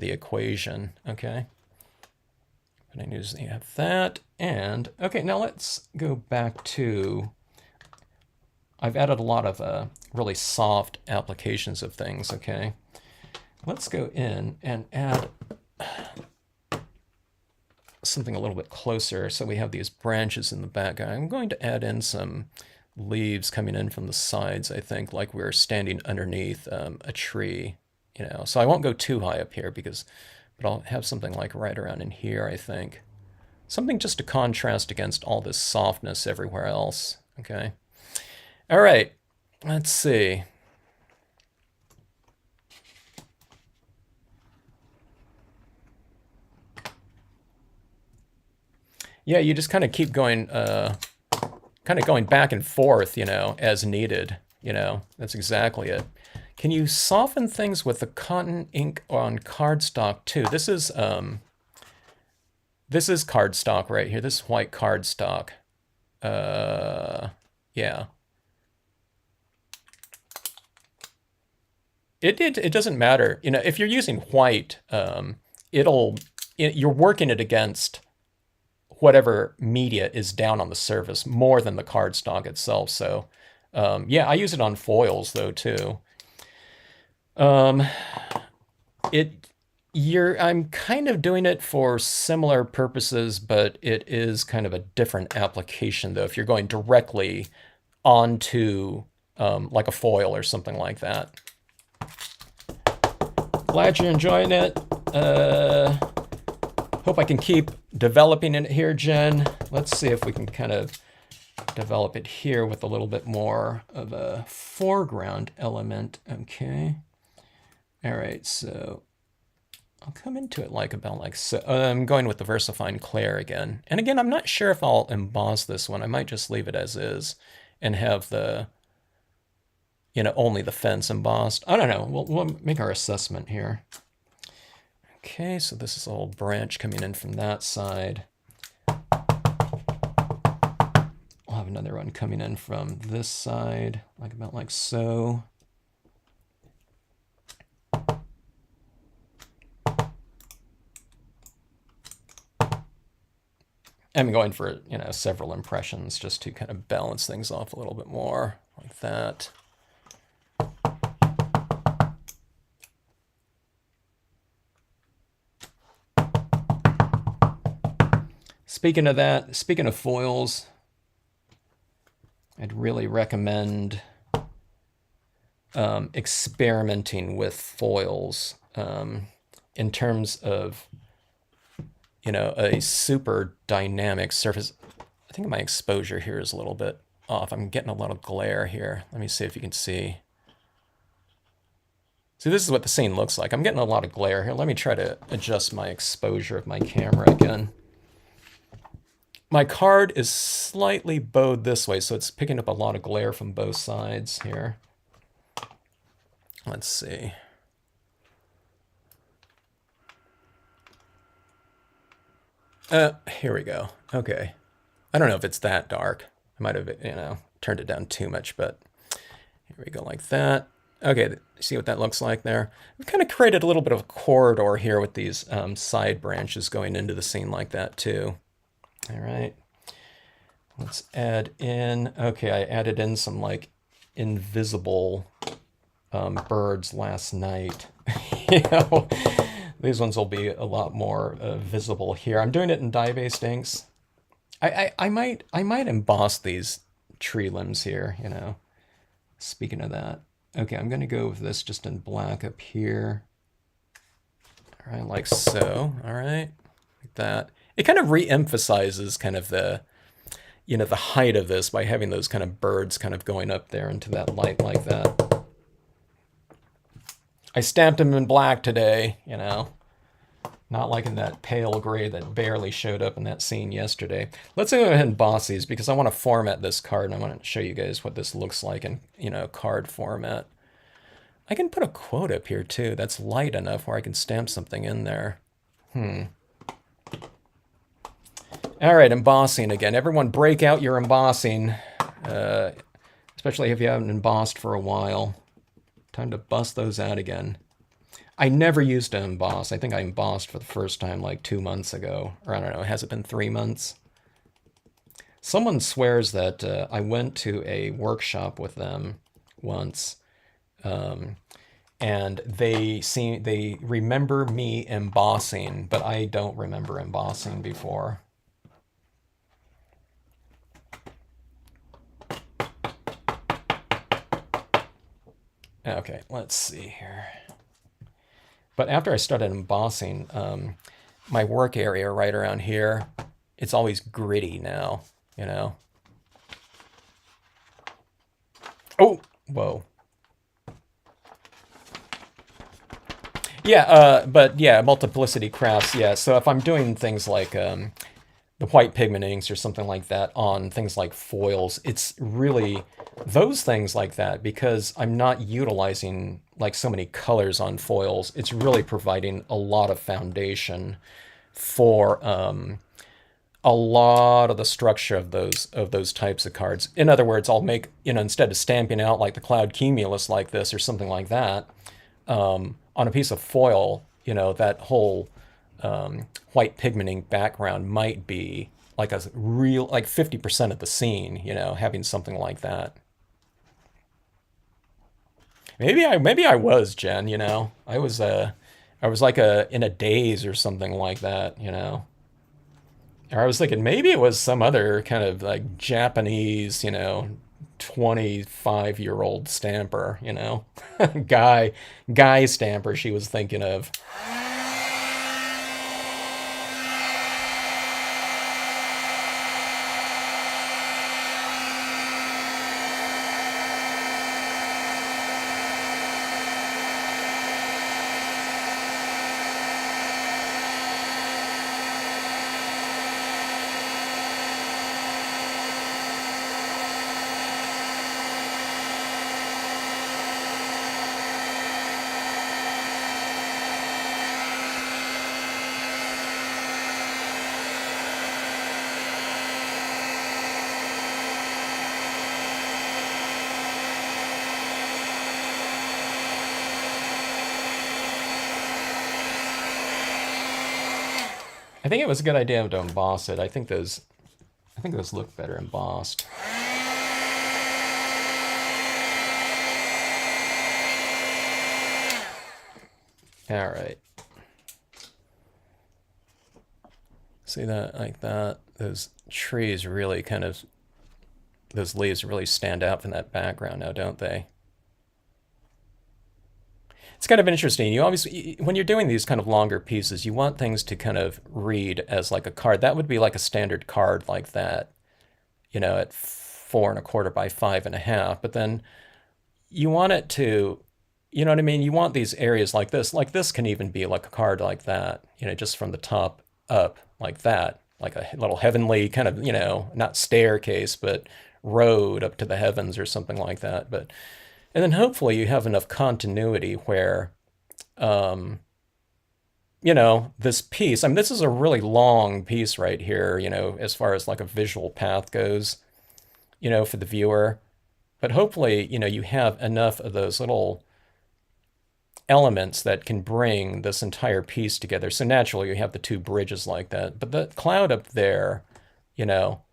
Speaker 1: equation. Okay. But I usually have that, and okay. Now let's go back to. I've added a lot of really soft applications of things. Okay. Let's go in and add something a little bit closer. So we have these branches in the back. I'm going to add in some leaves coming in from the sides, I think, like we're standing underneath a tree, you know. So I won't go too high up here but I'll have something like right around in here, I think. Something just to contrast against all this softness everywhere else, okay? All right, let's see. Yeah, you just kind of keep going, going back and forth, you know, as needed. You know, that's exactly it. Can you soften things with the cotton ink on cardstock too? This is cardstock right here. This is white cardstock. Yeah. It doesn't matter. You know, if you're using white, you're working it against whatever media is down on the surface more than the cardstock itself. So yeah, I use it on foils though too. I'm kind of doing it for similar purposes, but it is kind of a different application though if you're going directly onto like a foil or something like that. Glad you're enjoying it. Hope I can keep developing it here, Jen. Let's see if we can kind of develop it here with a little bit more of a foreground element. Okay. All right, so I'll come into it like so. I'm going with the VersaFine Clair again. And again, I'm not sure if I'll emboss this one. I might just leave it as is and have the, you know, only the fence embossed. I don't know. We'll make our assessment here. Okay, so this is a little branch coming in from that side. We'll have another one coming in from this side, about like so. I'm going for, you know, several impressions just to kind of balance things off a little bit more, like that. Speaking of that, speaking of foils, I'd really recommend experimenting with foils in terms of, you know, a super dynamic surface. I think my exposure here is a little bit off. I'm getting a lot of glare here. Let me see if you can see. See, this is what the scene looks like. I'm getting a lot of glare here. Let me try to adjust my exposure of my camera again. My card is slightly bowed this way, so it's picking up a lot of glare from both sides here. Let's see. Here we go. Okay. I don't know if it's that dark. I might have, you know, turned it down too much, but here we go, like that. Okay, see what that looks like there? We've kind of created a little bit of a corridor here with these side branches going into the scene like that too. All right. Let's add in, okay, I added in some like invisible birds last night. You know, these ones will be a lot more visible here. I'm doing it in dye-based inks. I might emboss these tree limbs here, you know. Speaking of that. Okay, I'm going to go with this just in black up here. All right, like so. All right, like that. It kind of re-emphasizes kind of the, you know, the height of this by having those kind of birds kind of going up there into that light like that. I stamped them in black today, you know. Not like in that pale gray that barely showed up in that scene yesterday. Let's go ahead and emboss these because I want to format this card and I want to show you guys what this looks like in, you know, card format. I can put a quote up here too. That's light enough where I can stamp something in there. All right, embossing again. Everyone break out your embossing, especially if you haven't embossed for a while. Time to bust those out again. I never used to emboss. I think I embossed for the first time like 2 months ago. Or I don't know, has it been 3 months? Someone swears that I went to a workshop with them once. And they remember me embossing, but I don't remember embossing before. Okay, let's see here. But after I started embossing, my work area right around here, it's always gritty now, you know? Oh, whoa. Yeah, but yeah, multiplicity crafts, yeah. So if I'm doing things like the white pigment inks or something like that on things like foils, it's really those things like that, because I'm not utilizing like so many colors on foils, it's really providing a lot of foundation for a lot of the structure of those types of cards. In other words, I'll make, you know, instead of stamping out like the cloud cumulus like this or something like that, on a piece of foil, you know, that whole white pigmenting background might be like a real, like 50% of the scene, you know, having something like that. Maybe I was, Jen, you know. I was like in a daze or something like that, you know. Or I was thinking maybe it was some other kind of like Japanese, you know, 25-year-old stamper, you know. guy stamper she was thinking of. I think it was a good idea to emboss it. I think those look better embossed. All right. See that, like that? Those trees really kind of, those leaves really stand out from that background now, don't they? It's kind of interesting. You obviously, when you're doing these kind of longer pieces, you want things to kind of read as like a card. That would be like a standard card like that, you know, at 4¼ by 5½. But then you want it to, you know what I mean? You want these areas like this. Like this can even be like a card like that, you know, just from the top up like that, like a little heavenly kind of, you know, not staircase, but road up to the heavens or something like that. But and then hopefully you have enough continuity where, um, you know, this piece, I mean, this is a really long piece right here, you know, as far as like a visual path goes, you know, for the viewer. But hopefully, you know, you have enough of those little elements that can bring this entire piece together. So naturally, you have the two bridges like that. But the cloud up there, you know,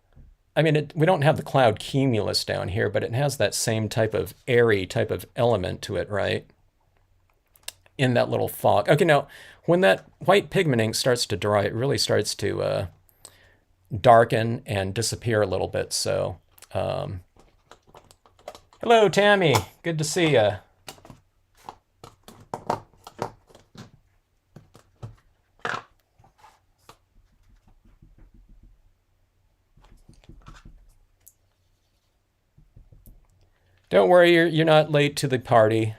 Speaker 1: I mean, we don't have the cloud cumulus down here, but it has that same type of airy type of element to it, right? In that little fog. Okay, now, when that white pigment ink starts to dry, it really starts to darken and disappear a little bit. So, hello, Tammy. Good to see you. Don't worry, you're not late to the party.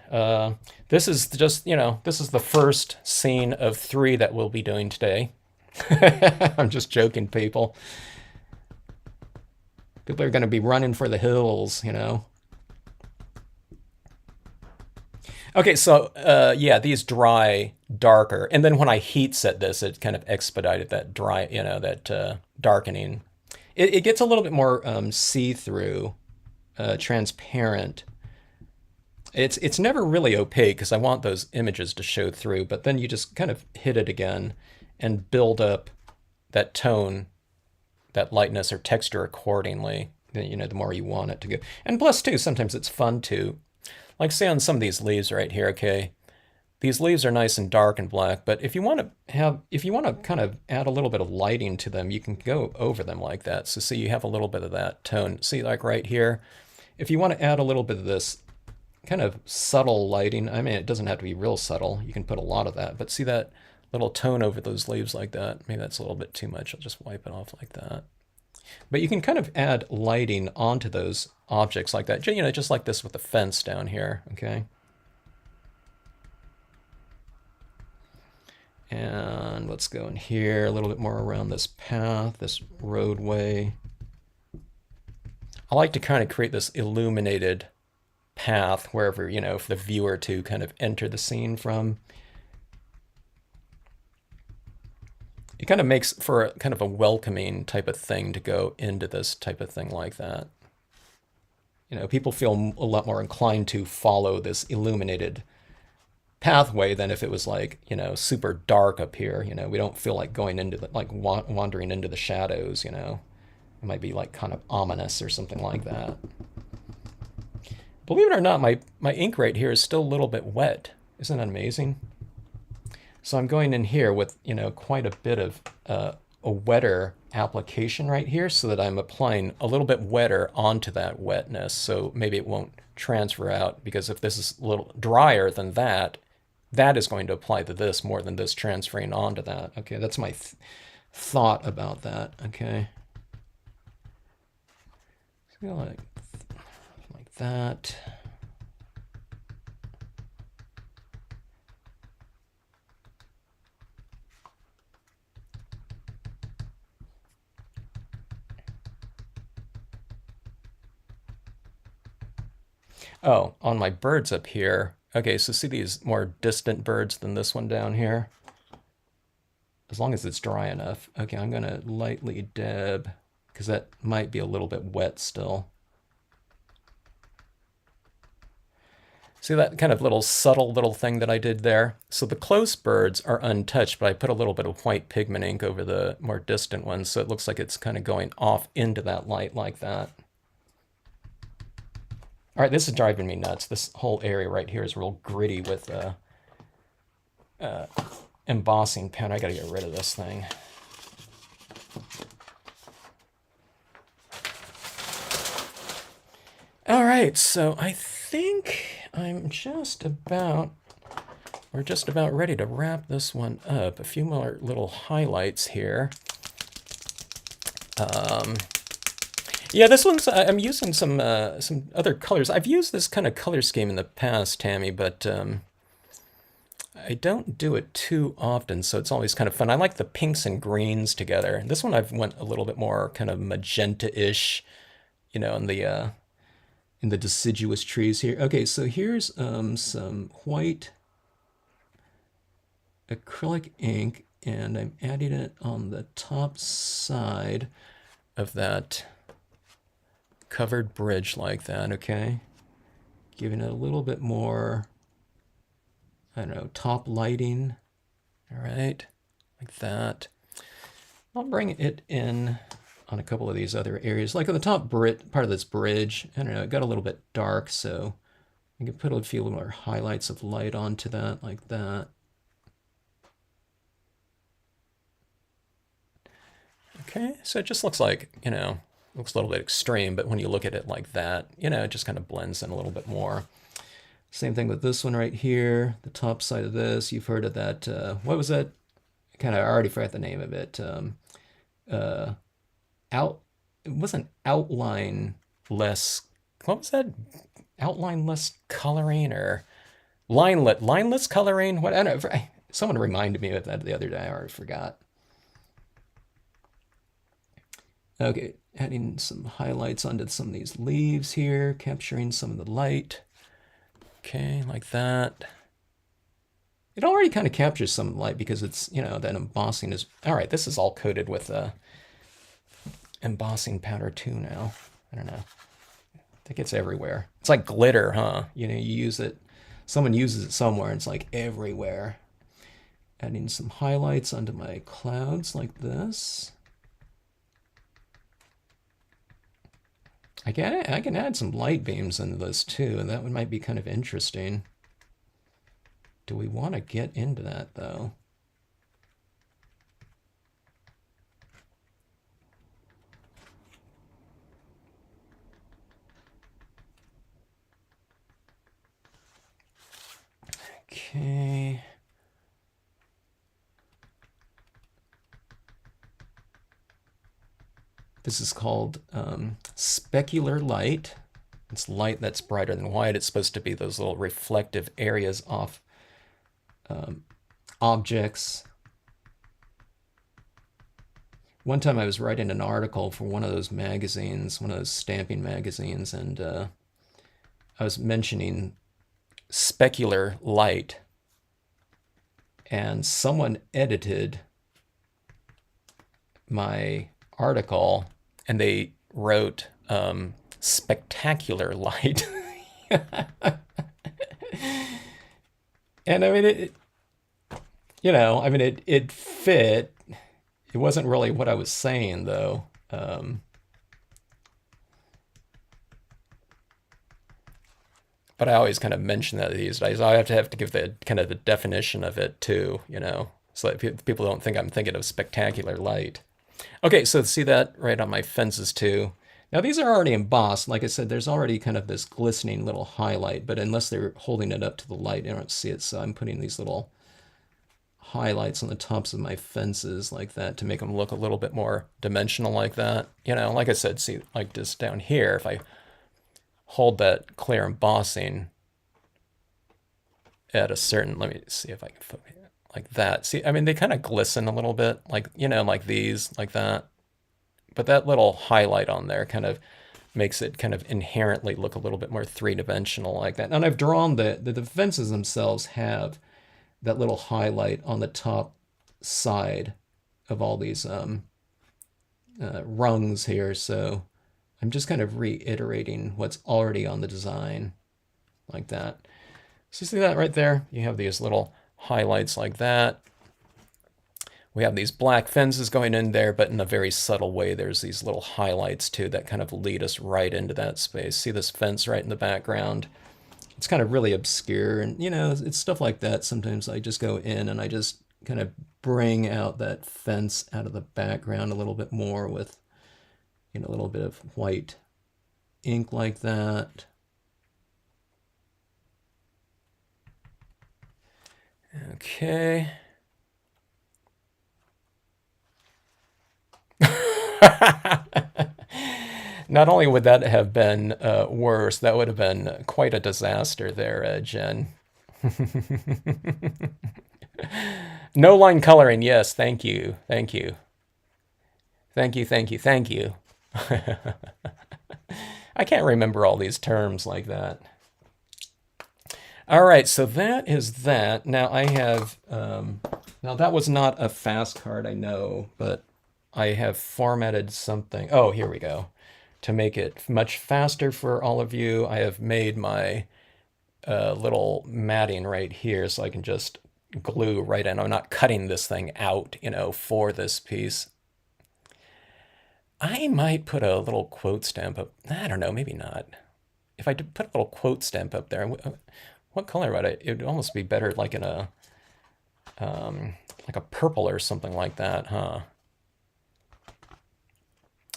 Speaker 1: This is just, you know, this is the first scene of 3 that we'll be doing today. I'm just joking, people. People are going to be running for the hills, you know. Okay, so yeah, these dry darker, and then when I heat set this, it kind of expedited that dry, you know, that darkening. It gets a little bit more see-through, transparent. It's never really opaque because I want those images to show through, but then you just kind of hit it again and build up that tone, that lightness or texture accordingly. You know, the more you want it to go. And plus too, sometimes it's fun to, like say on some of these leaves right here, okay, these leaves are nice and dark and black, but if you want to kind of add a little bit of lighting to them, you can go over them like that. So see, you have a little bit of that tone. See, like right here, if you want to add a little bit of this kind of subtle lighting, I mean, it doesn't have to be real subtle. You can put a lot of that, but see that little tone over those leaves like that? Maybe that's a little bit too much. I'll just wipe it off like that. But you can kind of add lighting onto those objects like that, you know, just like this with the fence down here, okay? And let's go in here a little bit more around this path, this roadway. I like to kind of create this illuminated path wherever, you know, for the viewer to kind of enter the scene from. It kind of makes for a kind of a welcoming type of thing to go into this type of thing like that. You know, people feel a lot more inclined to follow this illuminated pathway than if it was like, you know, super dark up here. You know, we don't feel like going into the, like wandering into the shadows, you know. It might be like kind of ominous or something like that. Believe it or not, my ink right here is still a little bit wet. Isn't that amazing? So I'm going in here with, you know, quite a bit of a wetter application right here so that I'm applying a little bit wetter onto that wetness. So maybe it won't transfer out, because if this is a little drier than that, that is going to apply to this more than this transferring onto that. Okay, that's my thought about that. Okay. So like that. Oh, on my birds up here. Okay, so see these more distant birds than this one down here? As long as it's dry enough. Okay, I'm going to lightly dab, because that might be a little bit wet still. See that kind of little subtle little thing that I did there? So the close birds are untouched, but I put a little bit of white pigment ink over the more distant ones, so it looks like it's kind of going off into that light like that. All right, this is driving me nuts. This whole area right here is real gritty with embossing pen. I gotta get rid of this thing. All right, so I think we're just about ready to wrap this one up. A few more little highlights here. Yeah, this one's, I'm using some other colors. I've used this kind of color scheme in the past, Tammy, but I don't do it too often, so it's always kind of fun. I like the pinks and greens together. This one I've went a little bit more kind of magenta-ish, you know, in the deciduous trees here. Okay, so here's some white acrylic ink, and I'm adding it on the top side of that covered bridge like that, okay? Giving it a little bit more, I don't know, top lighting. All right, like that. I'll bring it in on a couple of these other areas. Like on the top part of this bridge, I don't know, it got a little bit dark, so I can put a few more highlights of light onto that, like that. Okay, so it just looks like, you know, looks a little bit extreme, but when you look at it like that, you know, it just kind of blends in a little bit more. Same thing with this one right here, the top side of this. You've heard of that, what was that? I already forgot the name of it. It wasn't outline less, what was that? Outline less coloring or lineless coloring? What, I don't know. Someone reminded me of that the other day. I already forgot. Okay, adding some highlights onto some of these leaves here, capturing some of the light. Okay, like that. It already kind of captures some light because it's, you know, that embossing is, all right, this is all coated with embossing powder too now. I don't know. I think it's everywhere. It's like glitter, huh? You know, you use it, someone uses it somewhere and it's like everywhere. Adding some highlights onto my clouds like this. I can add some light beams into this too, and that one might be kind of interesting. Do we want to get into that though? Okay. This is called specular light. It's light that's brighter than white. It's supposed to be those little reflective areas off objects. One time I was writing an article for one of those magazines, one of those stamping magazines, and I was mentioning specular light, and someone edited my article and they wrote spectacular light. And I mean, you know, I mean, it fit. It wasn't really what I was saying though. But I always kind of mention that these days. I have to give the kind of the definition of it too, you know, so that people don't think I'm thinking of spectacular light. Okay, so see that right on my fences too. Now these are already embossed. Like I said, there's already kind of this glistening little highlight, but unless they're holding it up to the light, you don't see it. So I'm putting these little highlights on the tops of my fences like that to make them look a little bit more dimensional like that. You know, like I said, see, like just down here, if I hold that clear embossing at a certain, let me see if I can focus like that. See, I mean, they kind of glisten a little bit, like, you know, like these, like that. But that little highlight on there kind of makes it kind of inherently look a little bit more three-dimensional like that. And I've drawn the fences themselves have that little highlight on the top side of all these rungs here. So I'm just kind of reiterating what's already on the design like that. So you see that right there? You have these little highlights like that. We have these black fences going in there, but in a very subtle way, there's these little highlights too that kind of lead us right into that space. See this fence right in the background? It's kind of really obscure, and you know, it's stuff like that. Sometimes I just go in and I just kind of bring out that fence out of the background a little bit more with, you know, a little bit of white ink like that. Okay. Not only would that have been worse, that would have been quite a disaster there, Jen. No line coloring, yes, thank you, thank you. Thank you, thank you, thank you. I can't remember all these terms like that. All right, so that is that. Now I have, now that was not a fast card, I know, but I have formatted something. Oh, here we go. To make it much faster for all of you, I have made my little matting right here so I can just glue right in. I'm not cutting this thing out, you know, for this piece. I might put a little quote stamp up. I don't know, maybe not. If I put a little quote stamp up there, what color would it? It would almost be better like in a like a purple or something like that, huh?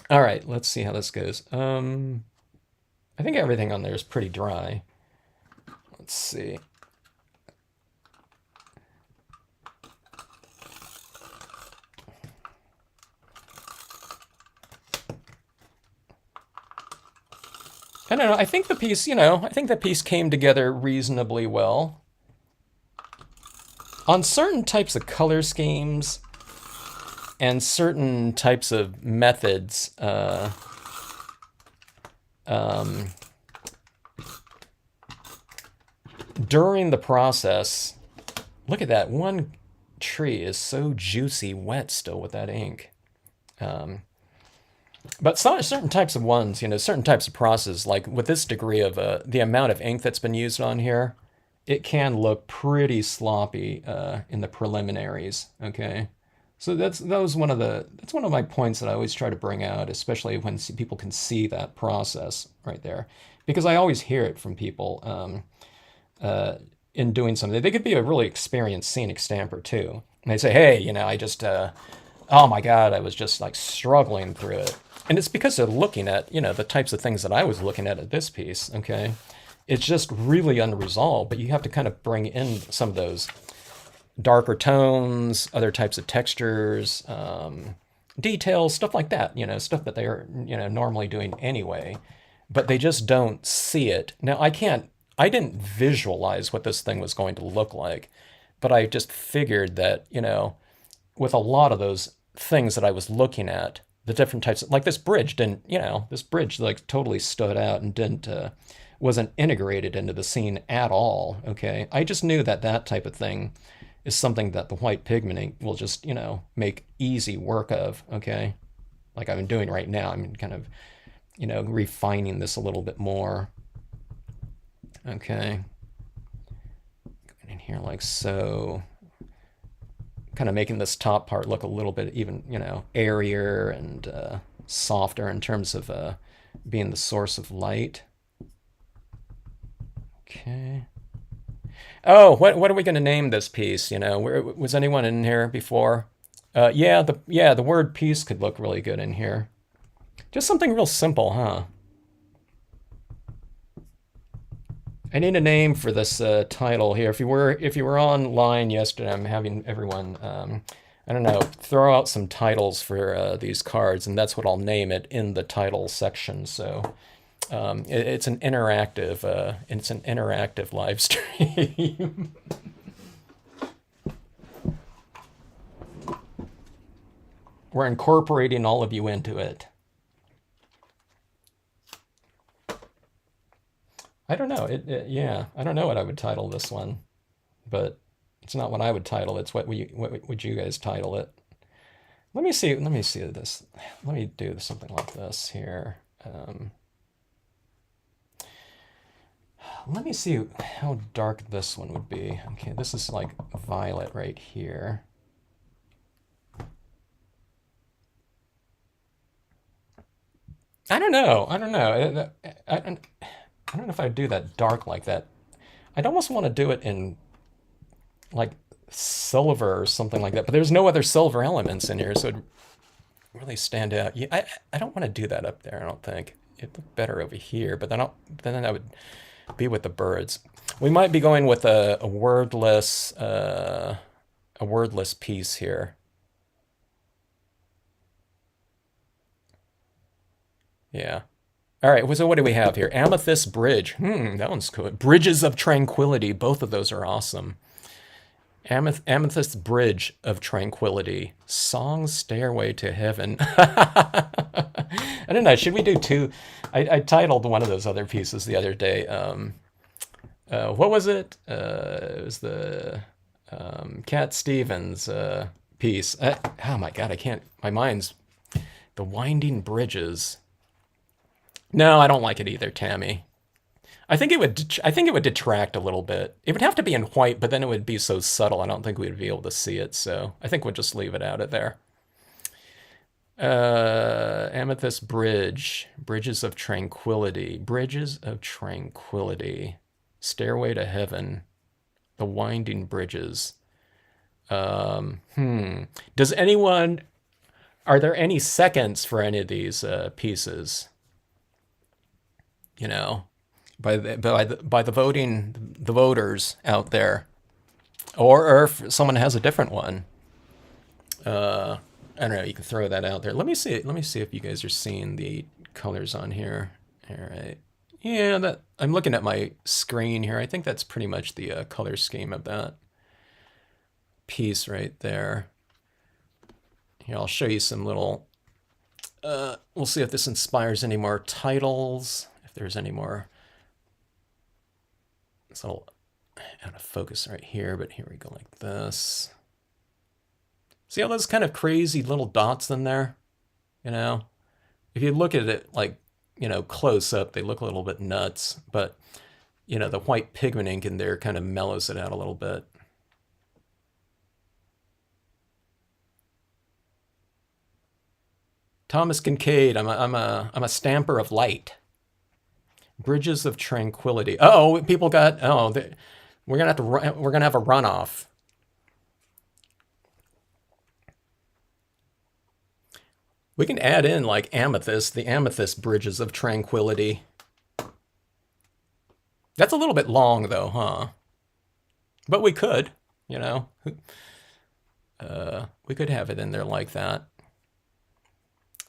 Speaker 1: All right, let's see how this goes. I think everything on there is pretty dry. Let's see. I don't know. I think the piece, you know, I think the piece came together reasonably well. On certain types of color schemes and certain types of methods, during the process, look at that. One tree is so juicy wet still with that ink. But certain types of ones, you know, certain types of processes, like with this degree of the amount of ink that's been used on here, it can look pretty sloppy in the preliminaries. Okay, so that's one of my points that I always try to bring out, especially when people can see that process right there, because I always hear it from people in doing something. They could be a really experienced scenic stamper too, and they say, "Hey, you know, I just oh my God, I was just like struggling through it." And it's because they're looking at, you know, the types of things that I was looking at this piece, okay? It's just really unresolved, but you have to kind of bring in some of those darker tones, other types of textures, details, stuff like that, you know, stuff that they're, you know, normally doing anyway, but they just don't see it. Now, I didn't visualize what this thing was going to look like, but I just figured that, you know, with a lot of those things that I was looking at, the different types of, like this bridge didn't, you know, this bridge like totally stood out and didn't, wasn't integrated into the scene at all, okay? I just knew that that type of thing is something that the white pigment ink will just, you know, make easy work of, okay? Like I've been doing right now, I'm kind of, you know, refining this a little bit more. Okay. Going in here like so. Kind of making this top part look a little bit even, you know, airier and softer in terms of being the source of light. Okay. Oh, what are we going to name this piece? You know, was anyone in here before? Yeah, the word piece could look really good in here. Just something real simple, huh? I need a name for this title here. If you were online yesterday, I'm having everyone, I don't know, throw out some titles for these cards, and that's what I'll name it in the title section. So it's an interactive live stream. We're incorporating all of you into it. I don't know. Yeah, I don't know what I would title this one, but it's not what I would title. It's what would you guys title it? Let me see. Let me see this. Let me do something like this here. Let me see how dark this one would be. Okay, this is like violet right here. I don't know. I don't know. I don't know if I'd do that dark like that. I'd almost want to do it in like silver or something like that. But there's no other silver elements in here, so it'd really stand out. Yeah, I don't want to do that up there. I don't think it'd look better over here. But then I would be with the birds. We might be going with a wordless piece here. Yeah. All right, so what do we have here? Amethyst Bridge. That one's cool. Bridges of Tranquility. Both of those are awesome. Amethyst Bridge of Tranquility. Song Stairway to Heaven. I don't know. Should we do two? I titled one of those other pieces the other day. What was it? It was the Cat Stevens piece. Oh my God, I can't. My mind's the Winding Bridges. No, I don't like it either, Tammy. I think it would. I think it would detract a little bit. It would have to be in white, but then it would be so subtle. I don't think we would be able to see it. So I think we'll just leave it out of there. Amethyst Bridge, Bridges of Tranquility, Bridges of Tranquility, Stairway to Heaven, The Winding Bridges. Does anyone? Are there any seconds for any of these pieces? You know, by the voters out there, or if someone has a different one. I don't know. You can throw that out there. Let me see. Let me see if you guys are seeing the colors on here. All right. Yeah, that I'm looking at my screen here. I think that's pretty much the color scheme of that piece right there. Here, I'll show you some little. We'll see if this inspires any more titles. If there's any more. It's a little out of focus right here, but here we go like this. See all those kind of crazy little dots in there? You know, if you look at it like, you know, close up, they look a little bit nuts, but you know, the white pigment ink in there kind of mellows it out a little bit. Thomas Kincaid, I'm a stamper of light. Bridges of Tranquility. Oh, people got. Oh, we're gonna have to. We're gonna have a runoff. We can add in like Amethyst, the Amethyst Bridges of Tranquility. That's a little bit long though, huh? But we could, you know. We could have it in there like that.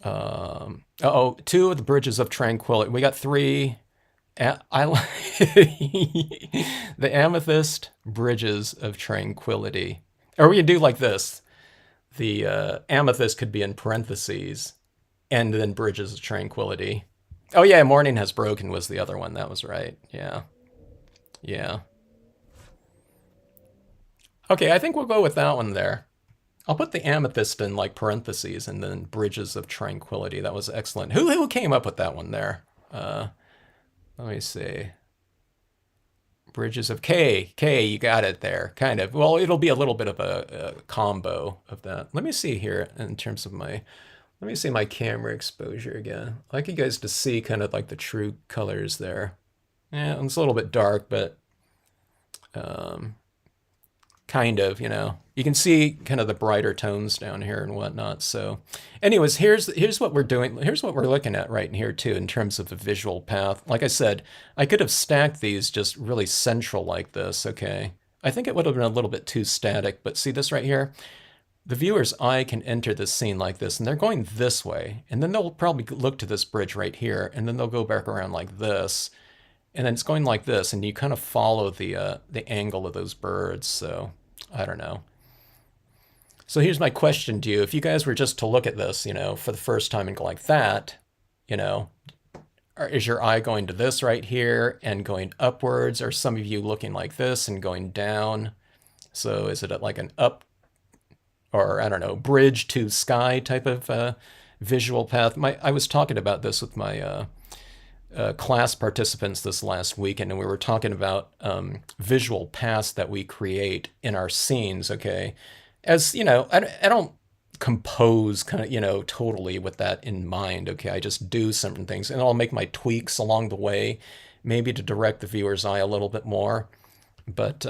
Speaker 1: Uh-oh, two of the Bridges of Tranquility. We got three. I like the Amethyst Bridges of Tranquility. Or we could do like this. The Amethyst could be in parentheses, and then Bridges of Tranquility. Oh yeah, Morning Has Broken was the other one. That was right. Yeah. Yeah. Okay, I think we'll go with that one there. I'll put the Amethyst in like parentheses and then Bridges of Tranquility. That was excellent. Who came up with that one there? Let me see. Bridges of K, you got it there, kind of. Well, it'll be a little bit of a combo of that. Let me see here in terms of my, let me see my camera exposure again. I'd like you guys to see kind of like the true colors there. Yeah, it's a little bit dark, but kind of, you know. You can see kind of the brighter tones down here and whatnot. So anyways, here's what we're doing. Here's what we're looking at right here too in terms of the visual path. Like I said, I could have stacked these just really central like this, okay? I think it would have been a little bit too static, but see this right here? The viewer's eye can enter this scene like this, and they're going this way, and then they'll probably look to this bridge right here, and then they'll go back around like this, and then it's going like this, and you kind of follow the angle of those birds, so I don't know. So here's my question to you. If you guys were just to look at this, you know, for the first time and go like that, you know, is your eye going to this right here and going upwards? Or some of you looking like this and going down? So is it like an up or, I don't know, bridge to sky type of visual path? I was talking about this with my class participants this last weekend, and we were talking about visual paths that we create in our scenes. Okay, as you know, I don't compose kind of totally with that in mind. Okay, I just do certain things, and I'll make my tweaks along the way, maybe to direct the viewer's eye a little bit more. But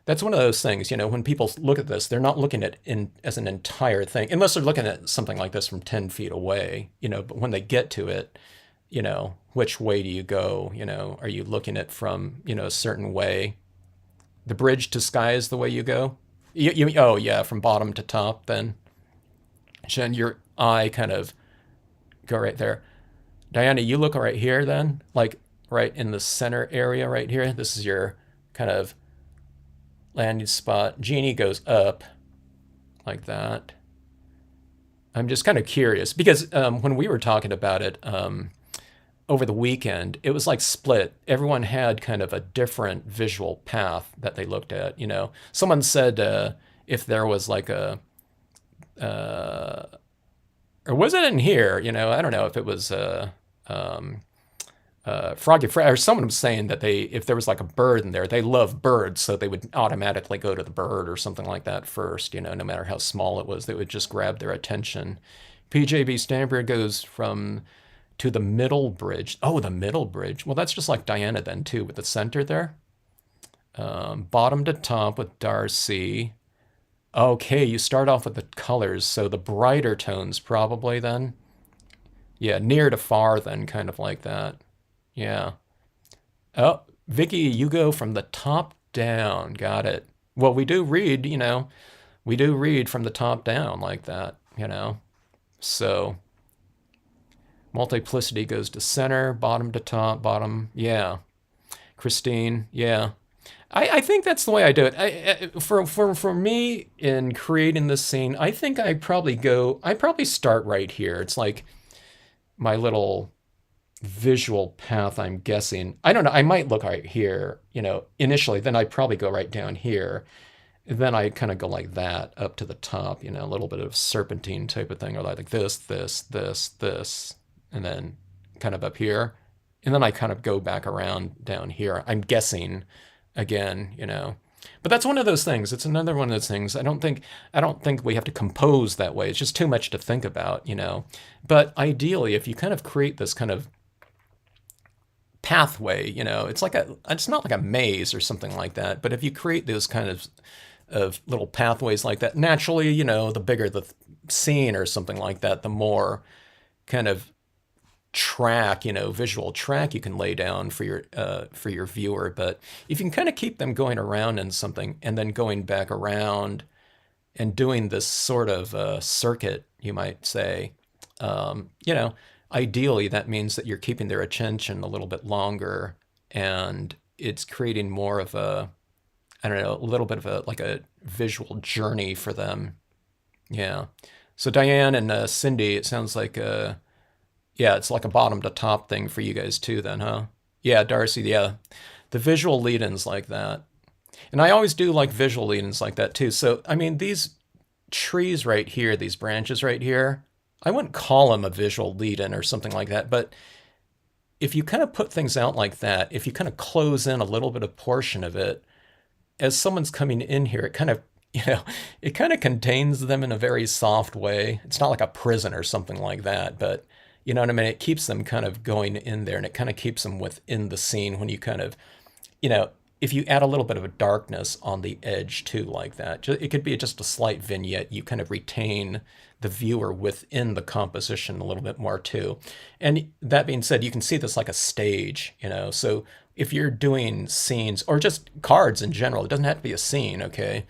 Speaker 1: that's one of those things. When people look at this, they're not looking at in as an entire thing, unless they're looking at something like this from 10 feet away. But when they get to it, which way do you go? Are you looking at from, a certain way? The bridge to sky is the way you go? Oh, yeah, from bottom to top, then. Then your eye kind of go right there. Diana, you look right here, then? Like right in the center area right here. This is your kind of landing spot. Jeannie goes up like that. I'm just kind of curious because when we were talking about it, over the weekend, it was like split. Everyone had kind of a different visual path that they looked at. Someone said if there was like or was it in here? I don't know if it was Froggy Fred, or someone was saying that if there was like a bird in there, they love birds, so they would automatically go to the bird or something like that first. No matter how small it was, they would just grab their attention. PJB Stanford goes from to the middle bridge. Oh, the middle bridge. Well, that's just like Diana then too, with the center there. Bottom to top with Darcy. Okay, you start off with the colors, so the brighter tones probably then. Yeah, near to far then, kind of like that. Yeah. Oh, Vicky, you go from the top down. Got it. Well, we do read, we do read from the top down like that, So multiplicity goes to center, bottom to top, bottom. Yeah. Christine, yeah. I think that's the way I do it. For me in creating this scene, I think I probably start right here. It's like my little visual path, I'm guessing. I don't know. I might look right here, initially. Then I probably go right down here. Then I kind of go like that up to the top, a little bit of serpentine type of thing, or like this, this, and then kind of up here. And then I kind of go back around down here. I'm guessing again, But that's one of those things. It's another one of those things. I don't think we have to compose that way. It's just too much to think about, But ideally, if you kind of create this kind of pathway, it's not like a maze or something like that. But if you create those kind of little pathways like that, naturally, the bigger the scene or something like that, the more kind of visual track you can lay down for your viewer. But if you can kind of keep them going around in something and then going back around and doing this sort of circuit, you might say, ideally that means that you're keeping their attention a little bit longer, and it's creating more of a little bit of a visual journey for them. Yeah. So Diane and Cindy, it sounds like yeah, it's like a bottom to top thing for you guys too then, huh? Yeah, Darcy, yeah. The visual lead-ins like that. And I always do like visual lead-ins like that too. So, I mean, these trees right here, these branches right here, I wouldn't call them a visual lead-in or something like that, but if you kind of put things out like that, if you kind of close in a little bit of portion of it, as someone's coming in here, it kind of, it kind of contains them in a very soft way. It's not like a prison or something like that, but you know what I mean? It keeps them kind of going in there, and it kind of keeps them within the scene when you kind of, if you add a little bit of a darkness on the edge too, like that. It could be just a slight vignette. You kind of retain the viewer within the composition a little bit more too. And that being said, you can see this like a stage, So if you're doing scenes or just cards in general, it doesn't have to be a scene, okay?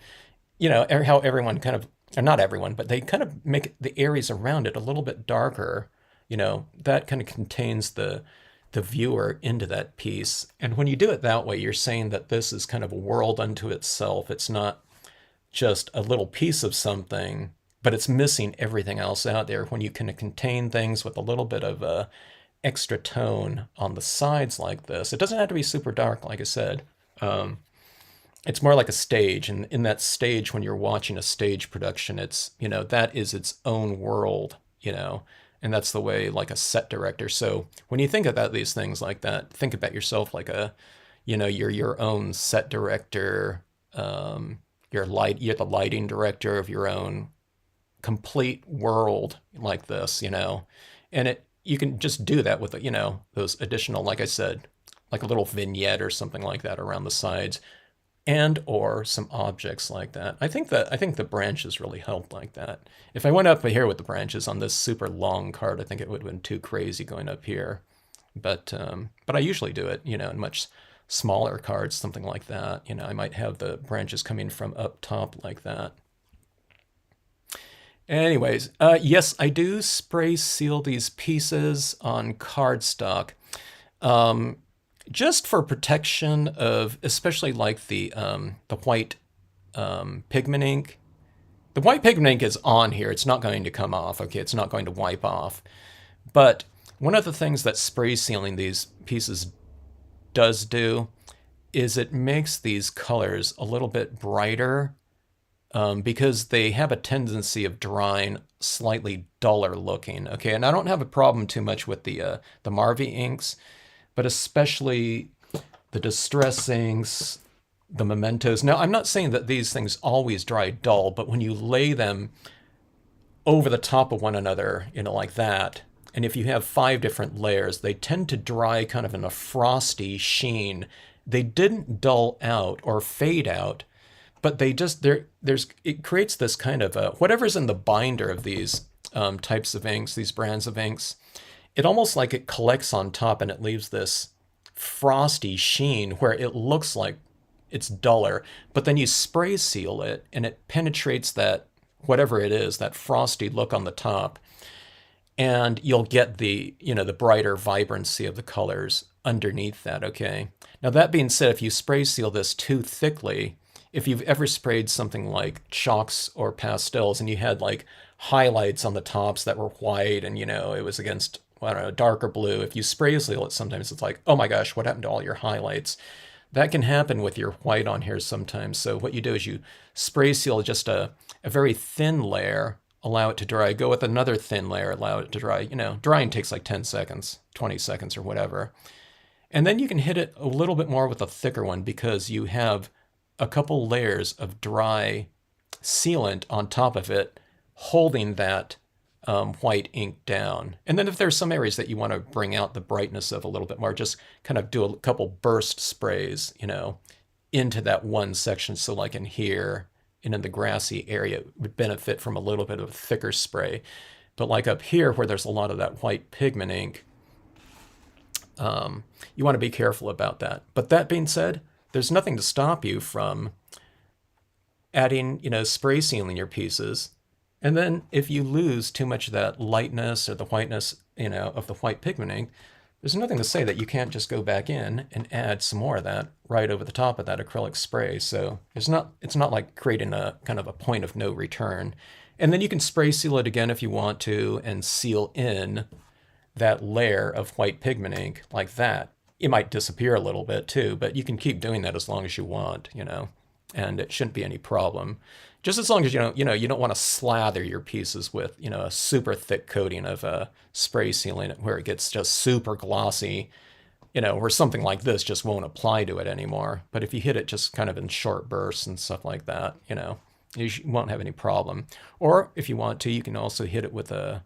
Speaker 1: How everyone kind of, or not everyone, but they kind of make the areas around it a little bit darker. That kind of contains the viewer into that piece. And when you do it that way, you're saying that this is kind of a world unto itself. It's not just a little piece of something, but it's missing everything else out there. When you can contain things with a little bit of a extra tone on the sides like this, it doesn't have to be super dark, like I said. It's more like a stage. And in that stage, when you're watching a stage production, it's, that is its own world, And that's the way like a set director. So when you think about these things like that, think about yourself like a, you're your own set director. You're the lighting director of your own complete world like this, and you can just do that with, those additional, like I said, like a little vignette or something like that around the sides, and or some objects like that. I think the branches really helped like that. If I went up here with the branches on this super long card, I think it would have been too crazy going up here. But I usually do it, in much smaller cards, something like that. I might have the branches coming from up top like that. Anyways, yes, I do spray seal these pieces on cardstock, um, just for protection of, especially like the white pigment ink. The white pigment ink is on here. It's not going to come off. Okay, it's not going to wipe off. But one of the things that spray sealing these pieces does do is it makes these colors a little bit brighter, because they have a tendency of drying slightly duller looking. Okay, and I don't have a problem too much with the Marvy inks, but especially the Distress inks, the Mementos. Now, I'm not saying that these things always dry dull, but when you lay them over the top of one another, like that, and if you have 5 different layers, they tend to dry kind of in a frosty sheen. They didn't dull out or fade out, but they just it creates this kind of whatever's in the binder of these types of inks, these brands of inks. It almost like it collects on top and it leaves this frosty sheen where it looks like it's duller, but then you spray seal it and it penetrates that, whatever it is, that frosty look on the top, and you'll get the brighter vibrancy of the colors underneath that. Okay, now that being said, if you spray seal this too thickly, if you've ever sprayed something like chalks or pastels and you had like highlights on the tops that were white and it was against, I don't know, darker blue, if you spray seal it, sometimes it's like, oh my gosh, what happened to all your highlights? That can happen with your white on here sometimes. So what you do is you spray seal just a very thin layer, allow it to dry, go with another thin layer, allow it to dry. Drying takes like 10 seconds, 20 seconds or whatever. And then you can hit it a little bit more with a thicker one because you have a couple layers of dry sealant on top of it holding that white ink down. And then if there's some areas that you want to bring out the brightness of a little bit more, just kind of do a couple burst sprays, into that one section. So like in here and in the grassy area, it would benefit from a little bit of a thicker spray. But like up here where there's a lot of that white pigment ink, you want to be careful about that. But that being said, there's nothing to stop you from adding, spray sealing your pieces. And then if you lose too much of that lightness or the whiteness, of the white pigment ink, there's nothing to say that you can't just go back in and add some more of that right over the top of that acrylic spray. So it's not like creating a kind of a point of no return. And then you can spray seal it again if you want to and seal in that layer of white pigment ink like that. It might disappear a little bit too, but you can keep doing that as long as you want, and it shouldn't be any problem. Just as long as you don't want to slather your pieces with, a super thick coating of spray sealing it where it gets just super glossy, where something like this just won't apply to it anymore. But if you hit it just kind of in short bursts and stuff like that, you won't have any problem. Or if you want to, you can also hit it with a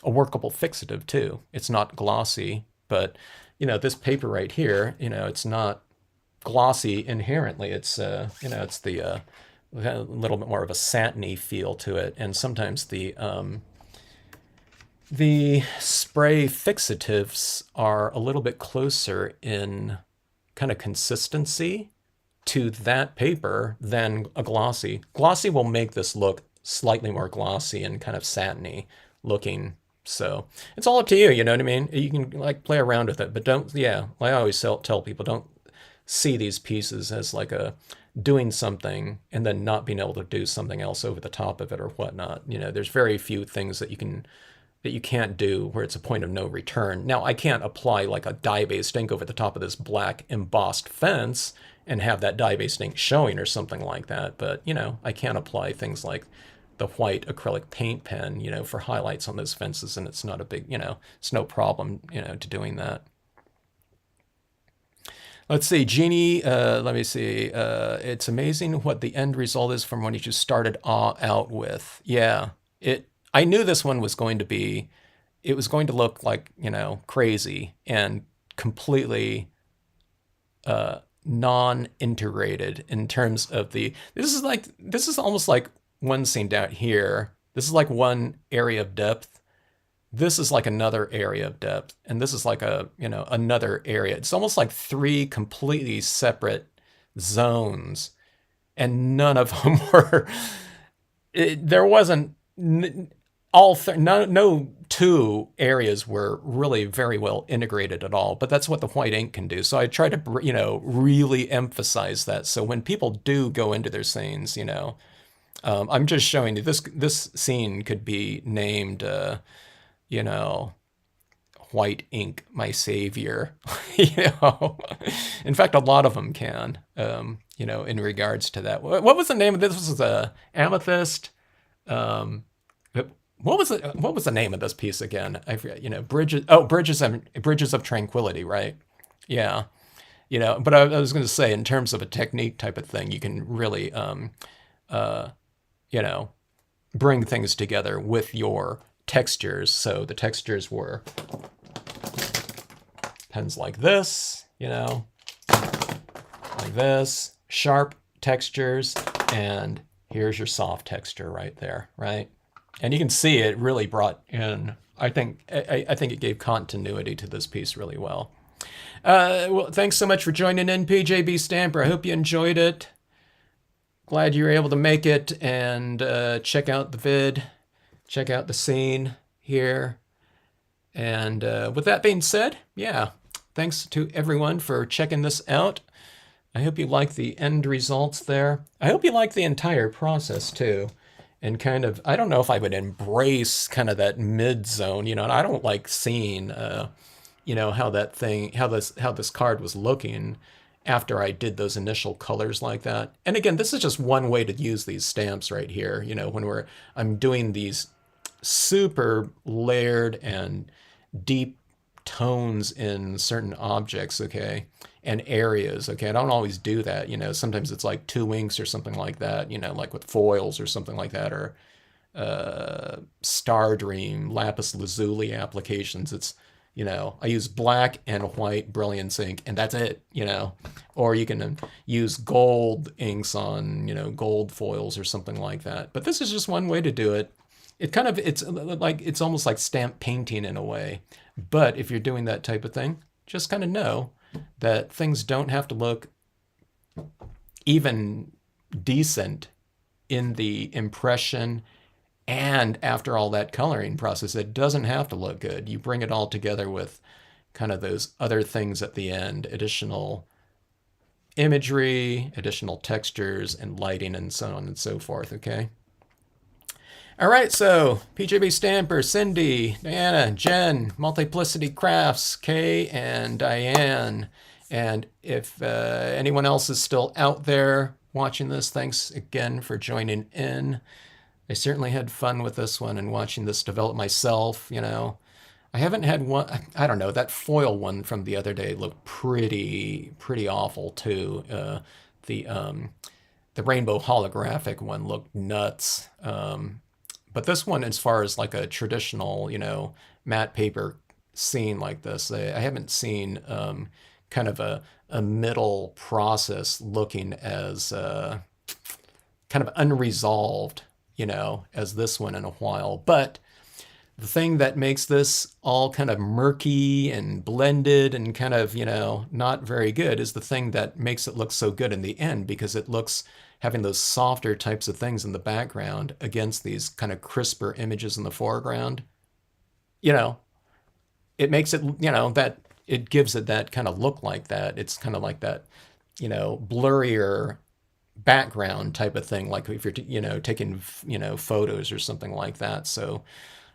Speaker 1: workable fixative too. It's not glossy, but this paper right here, it's not glossy inherently. It's it's the a little bit more of a satiny feel to it, and sometimes the spray fixatives are a little bit closer in kind of consistency to that paper than a glossy. Glossy will make this look slightly more glossy and kind of satiny looking. So it's all up to you, you know what I mean? You can like play around with it, but don't, like I always tell people, don't see these pieces as like doing something and then not being able to do something else over the top of it or whatnot. There's very few things that you can't do where it's a point of no return. Now, I can't apply like a dye-based ink over the top of this black embossed fence and have that dye-based ink showing or something like that. But, I can apply things like the white acrylic paint pen, for highlights on those fences, and it's not a big, it's no problem, to doing that. Let's see, Jeannie, let me see. It's amazing what the end result is from what you just started out with. Yeah, I knew this one was going to be, it was going to look like, crazy and completely non-integrated in terms of this is almost like one scene down here. This is like one area of depth. This is like another area of depth, and this is like another area. It's almost like three completely separate zones, and none of them were. There wasn't no two areas were really very well integrated at all. But that's what the white ink can do. So I try to really emphasize that. So when people do go into their scenes, I'm just showing you this scene could be named. White ink, my savior. In fact, a lot of them can. In regards to that. What was the name of this? This was Amethyst. What was the name of this piece again? I forget. Bridges of Tranquility, right? Yeah. But I was going to say, in terms of a technique type of thing, you can really, bring things together with your textures. So the textures were pens like this, like this, sharp textures, and here's your soft texture right there, right? And you can see it really brought in, I think it gave continuity to this piece really well. Well, thanks so much for joining in, PJB Stamper. I hope you enjoyed it. Glad you were able to make it and check out the vid. Check out the scene here. And with that being said, yeah, thanks to everyone for checking this out. I hope you like the end results there. I hope you like the entire process too. And kind of, I don't know if I would embrace kind of that mid zone, and I don't like seeing, how this card was looking after I did those initial colors like that. And again, this is just one way to use these stamps right here. When I'm doing these super layered and deep tones in certain objects, okay, and areas, okay. I don't always do that, sometimes it's like 2 inks or something like that, like with foils or something like that, or Star Dream, lapis lazuli applications. It's, I use black and white Brilliance ink, and that's it, or you can use gold inks on, gold foils or something like that. But this is just one way to do it. It's almost like stamp painting in a way. But if you're doing that type of thing, just kind of know that things don't have to look even decent in the impression and after all that coloring process. It doesn't have to look good. You bring it all together with kind of those other things at the end, additional imagery, additional textures and lighting and so on and so forth, okay? All right, so PJB Stamper, Cindy, Diana, Jen, Multiplicity Crafts, Kay, and Diane. And if anyone else is still out there watching this, thanks again for joining in. I certainly had fun with this one and watching this develop myself, I haven't had one, I don't know, that foil one from the other day looked pretty awful too. The rainbow holographic one looked nuts. But this one, as far as like a traditional, matte paper scene like this, I haven't seen kind of a middle process looking as kind of unresolved, as this one in a while. But the thing that makes this all kind of murky and blended and kind of, not very good is the thing that makes it look so good in the end, because it looks having those softer types of things in the background against these kind of crisper images in the foreground. It makes it, that it gives it that kind of look like that. It's kind of like that, blurrier background type of thing, like if you're taking photos or something like that. So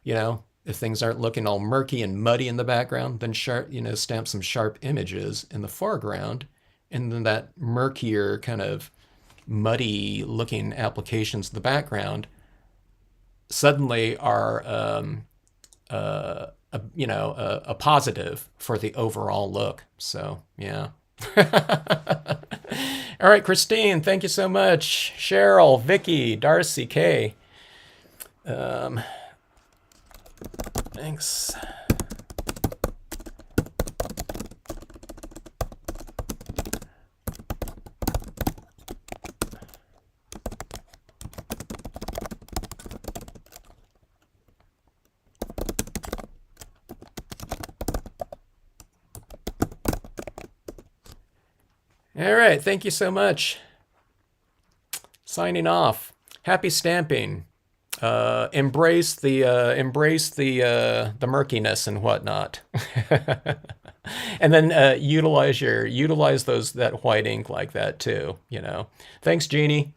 Speaker 1: if things aren't looking all murky and muddy in the background, then stamp some sharp images in the foreground, and then that murkier kind of muddy looking applications in the background suddenly are a positive for the overall look. So yeah. All right, Christine, thank you so much. Cheryl, Vicky, Darcy, Kay. Thanks. All right, thank you so much. Signing off. Happy stamping. Embrace the murkiness and whatnot. And then utilize that white ink like that too. Thanks, Jeannie.